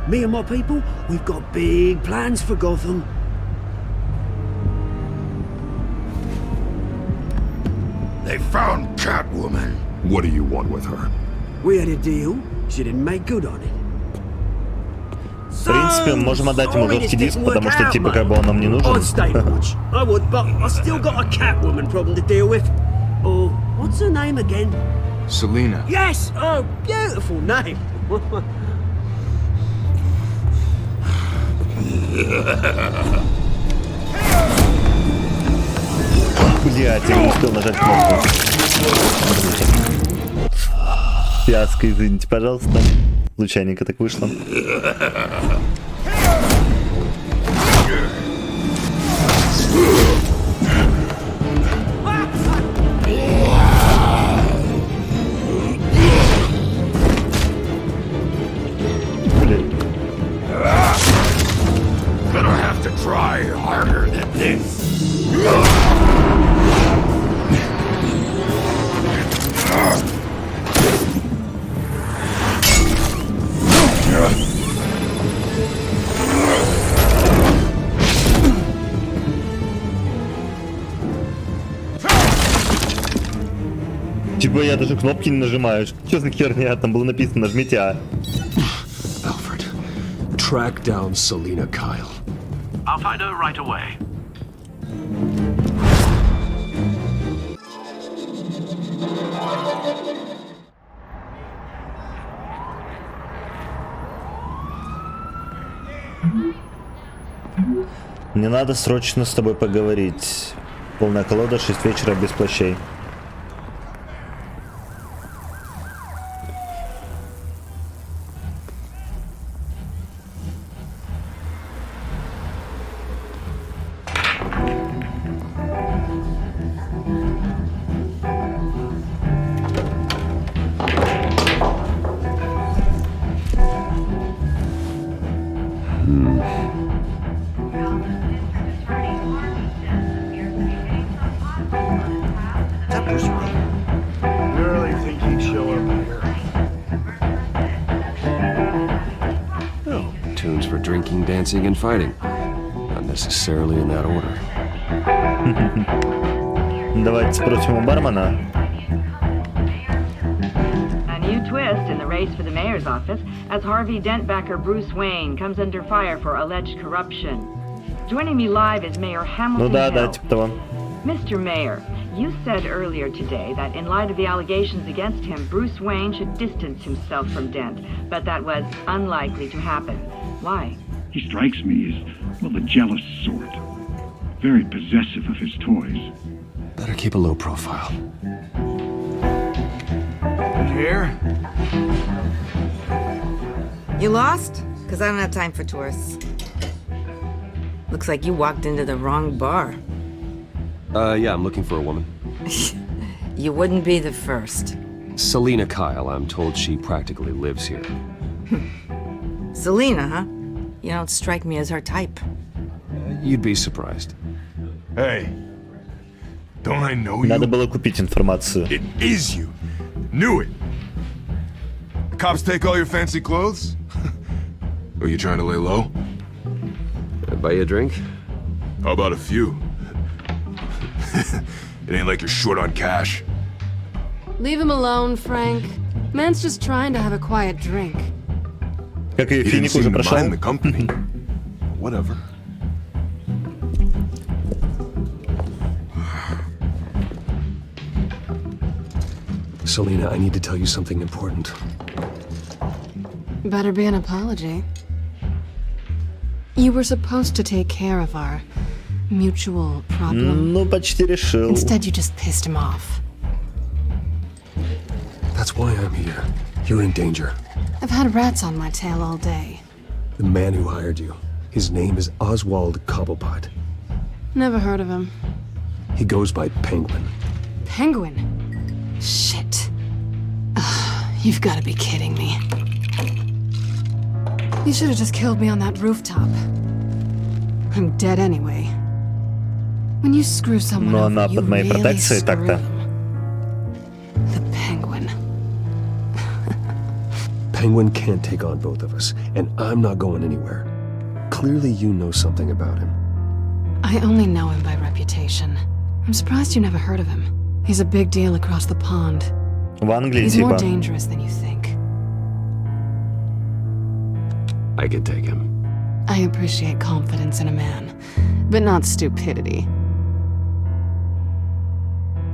Me and my people, we've got big plans for Gotham. They found Catwoman. What do you want with her? We had a deal. She didn't make good on it. В принципе, можем отдать ему жесткий диск, потому что, типа, как бы он нам не нужен. I would, but I still got a Catwoman problem to deal with. Oh, what's her name again? Selena. Yes! Oh, beautiful name. Блядь, я не успел нажать кнопку. Фиаско, извините, пожалуйста. Случайненько так вышло. Блин. Gonna have to try harder than this. Типа я даже кнопки не нажимаю. Что за херня? Там было написано нажмите А. Alfred, track down Selena Kyle. I'll find her right away. Мне надо срочно с тобой поговорить. Полная колода, 6 вечера без плащей. Tunes for drinking, dancing, and fighting. Not necessarily in that order. Давайте спросим у бармена. A new twist in the race for the mayor's office as Harvey Dent backer Bruce Wayne comes under fire for alleged corruption. Joining me live is Mayor Hamilton Ну да, Hill. да, типа того. Mr. Mayor, you said earlier today that in light of the allegations against him, Bruce Wayne should distance himself from Dent, but that was unlikely to happen. Why? He strikes me as, well, the jealous sort. Very possessive of his toys. Better keep a low profile. Here? You lost? Because I don't have time for tourists. Looks like you walked into the wrong bar. Yeah, I'm looking for a woman. You wouldn't be the first. Selena Kyle, I'm told she practically lives here. Selena, huh? You don't strike me as her type. You'd be surprised. Hey, don't I know you? Надо было купить информацию. It is you. Knew it. The cops take all your fancy clothes? Are you trying to lay low? Buy you a drink? How about a few? It ain't like you're short on cash. Leave him alone, Frank. Man's just trying to have a quiet drink. Как и Финик уже прошел. Whatever. Selena, I need to tell you something important. Better be an apology. You were supposed to take care of our mutual problem. Ну, почти решил. Instead, you just pissed him off. That's why I'm here. You're in danger. I've had rats on my tail all day. The man who hired you, his name is Oswald Cobblepot. Never heard of him. He goes by Penguin. Penguin? Shit. You've got to be kidding me. You should have just killed me on that rooftop. I'm dead anyway. When you screw someone over, you really screw them. The Penguin. Penguin can't take on both of us, and I'm not going anywhere. Clearly you know something about him. I only know him by reputation. I'm surprised you never heard of him. He's a big deal across the pond. He's more dangerous than you think. I can take him. I appreciate confidence in a man, but not stupidity.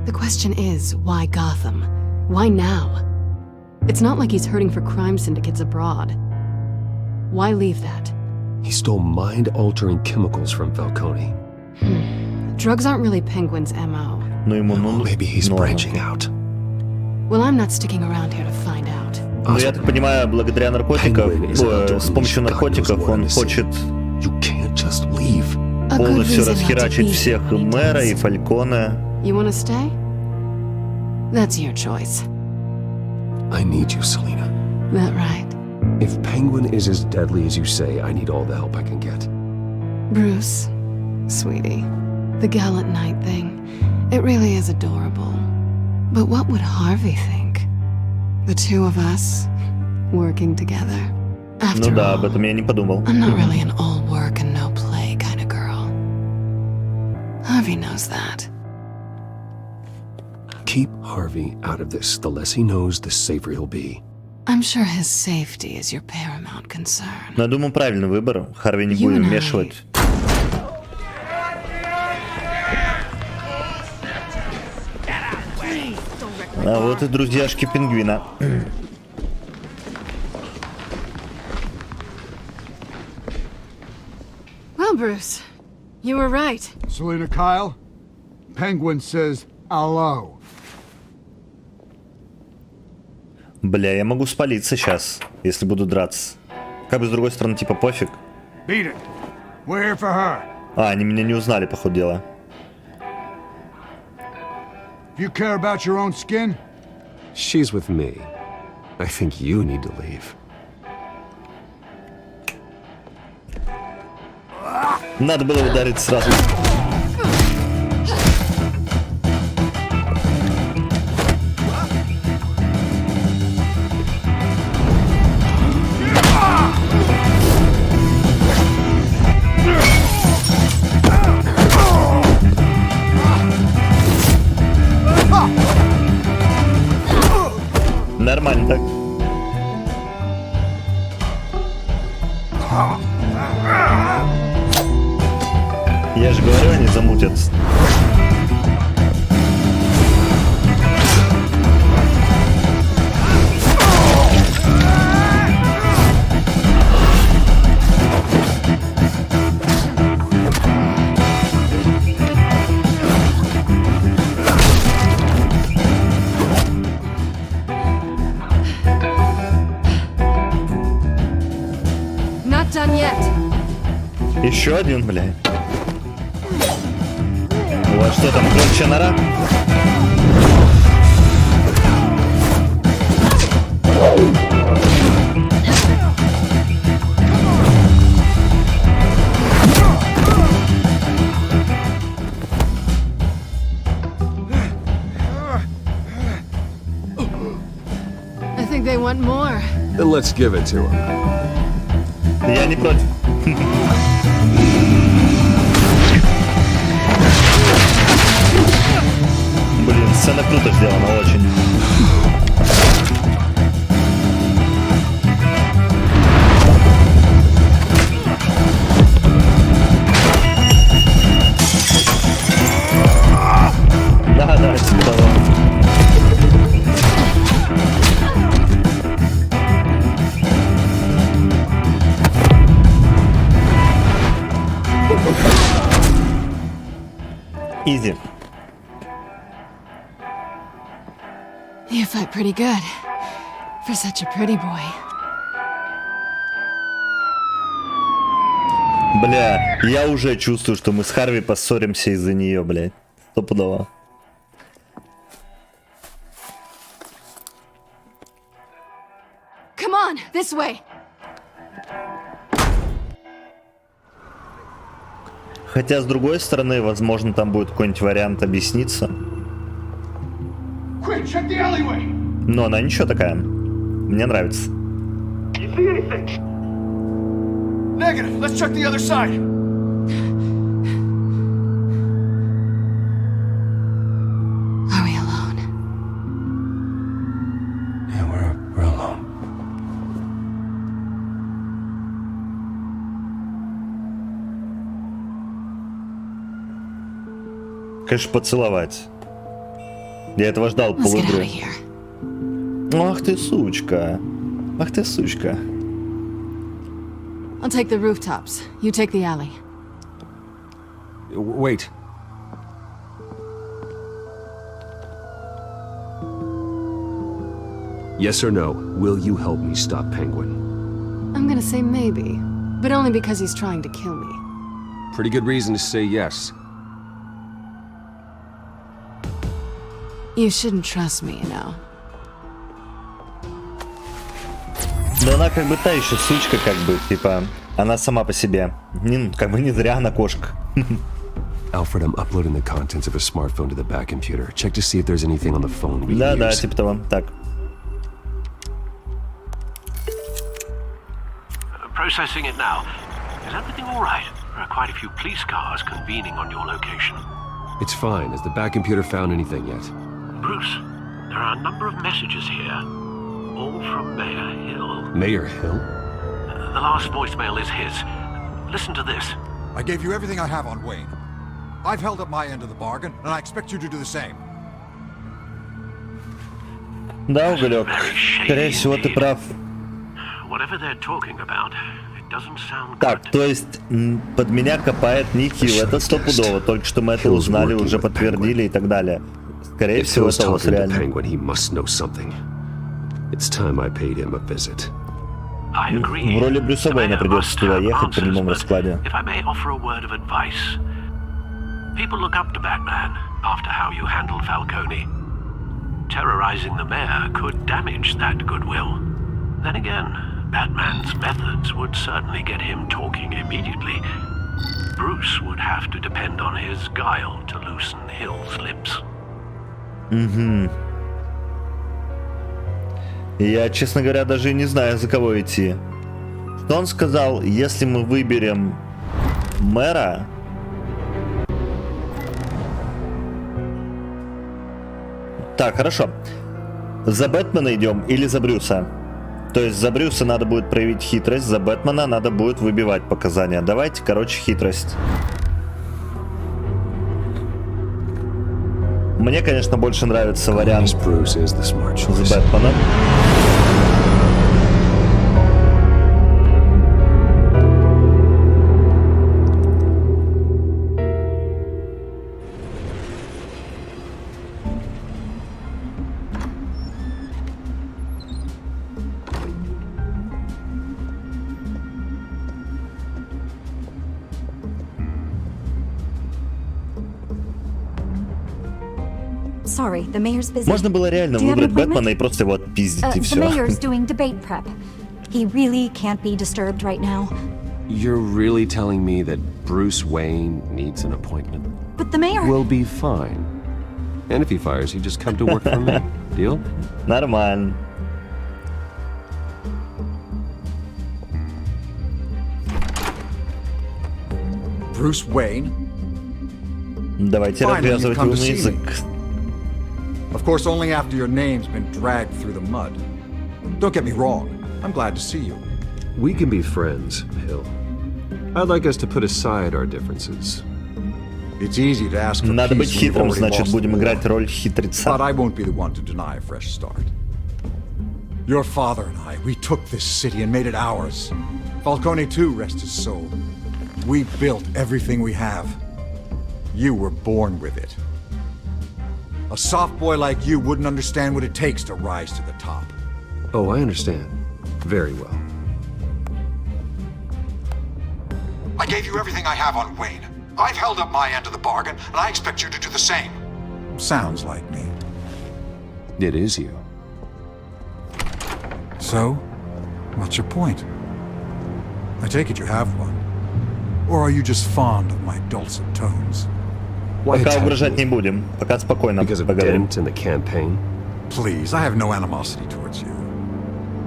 The question is, why Gotham? Why now? It's not like he's hurting for crime syndicates abroad. Why leave that? He stole mind-altering chemicals from Falcone. Drugs aren't really Penguin's MO. Maybe he's branching out. Well, I'm not sticking around here to find out. Ну, я так понимаю, благодаря наркотикам, с помощью наркотиков он хочет полностью расхерачить всех, и мэра, и Фальконе. You wanna stay? That's your choice. I need you, Selena. That right? If Penguin is as deadly as you say, I need all the help I can get. Bruce, sweetie, the gallant knight thing, it really is adorable. But what would Harvey think? The two of us working together. After all, об этом я не подумал. I'm not really an all work and no play kind of girl. Harvey knows that. Keep Harvey out of this. The less he knows, the safer he'll be. I'm sure his safety is your paramount concern. Но я думаю, правильный выбор. Харви не будем вмешивать. А вот и друзьяшки пингвина. Well, Bruce, you were right. Selena Kyle, Penguin says hello. Бля, я могу спалиться сейчас, если буду драться. Как бы с другой стороны, типа пофиг. Beat it. We're here for her. А, они меня не узнали, по ходу дела. If you care about your own skin, she's with me. I think you need to leave. Надо было ударить сразу. Нормально так. Я же говорю, они замутятся. Еще один, бля. У вас что там, круче нора? I think they want more. Then let's give it to them. Я не против. Блин, сцена круто сделана, очень. Да, типа того. Изи. You fight pretty good for such a pretty boy. Бля, я уже чувствую, что мы с Харви поссоримся из-за нее, блядь. Стопудово. Come on, this way. Хотя, с другой стороны, возможно, там будет какой-нибудь вариант объясниться. Quick, check the alleyway. Но она ничего такая. Мне нравится. You see anything? Negative. Let's check the other side. Are we alone? Yeah, we're alone. Конечно, поцеловать. Я этого ждал полуигры. Ах ты сучка. Ах ты сучка. I'll take the rooftops. You take the alley. Wait. Yes or no, will you help me stop Penguin? I'm gonna say maybe, but only because he's trying to kill me. Pretty good reason to say yes. You shouldn't trust me, you know. Да она как бы та еще сучка, как бы, типа, она сама по себе. Как бы не зря она кошка. Alfred, I'm uploading the contents of a smartphone to the back computer. Check to see if there's anything on the phone we Да, can да, use. типа того. Так. Processing it now. Is everything all right? There are quite a few police cars convening on your location. It's fine. Has the back computer found anything yet? Bruce, there are a number of messages here, all from Mayor Hill. Mayor Hill? The last voicemail is his. Listen to this. I gave you everything I have on Wayne. I've held up my end of the bargain, and I expect you to do the same. Да, Уголек. Скорее всего, ты прав. Whatever they're talking about, it doesn't sound Так, то есть под меня копает Ники, это стопудово. Только что мы это узнали, уже подтвердили и так далее. Скорее всего, это вот реально. В роли Брюса Уэйна придется туда ехать при любом раскладе. If I may offer a word of advice. People look up to Batman after how you handled Falcone. Terrorizing the mayor could damage that goodwill. Then again, Batman's methods would certainly get him talking immediately. Bruce would have to depend on his guile to loosen Hill's lips. Угу. Я, честно говоря, даже не знаю, за кого идти. Что он сказал, если мы выберем мэра... Так, хорошо. За Бэтмена идем или за Брюса? То есть за Брюса надо будет проявить хитрость, за Бэтмена надо будет выбивать показания. Давайте, короче, хитрость. Мне, конечно, больше нравится вариант с Бэтменом. Sorry, the mayor's busy. Можно было реально выбрать Бэтмена и просто его отпиздить и все. The mayor's doing debate prep. He really can't be disturbed right now. You're really telling me that Bruce Wayne needs an appointment? But the mayor... We'll be fine. And if he fires you, just come to work for me. Deal? Нормально. Bruce Wayne? Давайте развязывать умный язык. Of course, only after your name's been dragged through the mud. Don't get me wrong. I'm glad to see you. We can be friends, Hill. I'd like us to put aside our differences. It's easy to ask for Надо быть peace when you've хитрым, already значит, lost будем the war. играть роль хитреца. But I won't be the one to deny a fresh start. Your father and I, we took this city and made it ours. Falcone too, rest his soul. We built everything we have. You were born with it. A soft boy like you wouldn't understand what it takes to rise to the top. Oh, I understand. Very well. I gave you everything I have on Wayne. I've held up my end of the bargain, and I expect you to do the same. Sounds like me. It is you. So, what's your point? I take it you have one. Or are you just fond of my dulcet tones? Пока угрожать не будем. Пока спокойно поговорим. In the campaign? Please, I have no animosity towards you.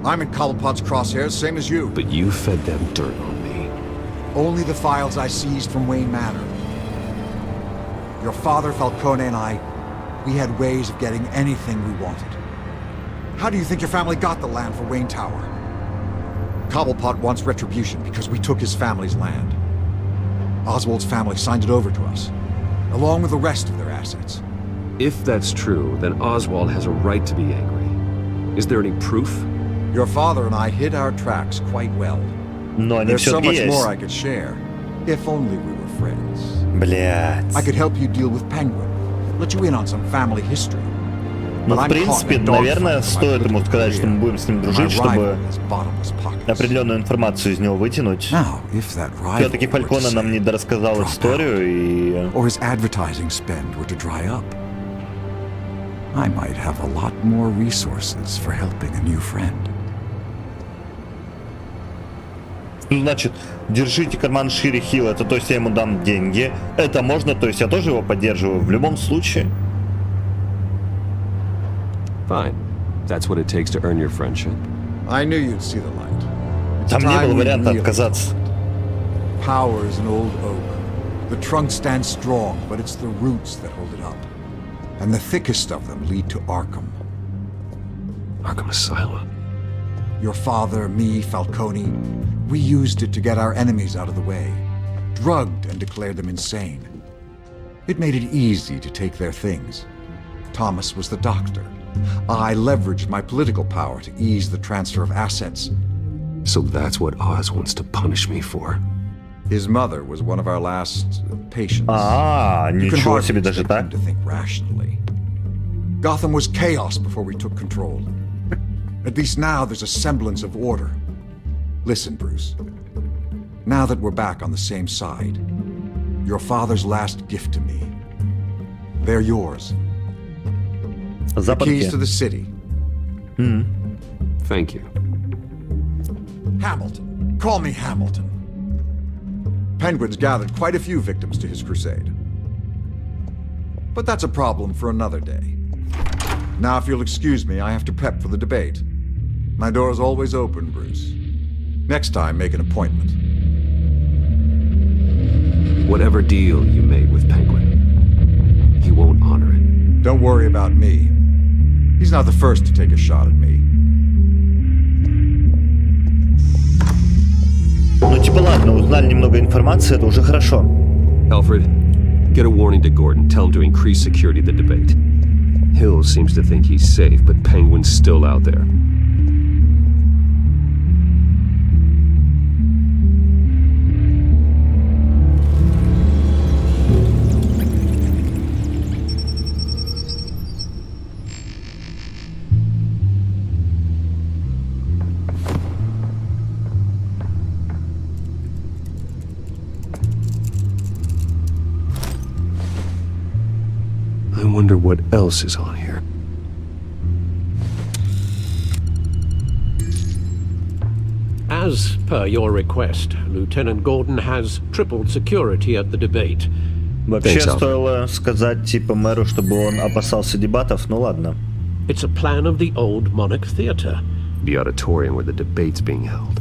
I'm in Cobblepot's crosshairs, same as you. But you fed them dirt on me. Only the files I seized from Wayne Manor. Your father, Falcone, and I, we had ways of getting anything we wanted. How do you think your family got the land for Wayne Tower? Cobblepot wants retribution because we took his family's land. Oswald's family signed it over to us, along with the rest of their assets. If that's true, then Oswald has a right to be angry. Is there any proof? Your father and I hid our tracks quite well. Но они There's so much есть. more I could share, if only we were friends. Блядь. I could help you deal with Penguin, let you in on some family history. Ну, в принципе, наверное, стоит ему сказать, что мы будем с ним дружить, чтобы определенную информацию из него вытянуть. Все-таки Фальконе нам не дорассказал историю, и... Or his advertising spend were to dry up. I might have a lot more resources for helping a new friend. Значит, держите карман шире Хилл, это то есть я ему дам деньги. Это можно, то есть я тоже его поддерживаю в любом случае. Fine. That's what it takes to earn your friendship. I knew you'd see the light. Там не было варианта отказаться. Power is an old oak. The trunk stands strong, but it's the roots that hold it up. And the thickest of them lead to Arkham. Arkham Asylum. Your father, me, Falcone, we used it to get our enemies out of the way. Drugged and declared them insane. It made it easy to take their things. Thomas was the doctor. I leveraged my political power to ease the transfer of assets. So that's what Oz wants to punish me for. His mother was one of our last patients. Ничего себе, даже так. To think rationally. Gotham was chaos before we took control. At least now there's a semblance of order. Listen, Bruce. Now that we're back on the same side, your father's last gift to me, they're yours. The keys to the city. Thank you. Hamilton. Call me Hamilton. Penguin's gathered quite a few victims to his crusade. But that's a problem for another day. Now, if you'll excuse me, I have to prep for the debate. My door is always open, Bruce. Next time, make an appointment. Whatever deal you made with Penguin, he won't honor it. Don't worry about me. He's not the first to take a shot at me. Ну типа ладно, узнали немного информации, это уже хорошо. Alfred, get a warning to Gordon. Tell him to increase security at the debate. Hill seems to think he's safe, but Penguin's still out there. I wonder what else is on here. As per your request, Lieutenant Gordon has tripled security at the debate. Вообще стоило сказать типа мэру, чтобы он опасался дебатов, ну ладно. It's a plan of the old Monarch Theatre. The auditorium where the debate's being held.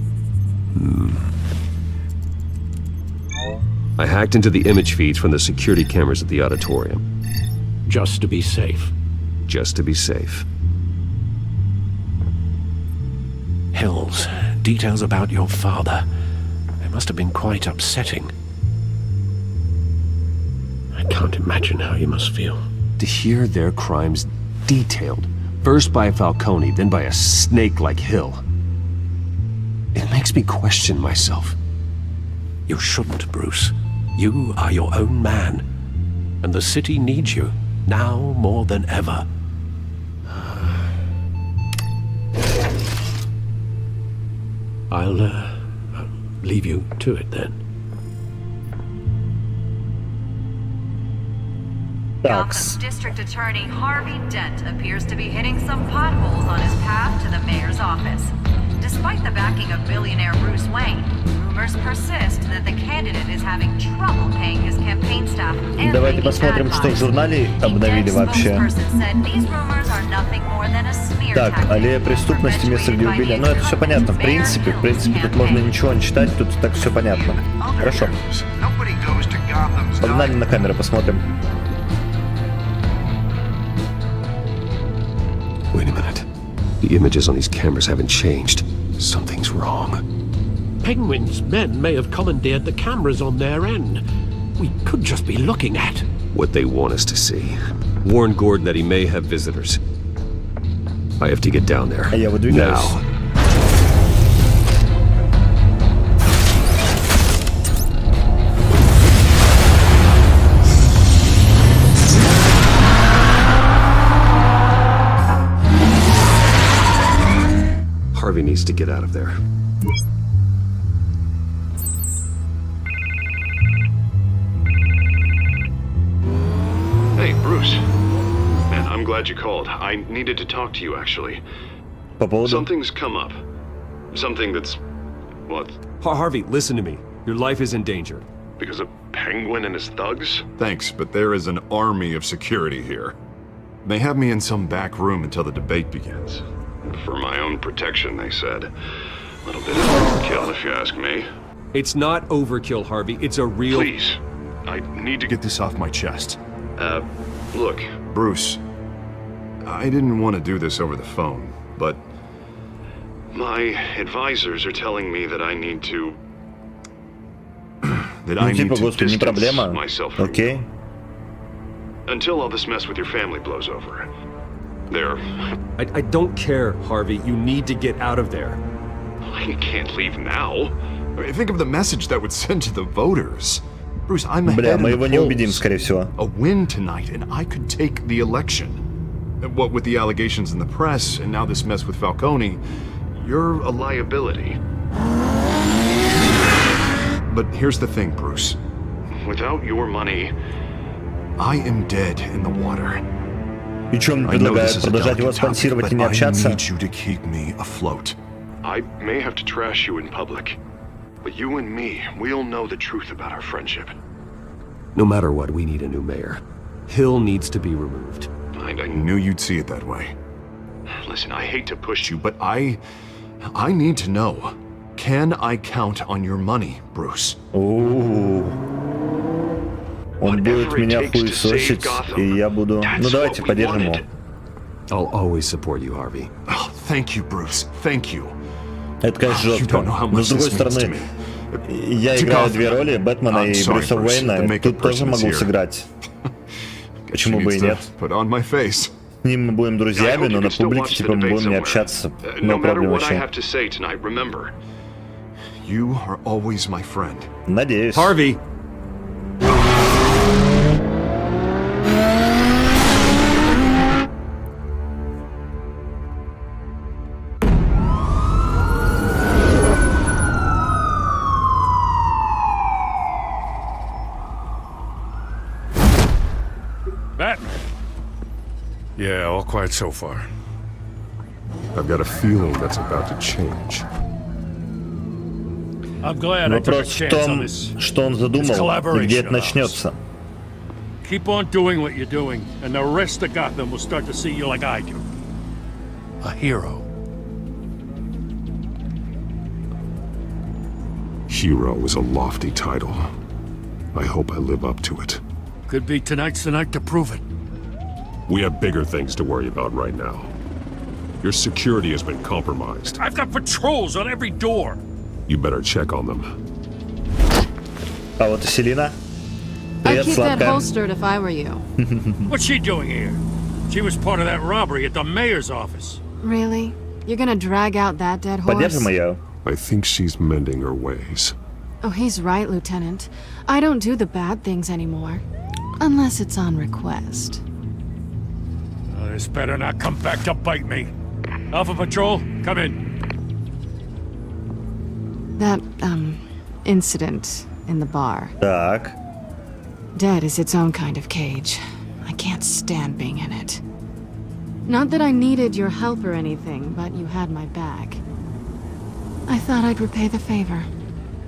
I hacked into the image feeds from the security cameras at the auditorium. Just to be safe. Just to be safe. Hills, details about your father. They must have been quite upsetting. I can't imagine how you must feel. To hear their crimes detailed, first by Falcone, then by a snake like Hill. It makes me question myself. You shouldn't, Bruce. You are your own man. And the city needs you, now more than ever. I'll leave you to it then. Gotham's District Attorney Harvey Dent appears to be hitting some potholes on his path to the mayor's office. Despite the backing of billionaire Bruce Wayne, rumors persist that the candidate is having trouble paying his campaign staff and Давайте посмотрим, что в журнале обновили вообще. Так, аллея преступности, место, где убили. Ну, это все понятно, в принципе, тут можно ничего не читать, тут так все понятно. Хорошо. Погнали на камеру, посмотрим. Wait a minute. The images on these cameras haven't changed. Something's wrong. Penguin's men may have commandeered the cameras on their end. We could just be looking at what they want us to see. Warn Gordon that he may have visitors. I have to get down there. Now. Harvey needs to get out of there. Hey, Bruce. Man, I'm glad you called. I needed to talk to you, actually. Something's come up. Something that's... what? Harvey, listen to me. Your life is in danger. Because of Penguin and his thugs? Thanks, but there is an army of security here. They have me in some back room until the debate begins. For my own protection, they said. A little bit of overkill, if you ask me. It's not overkill, Harvey. It's a real... Please. I need to get this off my chest. Look. Bruce, I didn't want to do this over the phone, but... my advisors are telling me that I need to... that I need to distance myself from you. Until all this mess with your family blows over. There. I don't care, Harvey. You need to get out of there. I can't leave now. Think of the message that would send to the voters. Bruce, I'm ahead in the polls. A win tonight, and I could take the election. What with the allegations in the press, and now this mess with Falcone, you're a liability. But here's the thing, Bruce. Without your money, I am dead in the water. И что он предлагает? Продолжать его спонсировать и не общаться? I may have to trash you in public, but you and me, we'll know the truth about our friendship. No matter what, we need a new mayor. Hill needs to be removed. I knew you'd see it that way. Listen, I hate to push you, but I need to know. Can I count on your money, Bruce? Он будет меня хуесосить, и я буду... Ну давайте поддержим его. I'll always support you, Harvey. Oh, thank you, Bruce. Thank you. Это, конечно, жестко. Но с другой стороны, я играю две роли, Бэтмена и Брюса Уэйна, и тут тоже могу сыграть. Почему бы и нет? С ним мы будем друзьями, но на публике типа мы будем не общаться. No problem вообще. Надеюсь. Harvey! Batman. Yeah, all quiet so far. I've got a feeling that's about to change. I'm glad I took a chance on this. Что он задумал и где это начнется. Keep on doing what you're doing, and the rest of Gotham will start to see you like I do. A hero. Hero is a lofty title. I hope I live up to it. Could be tonight's the night to prove it. We have bigger things to worry about right now. Your security has been compromised. I've got patrols on every door. You better check on them. А вот и Селина. I'd keep that holstered if I were you. What's she doing here? She was part of that robbery at the mayor's office. Really? You're gonna drag out that dead horse? Поддержим ее. I think she's mending her ways. Oh, he's right, Lieutenant. I don't do the bad things anymore. Unless it's on request. This better not come back to bite me. Alpha Patrol, come in. That, incident in the bar. Так. Dead is its own kind of cage. I can't stand being in it. Not that I needed your help or anything, but you had my back. I thought I'd repay the favor.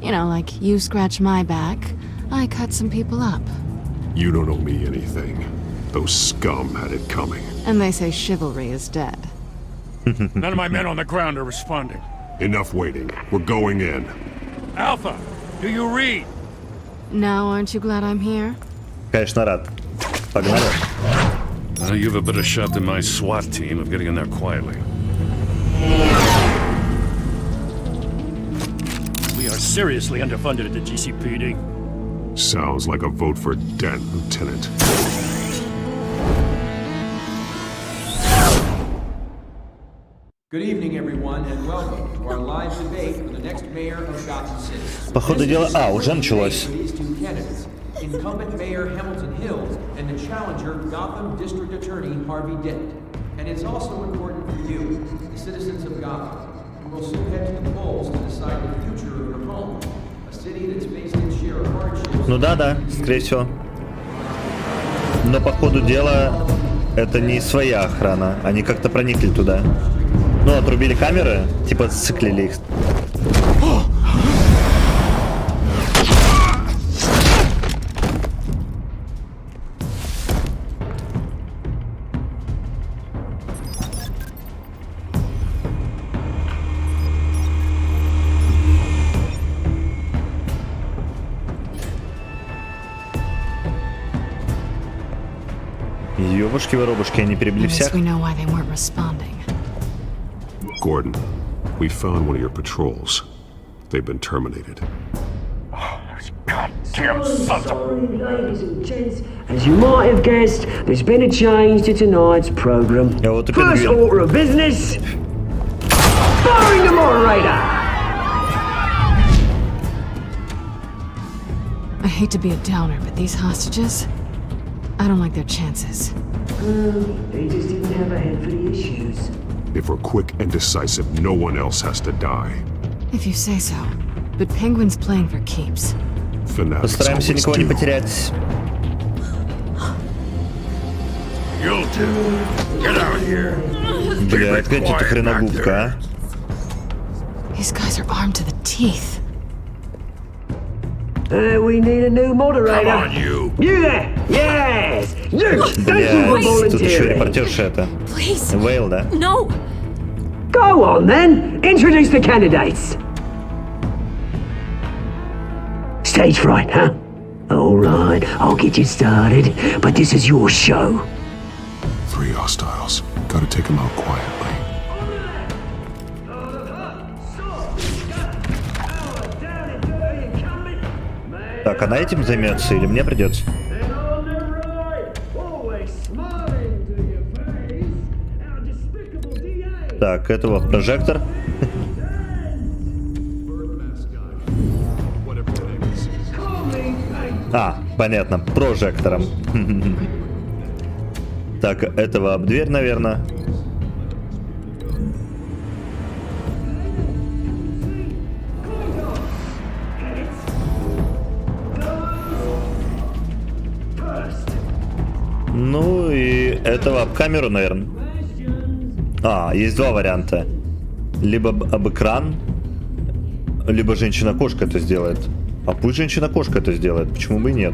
You know, like you scratch my back, I cut some people up. You don't owe me anything. Those scum had it coming. And they say chivalry is dead. None of my men on the ground are responding. Enough waiting. We're going in. Alpha, do you read? Now aren't you glad I'm here? Конечно, rad. Погнали. You have a better shot than my SWAT team of getting in there quietly. We are seriously underfunded at the GCPD. Sounds like a vote for Dent, Lieutenant. Good evening, everyone, and welcome to our live debate for the next mayor of Gotham City. По ходу дела, уже началось. These two candidates, incumbent Mayor Hamilton Hills and the challenger Gotham District Attorney Harvey Dent. And it's also important for you, the citizens of Gotham, who will soon head to the polls to decide the future of your home, a city that's faced its share of hardships. Ну да, скорее всего. Но по ходу дела это не своя охрана, они как-то проникли туда. Ну, отрубили камеры, типа зациклили их. Ёбушки-воробушки, они перебили всех. Gordon, we found one of your patrols. They've been terminated. Goddamn sons of... Ladies and gents, as you might have guessed, there's been a change to tonight's program. First order of business, firing the moderator. I hate to be a downer, but these hostages, I don't like their chances. They just didn't have a head for the issues. If we're quick and decisive, no one else has to die. If you say so. But Penguin's playing for keeps. Постараемся никого не потерять. Бля, опять эта хреногубка, а? These guys are armed to the teeth. We need a new moderator. Come on, you. You there? Yes. You. Thank you for volunteering. Тут еще репортерша это. Вейл, да? No. Go on then. Introduce the candidates. Stage fright, huh? All right, I'll get you started, but this is your show. 3 hostiles. Gotta take them out quietly. Так, она этим займется или мне придется? Так, этого в прожектор. А, понятно, прожектором. Так, этого об дверь, наверное. Ну и этого об камеру, наверное. А, есть 2 варианта. Либо об экран, либо женщина-кошка это сделает. А пусть женщина-кошка это сделает, почему бы и нет?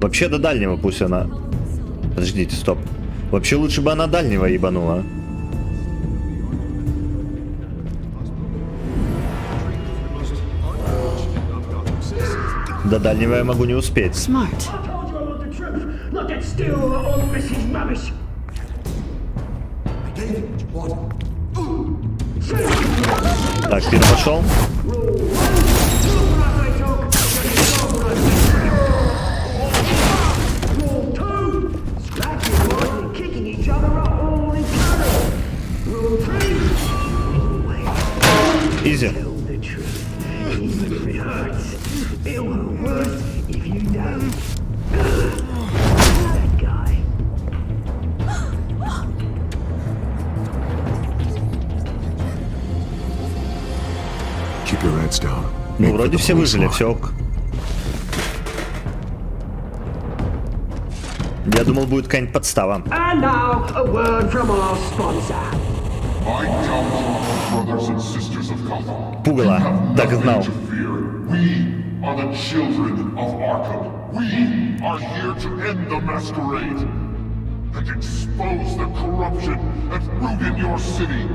Вообще до дальнего пусть она... Подождите, стоп. Вообще лучше бы она дальнего ебанула. До дальнего я могу не успеть. Smart. Так, Пина пошел. Изи. Ну, вроде все выжили, все ок. Я думал, будет какая-нибудь подстава. And now, a word from our sponsor. My gallant brothers and sisters of Gotham. Пугало, так и знал. We are the children of Arkham. We are here to end the masquerade and expose the corruption and ruin your city.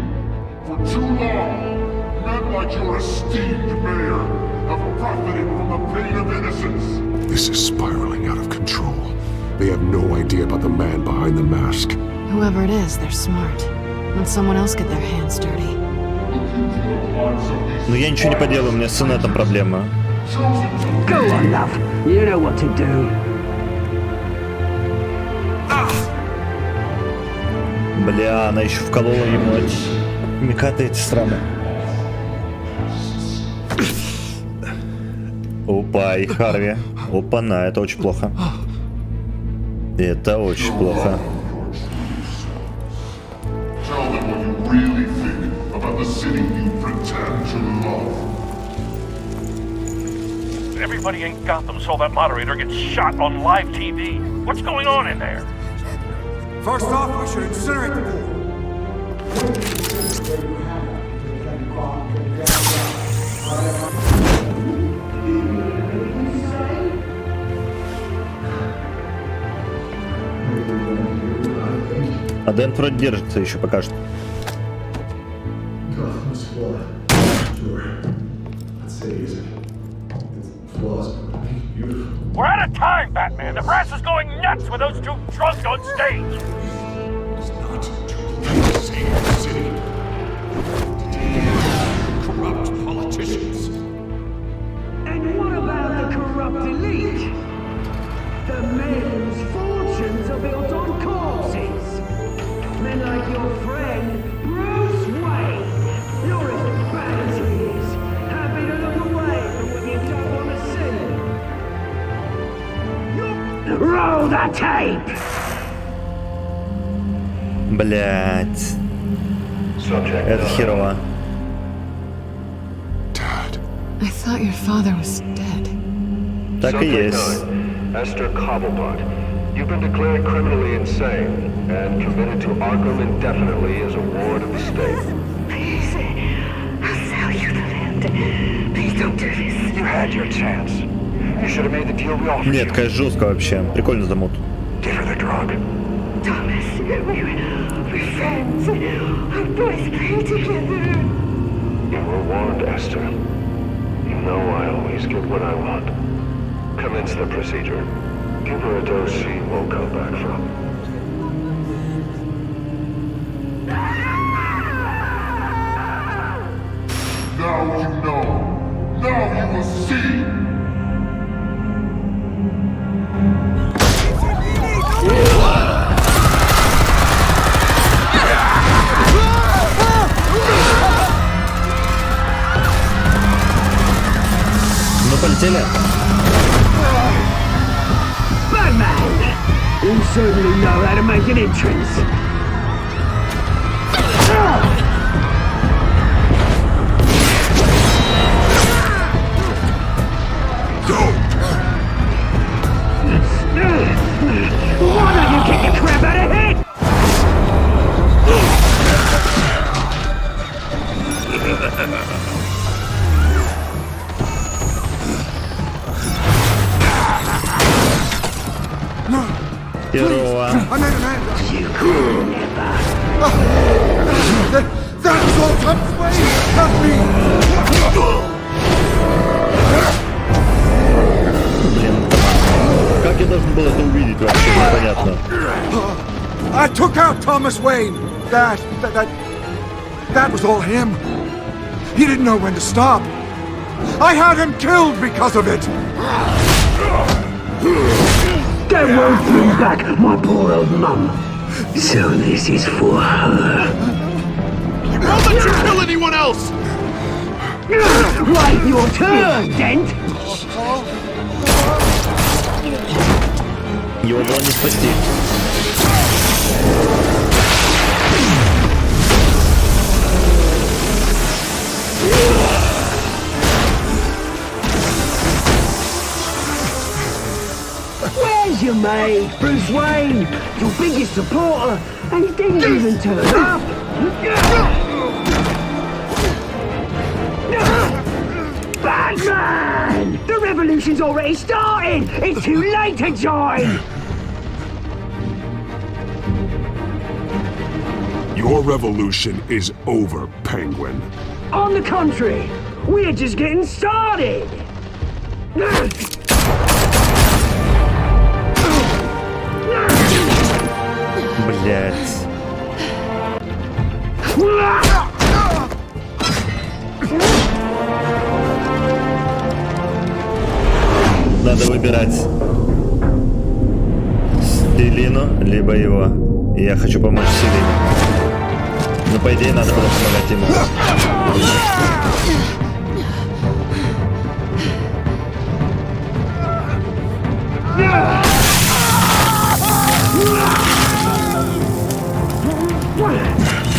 For too long, men like your esteemed mayor have profited from the pain of innocence. This is spiraling out of control. They have no idea about the man behind the mask. Whoever it is, they're smart. Let someone else get their hands dirty. Но я ничего не поделаю, у меня с инетом проблема. Go on, love. You know what to do. Бля, она еще вколола ему эти микаты эти страны. Опа, и Харви. Опа-на, это очень плохо. Это очень плохо. Everybody in Gotham saw that moderator get shot on live TV. What's going on in there? First off, we should incinerate the pool. А Дэн вроде держится еще пока что. We're out of time, Batman. The brass is going nuts with those two drunks on stage. It's not to save the city. Corrupt politicians. And what about the corrupt elite? The men whose fortunes are built on corpses. Men like your friend, Bruce Wayne. You're as bad as he is. Happy to look away from what you've done on the scene. Roll the tape! Блять. Это херово. I thought your father was dead. Так и есть. Esther Cobblepot, you've been declared criminally insane and committed to Arkham indefinitely as a ward of the state. Please, I'll sell you the land. Please don't do this. You had your chance. You should have made the deal we offered. Нет, конечно, жестко вообще. Прикольно замут. Give her the drug. Thomas, we're friends. Our boys play together. You were warned, Esther. You know I always get what I want. Commence the procedure. Give her a dose she won't come back from. Now you know. Now you will see. Ну, полетели. Batman! You certainly know how to make an entrance. Why don't you kick the crap out of him? Херово. You could never. That was all Tom's way! Help me! Блин, как я должен был это увидеть вообще, непонятно. I took out Thomas Wayne. That was all him. He didn't know when to stop. I had him killed because of it. That won't bring back my poor old mum. So this is for her. Don't let you kill anyone else! Right, your turn, Dent. Его было не спасти. your mate, Bruce Wayne, your biggest supporter, and he didn't even turn up. Batman! The revolution's already started! It's too late to join! Your revolution is over, Penguin. On the contrary, we're just getting started! Блять. Надо выбирать Селину, либо его. И я хочу помочь Селине. Но по идее надо было помогать ему.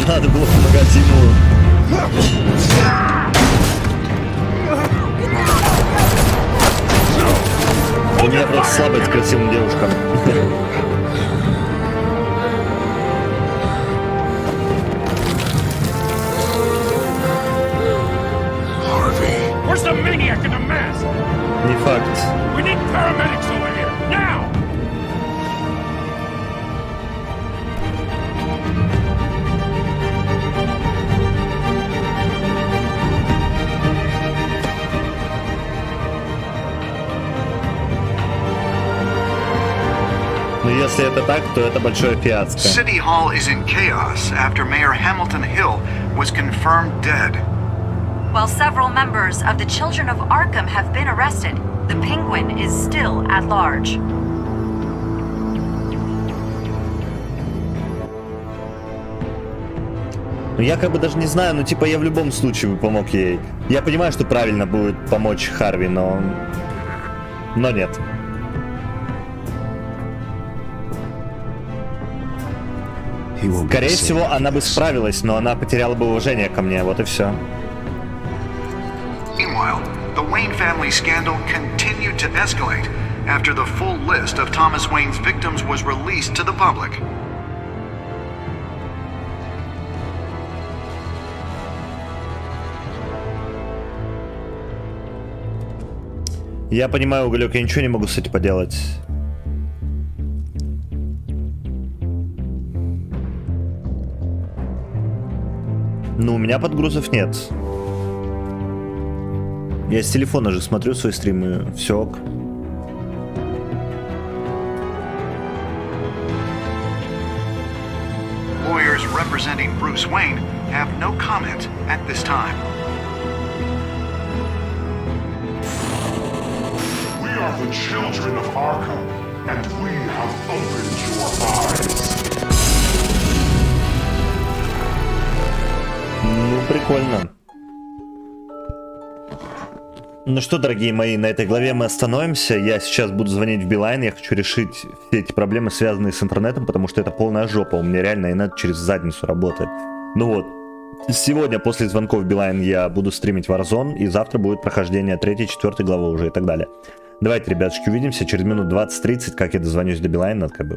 Надо было помогать ему. У меня просто слабость к красивым девушкам. Where's the maniac in the mask? Не факт. We need paramedics over here, now! Но если это так, то это большое фиаско. City Hall is in chaos after Mayor Hamilton Hill was confirmed dead. While several members of the Children of Arkham have been arrested, the Penguin is still at large. Ну я как бы даже не знаю, ну типа я в любом случае бы помог ей. Я понимаю, что правильно будет помочь Харви, но нет. Скорее всего, она бы справилась, но она потеряла бы уважение ко мне, вот и все. Meanwhile, the Wayne family scandal continued to escalate after the full list of Thomas Wayne's victims was released to the public. Я понимаю, Уголек, я ничего не могу с этим поделать. Ну, у меня подгрузов нет. Я с телефона же смотрю свои стримы, все ок. Lawyers representing Bruce Wayne have no comment at this time. We are the children of Arkham, and we have opened your eyes. Ну, прикольно. Ну что, дорогие мои, на этой главе мы остановимся. Я сейчас буду звонить в Билайн. Я хочу решить все эти проблемы, связанные с интернетом, потому что это полная жопа. У меня реально инет через задницу работает. Ну вот, сегодня после звонков в Билайн я буду стримить Warzone, и завтра будет прохождение 3-4 главы уже и так далее. Давайте, ребятушки, увидимся через минут 20-30, как я дозвонюсь до Билайна, как бы